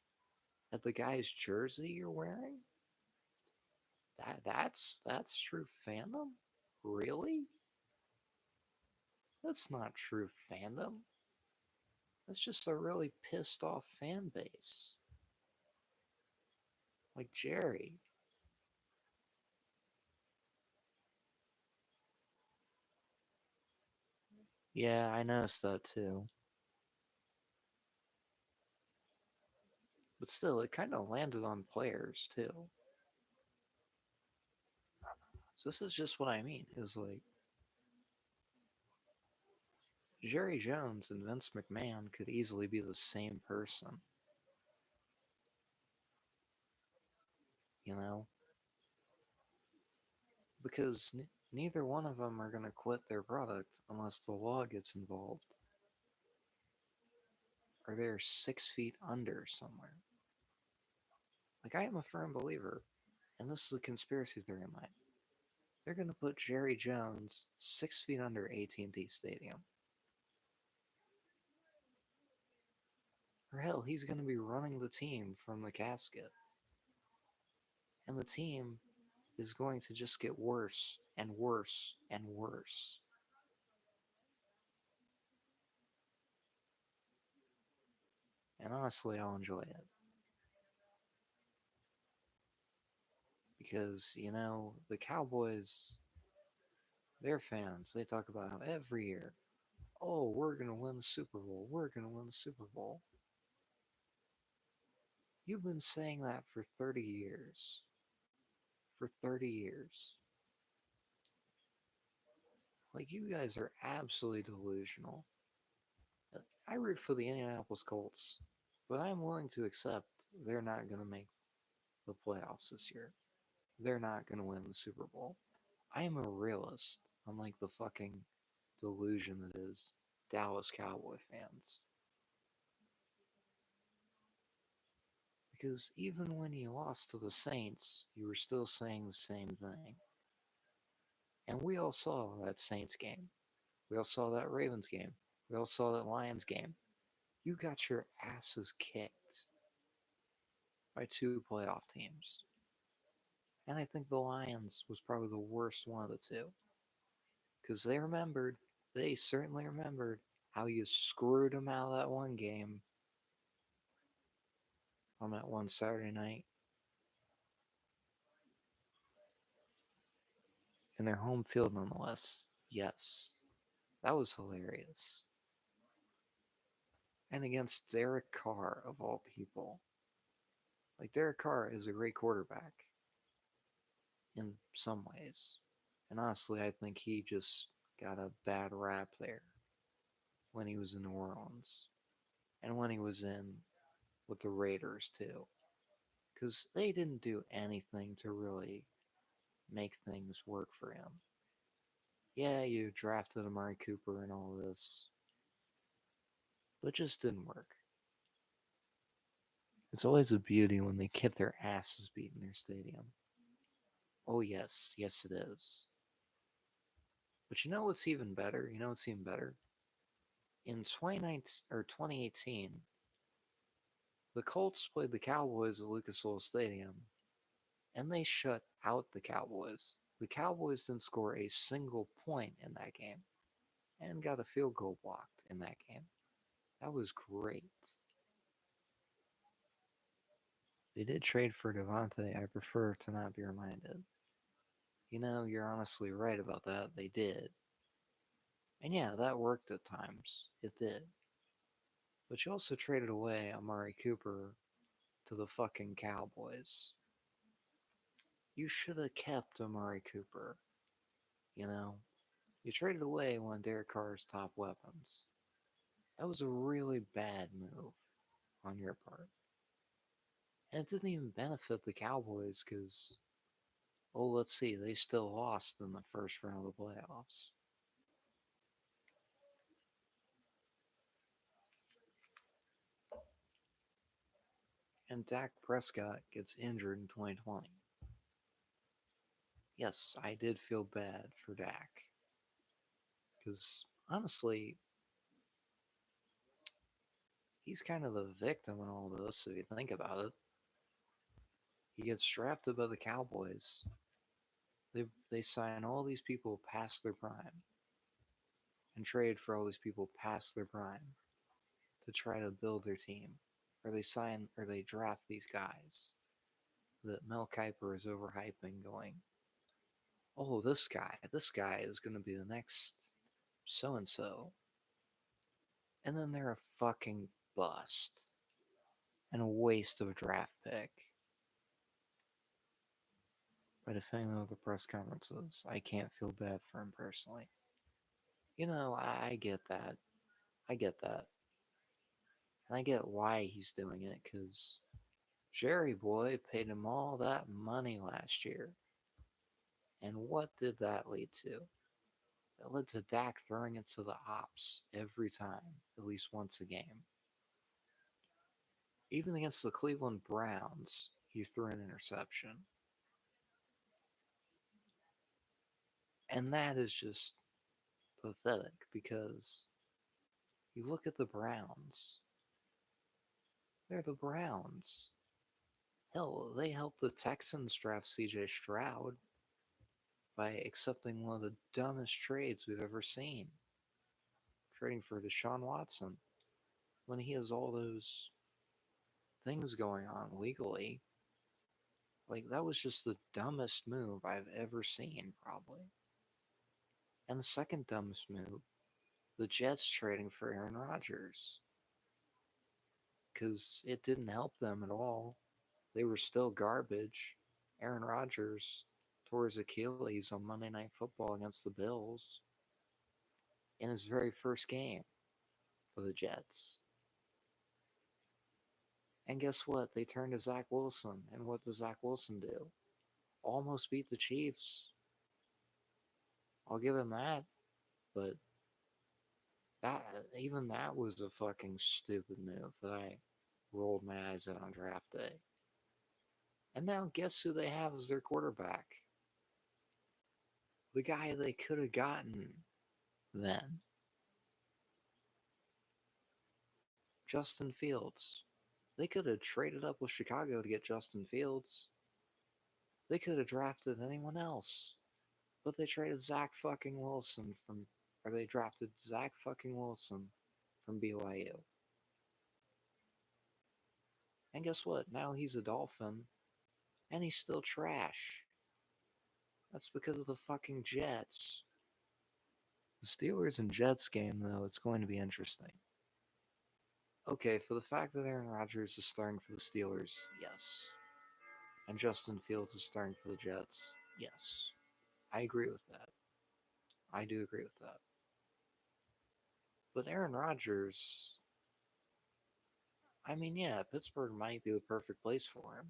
at the guy's jersey you're wearing? That's true fandom? Really? That's not true fandom. That's just a really pissed off fan base. Like Jerry. Yeah, I noticed that too. But still, it kind of landed on players too. So this is just what I mean. Is like Jerry Jones and Vince McMahon could easily be the same person. You know, because neither one of them are going to quit their product unless the law gets involved or they're 6 feet under somewhere. Like, I am a firm believer, and this is a conspiracy theory of mine. They're going to put Jerry Jones 6 feet under AT&T Stadium. Or hell, he's going to be running the team from the casket. And the team is going to just get worse and worse and worse. And honestly, I'll enjoy it. Because, the Cowboys, their fans, they talk about how every year, oh, we're going to win the Super Bowl. We're going to win the Super Bowl. You've been saying that for 30 years. For 30 years. Like, you guys are absolutely delusional. I root for the Indianapolis Colts, but I'm willing to accept they're not going to make the playoffs this year. they're not going to win the Super Bowl. I am a realist, unlike the fucking delusion that is Dallas Cowboy fans. Because even when you lost to the Saints, you were still saying the same thing. And we all saw that Saints game. We all saw that Ravens game. We all saw that Lions game. You got your asses kicked by two playoff teams. And I think the Lions was probably the worst one of the two. Because they certainly remembered how you screwed them out of that one game on that one Saturday night in their home field, nonetheless. Yes, that was hilarious. And against Derek Carr, of all people. Like, Derek Carr is a great quarterback in some ways. And honestly, I think he just got a bad rap there when he was in New Orleans and when he was in with the Raiders, too. Because they didn't do anything to really make things work for him. Yeah, you drafted Amari Cooper and all this, but it just didn't work. It's always a beauty when they get their asses beat in their stadium. Oh, yes, yes, it is. But you know what's even better? You know what's even better? In 2019 or 2018, the Colts played the Cowboys at Lucas Oil Stadium, and they shut out the Cowboys. The Cowboys didn't score a single point in that game, and got a field goal blocked in that game. That was great. They did trade for Devontae. I prefer to not be reminded. You know, you're honestly right about that. They did. And yeah, that worked at times. It did. But you also traded away Amari Cooper to the fucking Cowboys. You should have kept Amari Cooper. You know, you traded away one of Derek Carr's top weapons. That was a really bad move on your part. And it didn't even benefit the Cowboys because, oh, let's see, they still lost in the first round of the playoffs. And Dak Prescott gets injured in 2020. Yes, I did feel bad for Dak. Because honestly, he's kind of the victim in all this, if you think about it. He gets drafted by the Cowboys. They sign all these people past their prime and trade for all these people past their prime to try to build their team. Or they sign or they draft these guys that Mel Kiper is overhyping, going, oh, this guy is going to be the next so and so. And then they're a fucking bust and a waste of a draft pick. By defending them at the press conferences, I can't feel bad for him personally. You know, I get that. I get that. And I get why he's doing it, because Jerry Boy paid him all that money last year. And what did that lead to? That led to Dak throwing it to the ops every time, at least once a game. Even against the Cleveland Browns, he threw an interception. And that is just pathetic because you look at the Browns. They're the Browns. Hell, they helped the Texans draft CJ Stroud by accepting one of the dumbest trades we've ever seen. Trading for Deshaun Watson when he has all those things going on legally. Like, that was just the dumbest move I've ever seen, probably. And the second dumbest move, the Jets trading for Aaron Rodgers. Because it didn't help them at all. They were still garbage. Aaron Rodgers tore his Achilles on Monday Night Football against the Bills in his very first game for the Jets. And guess what? They turned to Zach Wilson. And what does Zach Wilson do? almost beat the Chiefs. I'll give him that, but that even that was a fucking stupid move that I rolled my eyes at on draft day. And now guess who they have as their quarterback? The guy they could have gotten then. Justin Fields. They could have traded up with Chicago to get Justin Fields. They could have drafted anyone else. But they traded Zach fucking Wilson from, or they drafted Zach fucking Wilson from BYU. And guess what? Now he's a Dolphin, and he's still trash. That's because of the fucking Jets. The Steelers and Jets game, though, it's going to be interesting. Okay, for the fact that Aaron Rodgers is starting for the Steelers, yes. And Justin Fields is starting for the Jets, yes. I agree with that. I do agree with that. But Aaron Rodgers, I mean, yeah, Pittsburgh might be the perfect place for him,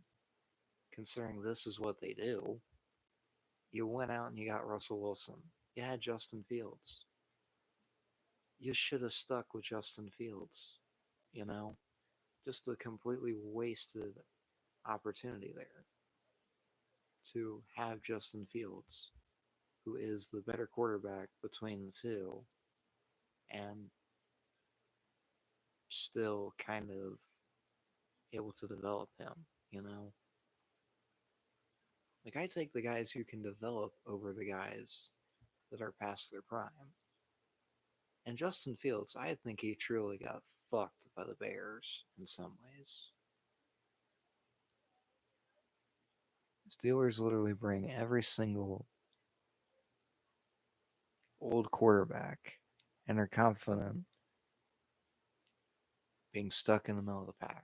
considering this is what they do. You went out and you got Russell Wilson. You had Justin Fields. You should have stuck with Justin Fields, you know? Just a completely wasted opportunity there to have Justin Fields, who is the better quarterback between the two, and still kind of able to develop him, you know? Like, I take the guys who can develop over the guys that are past their prime. And Justin Fields, I think he truly got fucked by the Bears in some ways. Steelers literally bring every single old quarterback and are confident being stuck in the middle of the pack.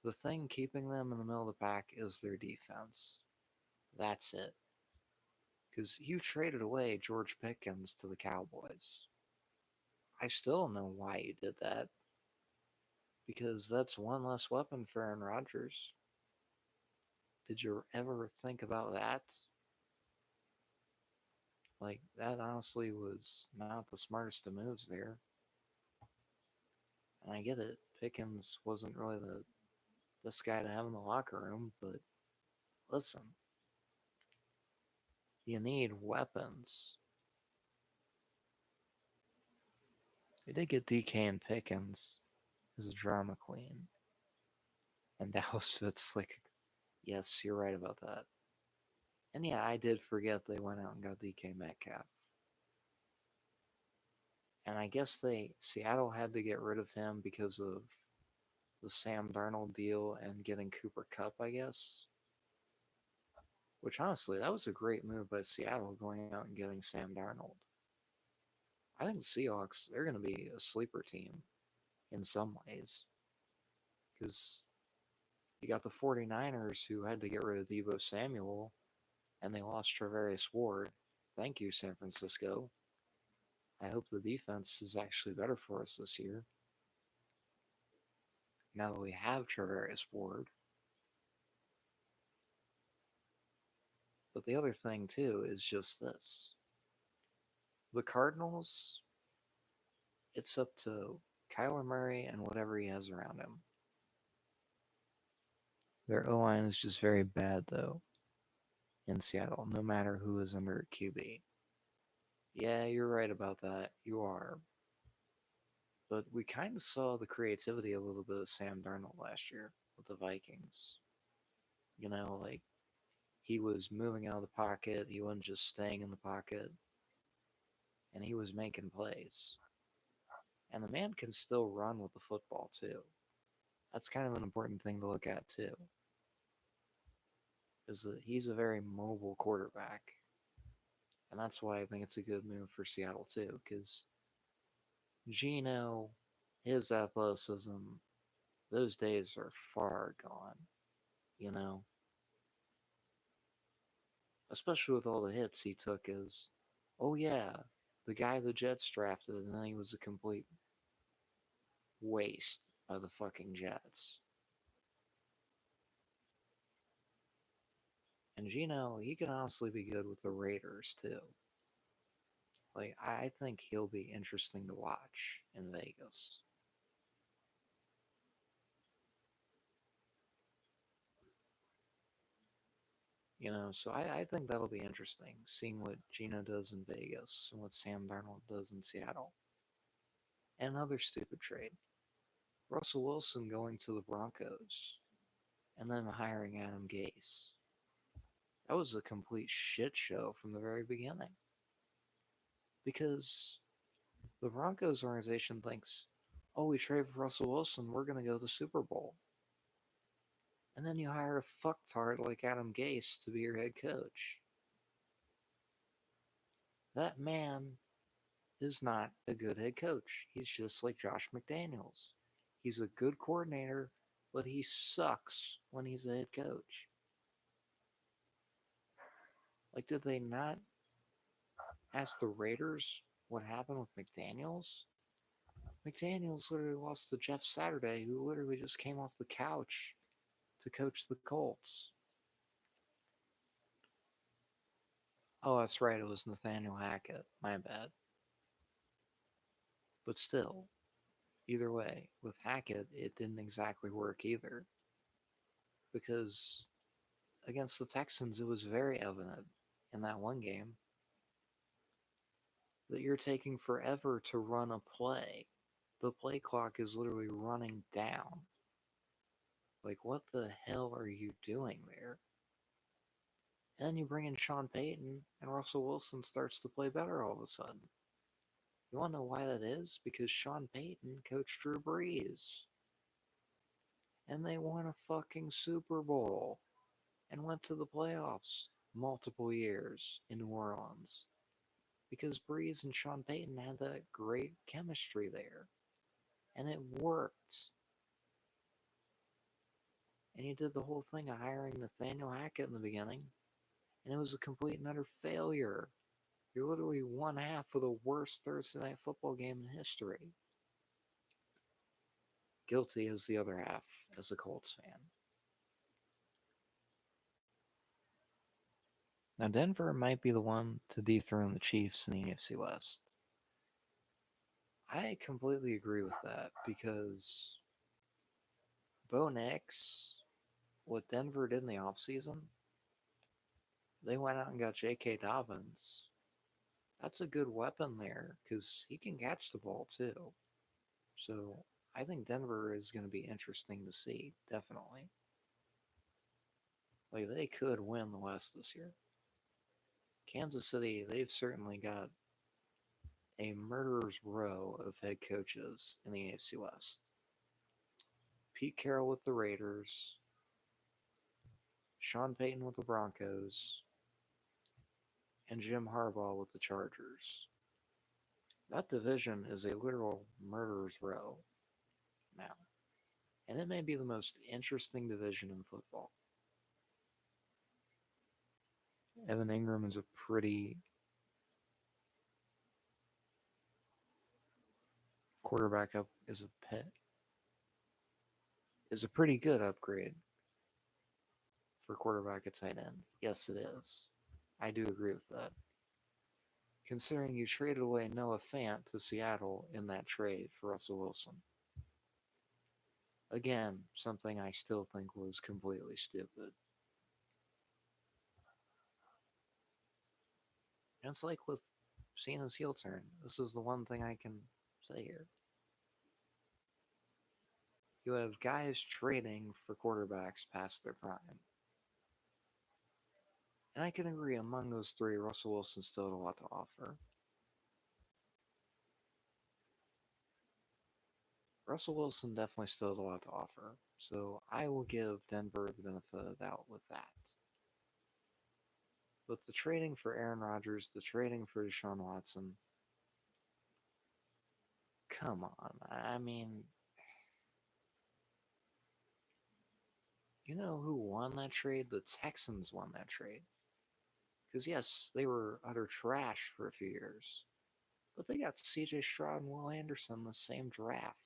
The thing keeping them in the middle of the pack is their defense. That's it. Because you traded away George Pickens to the Cowboys. I still don't know why you did that. Because that's one less weapon for Aaron Rodgers. Did you ever think about that? Like, that honestly was not the smartest of moves there. And I get it. Pickens wasn't really the best guy to have in the locker room, but listen, you need weapons. They did get DK and Pickens as a drama queen. And Dallas fits like, yes, you're right about that. And yeah, I did forget they went out and got DK Metcalf. And I guess Seattle had to get rid of him because of the Sam Darnold deal and getting Cooper Kupp, I guess. Which honestly, that was a great move by Seattle going out and getting Sam Darnold. I think the Seahawks, they're going to be a sleeper team in some ways. Because you got the 49ers who had to get rid of Deebo Samuel and they lost Travarius Ward. Thank you, San Francisco. I hope the defense is actually better for us this year. Now that we have Travarius Ward. But the other thing, too, is just this. The Cardinals, it's up to Kyler Murray and whatever he has around him. Their O-line is just very bad, though, in Seattle, no matter who is under QB. Yeah, you're right about that. You are. But we kind of saw the creativity a little bit of Sam Darnold last year with the Vikings. You know, like, he was moving out of the pocket, he wasn't just staying in the pocket, and he was making plays. And the man can still run with the football, too. That's kind of an important thing to look at, too. Is that he's a very mobile quarterback. And that's why I think it's a good move for Seattle, too, because Geno, his athleticism, those days are far gone, you know? Especially with all the hits he took as, oh yeah, the guy the Jets drafted, and then he was a complete waste by the fucking Jets. And Gino, he can honestly be good with the Raiders too. Like, I think he'll be interesting to watch in Vegas. So I think that'll be interesting, seeing what Gino does in Vegas and what Sam Darnold does in Seattle. And another stupid trade. Russell Wilson going to the Broncos and then hiring Adam Gase. That was a complete shit show from the very beginning. Because the Broncos organization thinks, oh, we trade for Russell Wilson, we're going to go to the Super Bowl. And then you hire a fucktard like Adam Gase to be your head coach. That man is not a good head coach. He's just like Josh McDaniels. He's a good coordinator, but he sucks when he's a head coach. Like, did they not ask the Raiders what happened with McDaniels? McDaniels literally lost to Jeff Saturday, who literally just came off the couch to coach the Colts. Oh, that's right, it was Nathaniel Hackett. My bad. But still, either way, with Hackett, it didn't exactly work either. Because against the Texans, it was very evident in that one game that you're taking forever to run a play. The play clock is literally running down. Like, what the hell are you doing there? And then you bring in Sean Payton, and Russell Wilson starts to play better all of a sudden. You want to know why that is? Because Sean Payton coached Drew Brees. And they won a fucking Super Bowl and went to the playoffs multiple years in New Orleans. Because Brees and Sean Payton had that great chemistry there. And it worked. And you did the whole thing of hiring Nathaniel Hackett in the beginning, and it was a complete and utter failure. You're literally one half of the worst Thursday night football game in history. Guilty as the other half as a Colts fan. Now, Denver might be the one to dethrone the Chiefs in the AFC West. I completely agree with that because Bo Nix, what Denver did in the offseason, they went out and got J.K. Dobbins. That's a good weapon there because he can catch the ball too. So I think Denver is going to be interesting to see, definitely. Like, they could win the West this year. Kansas City, they've certainly got a murderer's row of head coaches in the AFC West. Pete Carroll with the Raiders, Sean Payton with the Broncos, and Jim Harbaugh with the Chargers. That division is a literal murderer's row now. And it may be the most interesting division in football. Evan Ingram is a pretty quarterback up is a pretty good upgrade for quarterback at tight end. Yes, it is. I do agree with that. Considering you traded away Noah Fant to Seattle in that trade for Russell Wilson. Again, something I still think was completely stupid. And it's like with Cena's heel turn. This is the one thing I can say here. You have guys trading for quarterbacks past their prime. And I can agree, among those three, Russell Wilson still had a lot to offer. Russell Wilson definitely still had a lot to offer. So I will give Denver the benefit of the doubt with that. But the trading for Aaron Rodgers, the trading for Deshaun Watson, come on. I mean, you know who won that trade? The Texans won that trade. Because, yes, they were utter trash for a few years. But they got CJ Stroud and Will Anderson the same draft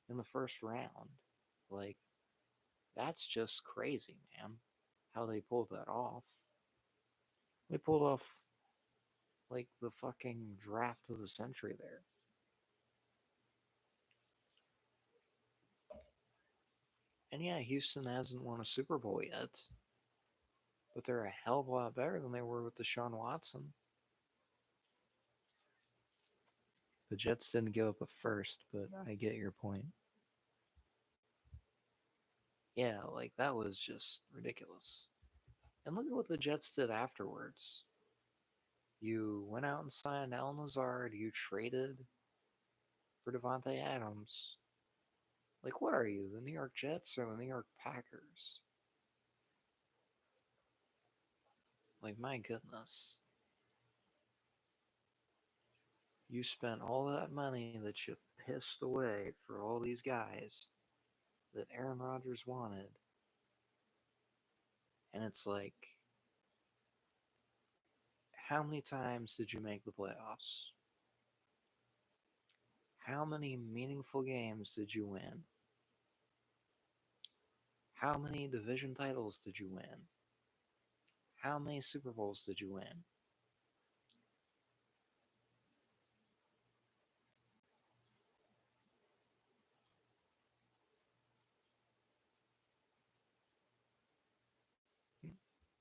in the first round. Like, that's just crazy, man. how they pulled that off. They pulled off like the fucking draft of the century there. And yeah, Houston hasn't won a Super Bowl yet, but they're a hell of a lot better than they were with Deshaun Watson. The Jets didn't give up a first, but I get your point. Yeah, like that was just ridiculous. And look at what the Jets did afterwards. You went out and signed Al Lazard. You traded for Devontae Adams. Like, what are you, the New York Jets or the New York Packers? Like, my goodness. You spent all that money that you pissed away for all these guys that Aaron Rodgers wanted. And it's like, how many times did you make the playoffs? How many meaningful games did you win? How many division titles did you win? How many Super Bowls did you win?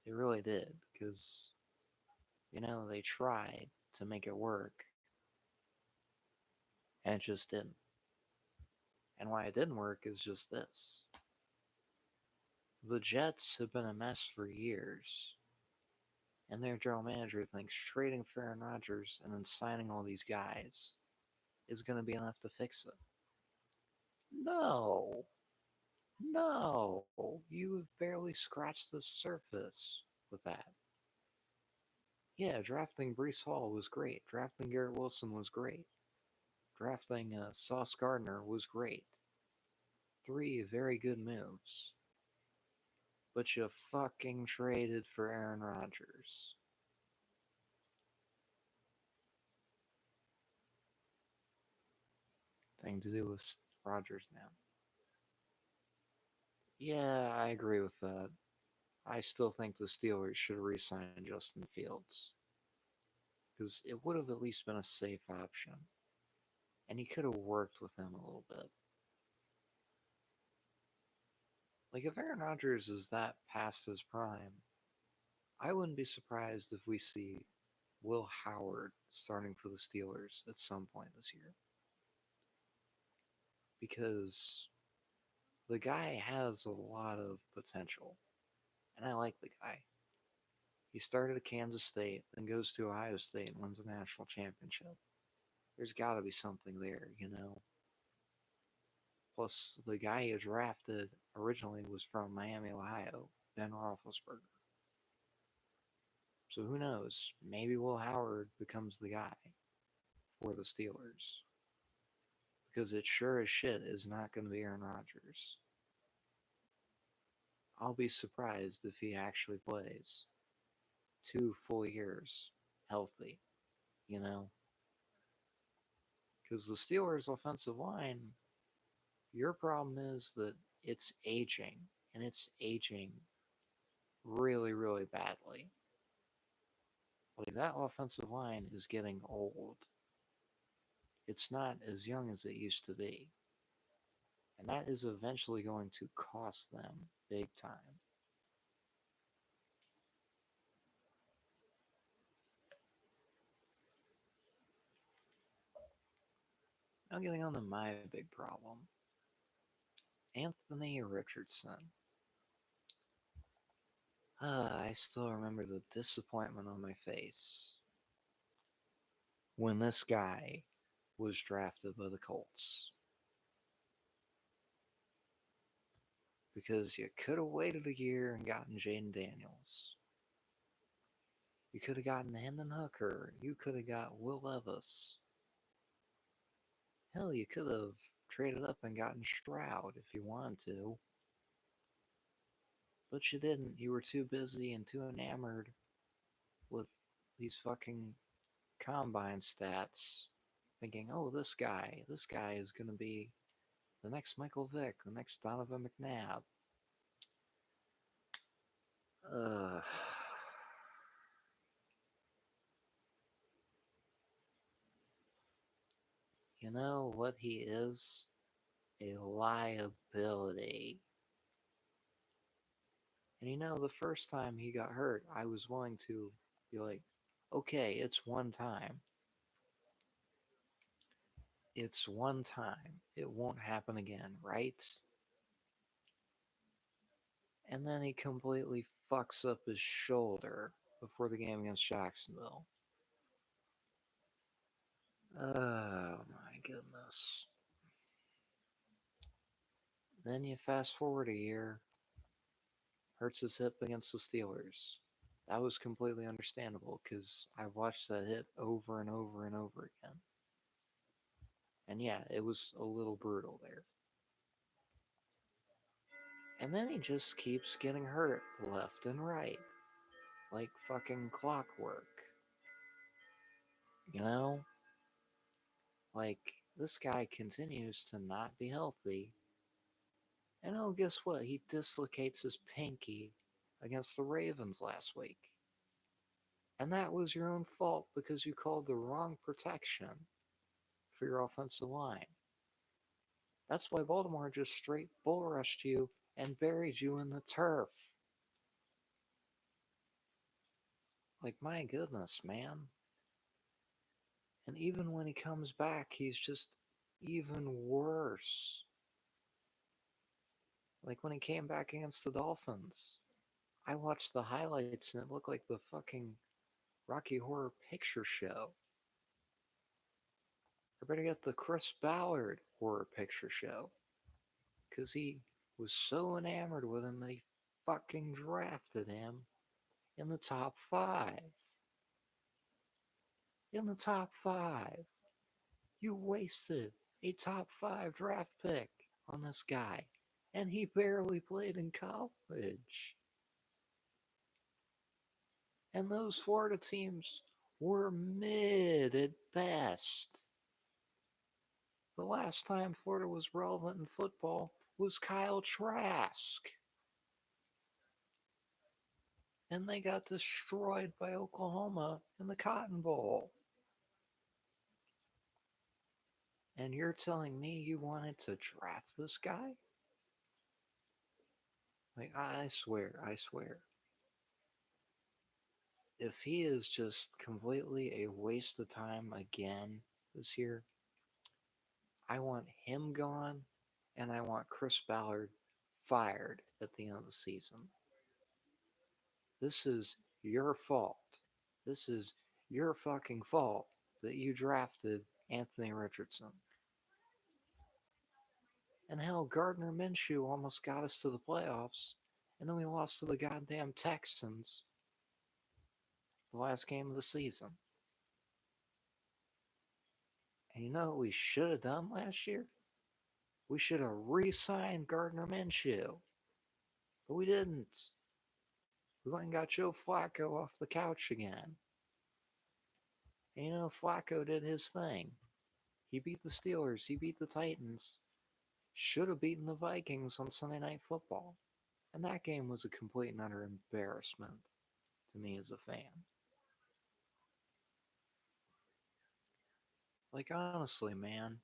They really did, because, they tried to make it work, and it just didn't. And why it didn't work is just this. The Jets have been a mess for years, and their general manager thinks trading for Aaron Rodgers and then signing all these guys is going to be enough to fix it. No, no, you have barely scratched the surface with that. Yeah, drafting Brees Hall was great. Drafting Garrett Wilson was great. Drafting Sauce Gardner was great. Three very good moves. But you fucking traded for Aaron Rodgers. Thing to do with Rodgers now. Yeah, I agree with that. I still think the Steelers should re sign Justin Fields. Because it would have at least been a safe option. And he could have worked with him a little bit. Like, if Aaron Rodgers is that past his prime, I wouldn't be surprised if we see Will Howard starting for the Steelers at some point this year. Because the guy has a lot of potential. And I like the guy. He started at Kansas State, then goes to Ohio State and wins a national championship. There's got to be something there. Plus, the guy you drafted originally was from Miami, Ohio, Ben Roethlisberger. So who knows? Maybe Will Howard becomes the guy for the Steelers. Because it sure as shit is not going to be Aaron Rodgers. I'll be surprised if he actually plays 2 full years healthy, you know? Because the Steelers' offensive line, your problem is that it's aging, and it's aging really, really badly. Like, that offensive line is getting old. It's not as young as it used to be. And that is eventually going to cost them big time. Now, getting on to my big problem, Anthony Richardson. I still remember the disappointment on my face when this guy was drafted by the Colts. Because you could have waited a year and gotten Jaden Daniels. You could have gotten Hendon Hooker. You could have got Will Levis. Hell, you could have traded up and gotten Stroud if you wanted to. But you didn't. You were too busy and too enamored with these fucking combine stats, thinking, oh, this guy is going to be the next Michael Vick, the next Donovan McNabb. Uh, you know what he is? A liability. And you know, the first time he got hurt, I was willing to be like, okay, it's one time. It's one time. It won't happen again, right? And then he completely fucks up his shoulder before the game against Jacksonville. Oh my goodness. Then you fast forward a year, hurts his hip against the Steelers. That was completely understandable because I watched that hit over and over and over again. And yeah, it was a little brutal there. And then he just keeps getting hurt left and right, like fucking clockwork. You know? Like, this guy continues to not be healthy. And oh, guess what? He dislocates his pinky against the Ravens last week. And that was your own fault because you called the wrong protection for your offensive line. That's why Baltimore just straight bull rushed you and buried you in the turf. Like, my goodness, man. And even when he comes back, he's just even worse. Like when he came back against the Dolphins, I watched the highlights and it looked like the fucking Rocky Horror Picture Show. I better get the Chris Ballard Horror Picture Show. Because he was so enamored with him that he fucking drafted him in the top five. In the top five. You wasted a top five draft pick on this guy. And he barely played in college. And those Florida teams were mid at best. The last time Florida was relevant in football was Kyle Trask. And they got destroyed by Oklahoma in the Cotton Bowl. And you're telling me you wanted to draft this guy? Like, I swear, I swear. If he is just completely a waste of time again this year, I want him gone and I want Chris Ballard fired at the end of the season. This is your fault. This is your fucking fault that you drafted Anthony Richardson. And hell, Gardner Minshew almost got us to the playoffs, and then we lost to the goddamn Texans the last game of the season. And you know what we should have done last year? We should have re-signed Gardner Minshew. But we didn't. We went and got Joe Flacco off the couch again. And you know, Flacco did his thing. He beat the Steelers. He beat the Titans. Should have beaten the Vikings on Sunday Night Football. And that game was a complete and utter embarrassment to me as a fan. Like, honestly, man,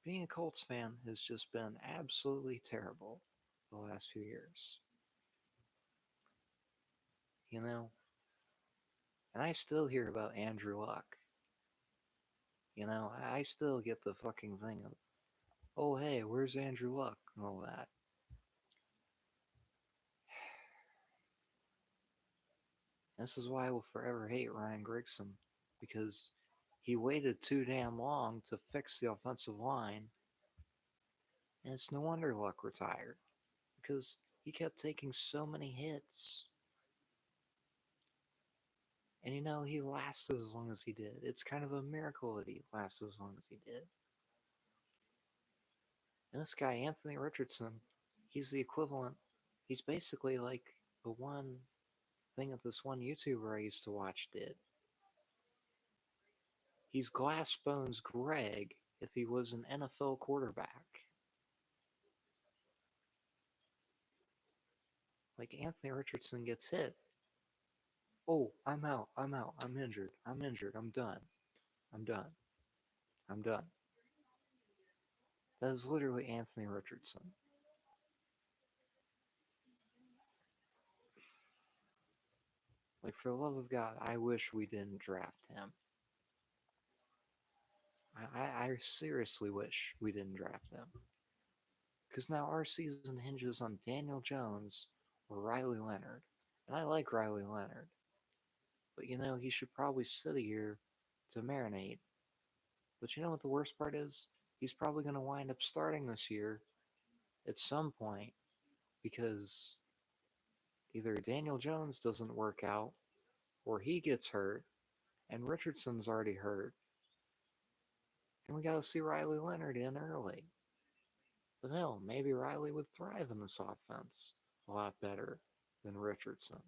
being a Colts fan has just been absolutely terrible the last few years. You know? And I still hear about Andrew Luck. You know, I still get the fucking thing of, oh, hey, where's Andrew Luck? And all that. This is why I will forever hate Ryan Grigson. Because he waited too damn long to fix the offensive line. And it's no wonder Luck retired. Because he kept taking so many hits. And you know, he lasted as long as he did. It's kind of a miracle that he lasted as long as he did. And this guy, Anthony Richardson, he's the equivalent. He's basically like the one thing that this one YouTuber I used to watch did. He's Glassbones Greg if he was an NFL quarterback. Like Anthony Richardson gets hit. Oh, I'm out. I'm out. I'm injured. I'm injured. I'm done. I'm done. I'm done. That is literally Anthony Richardson. Like, for the love of God, I wish we didn't draft him. I seriously wish we didn't draft him. Because now our season hinges on Daniel Jones or Riley Leonard. And I like Riley Leonard. But he should probably sit here to marinate. But you know what the worst part is? He's probably going to wind up starting this year at some point because either Daniel Jones doesn't work out or he gets hurt and Richardson's already hurt. And we got to see Riley Leonard in early. But hell, maybe Riley would thrive in this offense a lot better than Richardson.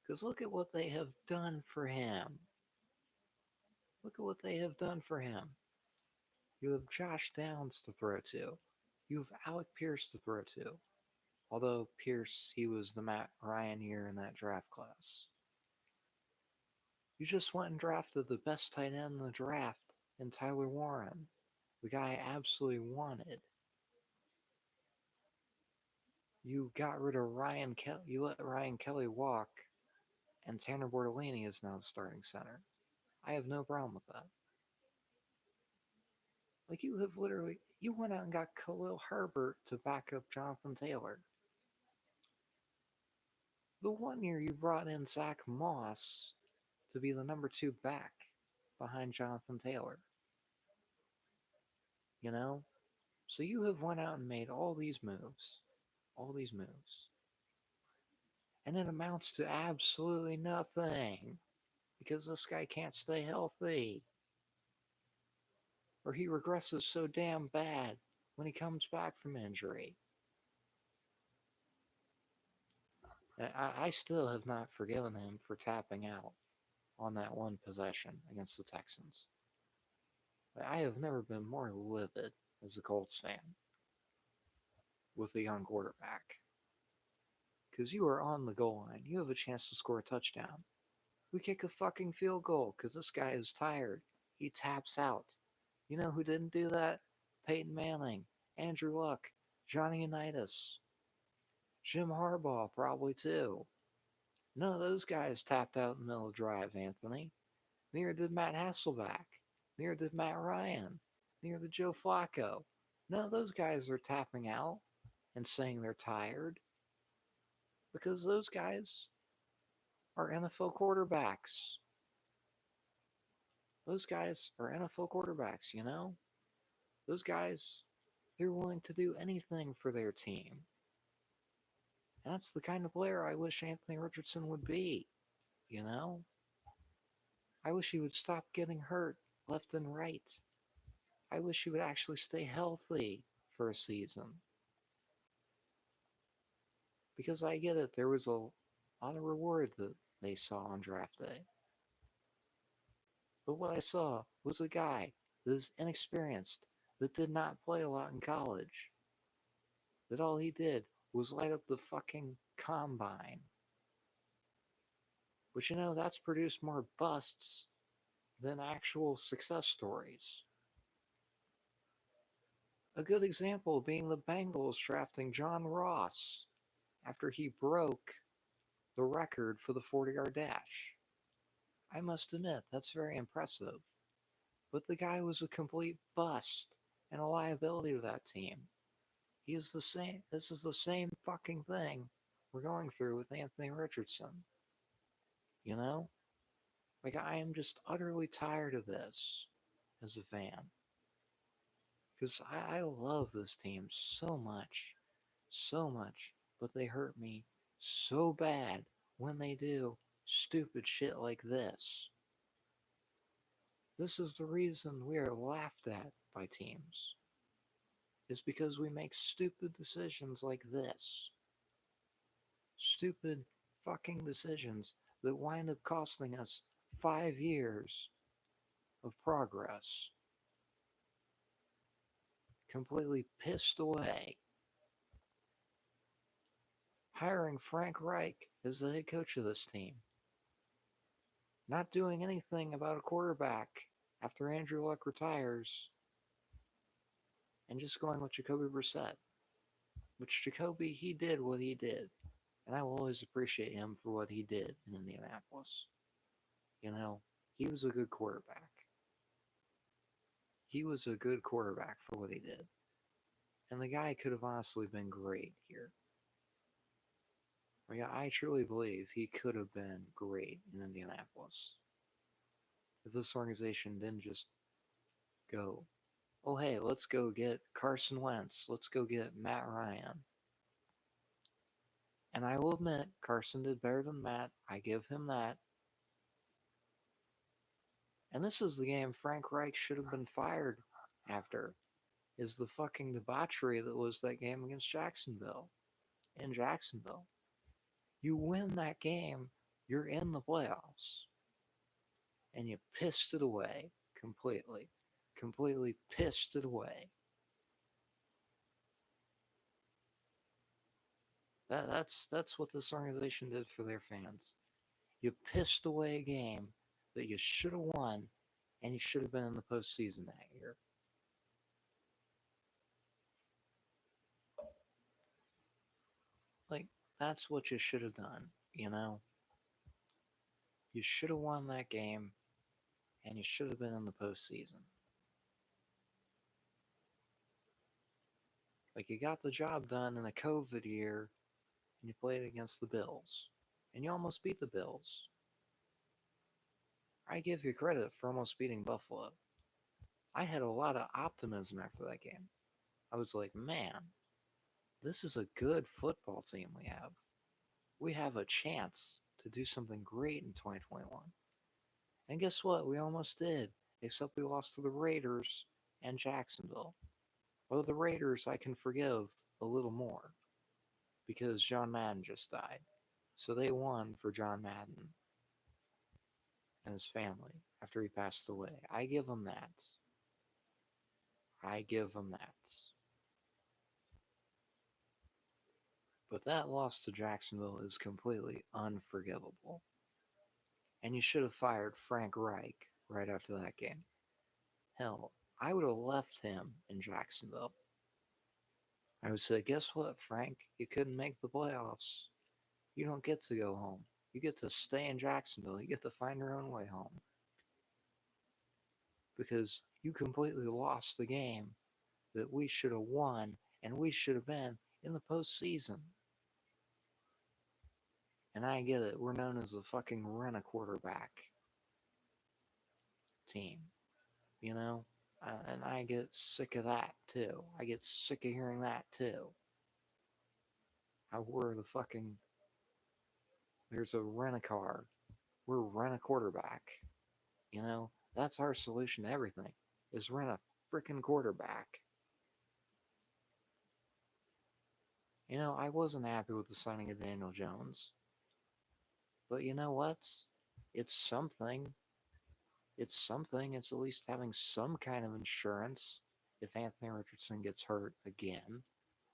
Because look at what they have done for him. Look at what they have done for him. You have Josh Downs to throw to. You have Alec Pierce to throw to. Although Pierce, he was the Matt Ryan year in that draft class. You just went and drafted the best tight end in the draft in Tyler Warren, the guy I absolutely wanted. You got rid of Ryan Kelly. You let Ryan Kelly walk, and Tanner Bortolini is now the starting center. I have no problem with that. Like, you have literally, you went out and got Khalil Herbert to back up Jonathan Taylor. The one year you brought in Zach Moss to be the number 2 back behind Jonathan Taylor. You know? So you have went out and made all these moves. All these moves. And it amounts to absolutely nothing. Because this guy can't stay healthy. Or he regresses so damn bad when he comes back from injury. I still have not forgiven him for tapping out on that one possession against the Texans. I have never been more livid as a Colts fan with a young quarterback. Because you are on the goal line. You have a chance to score a touchdown. We kick a fucking field goal because this guy is tired. He taps out. You know who didn't do that? Peyton Manning, Andrew Luck, Johnny Unitas, Jim Harbaugh probably too. None of those guys tapped out in the middle of the drive, Anthony. Neither did Matt Hasselback. Neither did Matt Ryan. Neither did Joe Flacco. None of those guys are tapping out and saying they're tired because those guys are NFL quarterbacks. Those guys are NFL quarterbacks, you know? Those guys, they're willing to do anything for their team. And that's the kind of player I wish Anthony Richardson would be, you know? I wish he would stop getting hurt left and right. I wish he would actually stay healthy for a season. Because I get it, there was a lot of reward that they saw on draft day. But what I saw was a guy that is inexperienced, that did not play a lot in college, that all he did was light up the fucking combine. But that's produced more busts than actual success stories. A good example being the Bengals drafting John Ross after he broke the record for the 40-yard dash. I must admit, that's very impressive. But the guy was a complete bust and a liability to that team. He is the same. This is the same fucking thing we're going through with Anthony Richardson. You know? Like, I am just utterly tired of this as a fan. Because I love this team so much. So much. But they hurt me so bad when they do stupid shit like this. This is the reason we are laughed at by teams. Is because we make stupid decisions like this. Stupid fucking decisions that wind up costing us 5 years of progress. Completely pissed away. hiring Frank Reich as the head coach of this team, not doing anything about a quarterback after Andrew Luck retires, and just going with Jacoby Brissett. Which Jacoby, he did what he did. And I will always appreciate him for what he did in Indianapolis. You know, he was a good quarterback. He was a good quarterback for what he did. And the guy could have honestly been great here. I truly believe he could have been great in Indianapolis. If this organization didn't just go, oh, hey, let's go get Carson Wentz. Let's go get Matt Ryan. And I will admit, Carson did better than Matt. I give him that. And this is the game Frank Reich should have been fired after, is the fucking debauchery that was that game against Jacksonville. In Jacksonville. You win that game, you're in the playoffs. And you pissed it away completely. Completely pissed it away. That's what this organization did for their fans. You pissed away a game that you should have won, and you should have been in the postseason that year. Like, that's what you should have done, you know? You should have won that game, and you should have been in the postseason. Like, you got the job done in a COVID year, and you played against the Bills. And you almost beat the Bills. I give you credit for almost beating Buffalo. I had a lot of optimism after that game. I was like, man, this is a good football team we have. We have a chance to do something great in 2021. And guess what? We almost did, except we lost to the Raiders and Jacksonville. Well, the Raiders I can forgive a little more because John Madden just died. So they won for John Madden and his family after he passed away. I give them that. I give them that. But that loss to Jacksonville is completely unforgivable. And you should have fired Frank Reich right after that game. Hell, I would have left him in Jacksonville. I would say, guess what, Frank? You couldn't make the playoffs. You don't get to go home. You get to stay in Jacksonville. You get to find your own way home. Because you completely lost the game that we should have won and we should have been in the postseason. And I get it. We're known as the fucking rent-a-quarterback team. You know? And I get sick of that, too. I get sick of hearing that, too. How we're the fucking... There's a rent-a-car. We're rent-a-quarterback. You know? That's our solution to everything, is rent a freaking quarterback. You know, I wasn't happy with the signing of Daniel Jones. But you know what? It's something. It's something. It's at least having some kind of insurance if Anthony Richardson gets hurt again,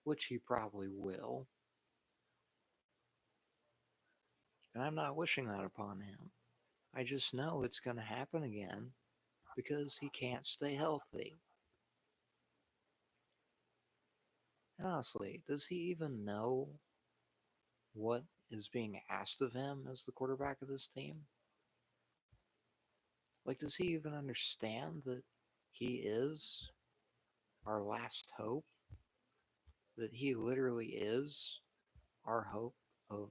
which he probably will. And I'm not wishing that upon him. I just know it's going to happen again because he can't stay healthy. And honestly, does he even know what is being asked of him as the quarterback of this team? Like, does he even understand that he is our last hope? That he literally is our hope of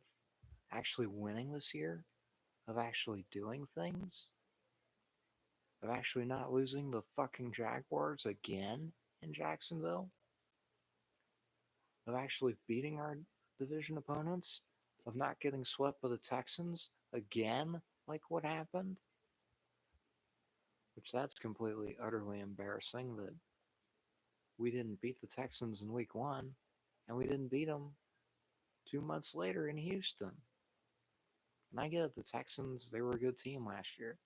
actually winning this year? Of actually doing things? Of actually not losing the fucking Jaguars again in Jacksonville? Of actually beating our division opponents? Of not getting swept by the Texans again, like what happened? Which that's completely, utterly embarrassing that we didn't beat the Texans in week 1, and we didn't beat them 2 months later in Houston. And I get the Texans, they were a good team last year.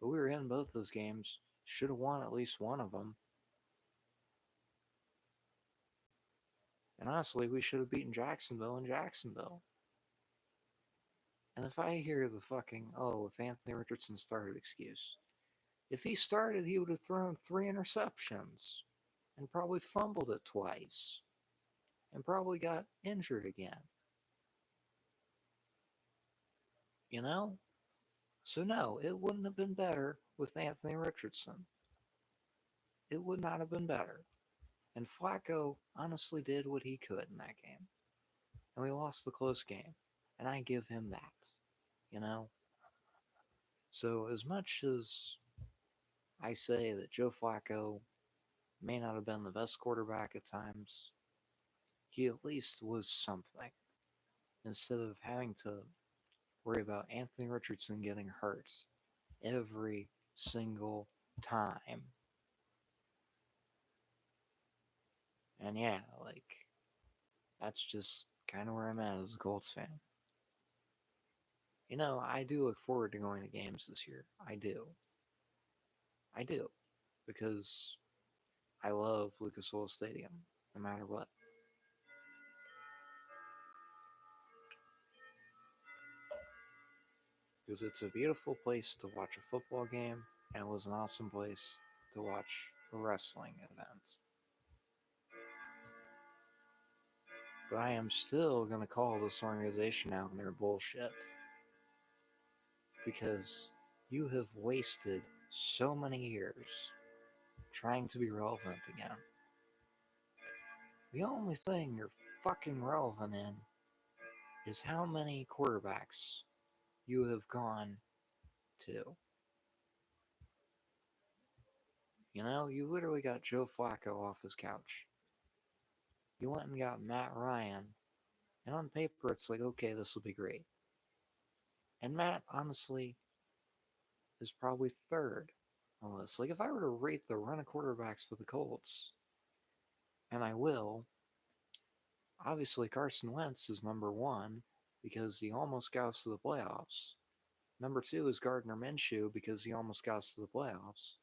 But we were in both those games. Should have won at least one of them. And honestly, we should have beaten Jacksonville in Jacksonville. And if I hear the fucking, oh, if Anthony Richardson started excuse, if he started, he would have thrown 3 interceptions and probably fumbled it twice and probably got injured again. You know? So, no, it wouldn't have been better with Anthony Richardson. It would not have been better. And Flacco honestly did what he could in that game. And we lost the close game. And I give him that. You know? So, as much as I say that Joe Flacco may not have been the best quarterback at times, he at least was something. Instead of having to worry about Anthony Richardson getting hurt every single time. And yeah, like, that's just kind of where I'm at as a Colts fan. You know, I do look forward to going to games this year. I do. I do. Because I love Lucas Oil Stadium, no matter what. Because it's a beautiful place to watch a football game, and it was an awesome place to watch a wrestling event. But I am still going to call this organization out on their bullshit. Because you have wasted so many years trying to be relevant again. The only thing you're fucking relevant in is how many quarterbacks you have gone to. You know, you literally got Joe Flacco off his couch. You went and got Matt Ryan, and on paper it's like, okay, this will be great. And Matt, honestly, is probably third on the list. Like, if I were to rate the run of quarterbacks for the Colts, and I will, obviously Carson Wentz is number one because he almost got us to the playoffs. Number two is Gardner Minshew because he almost got us to the playoffs.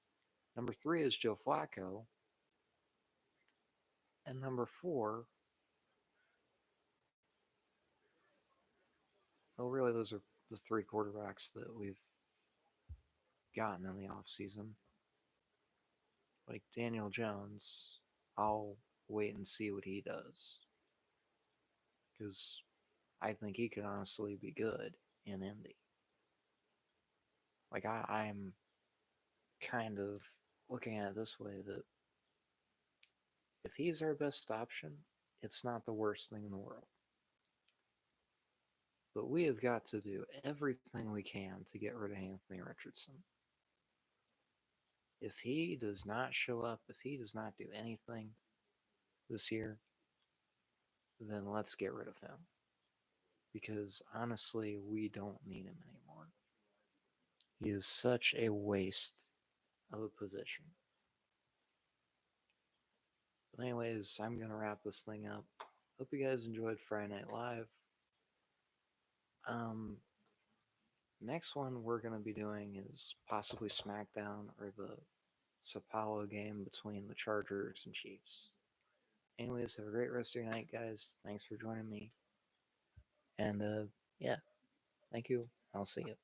Number three is Joe Flacco. And number four, well, really, those are the three quarterbacks that we've gotten in the offseason. Like Daniel Jones, I'll wait and see what he does. Because I think he could honestly be good in Indy. Like, I'm kind of looking at it this way that if he's our best option, it's not the worst thing in the world. But we have got to do everything we can to get rid of Anthony Richardson. If he does not show up, if he does not do anything this year, then let's get rid of him. Because honestly, we don't need him anymore. He is such a waste of a position. But anyways, I'm going to wrap this thing up. Hope you guys enjoyed Friday Night Live. Um, Next one we're going to be doing is possibly Smackdown or the Sao Paulo game between the Chargers and Chiefs. Anyways, have a great rest of your night, guys. Thanks for joining me. And yeah, thank you. I'll see you.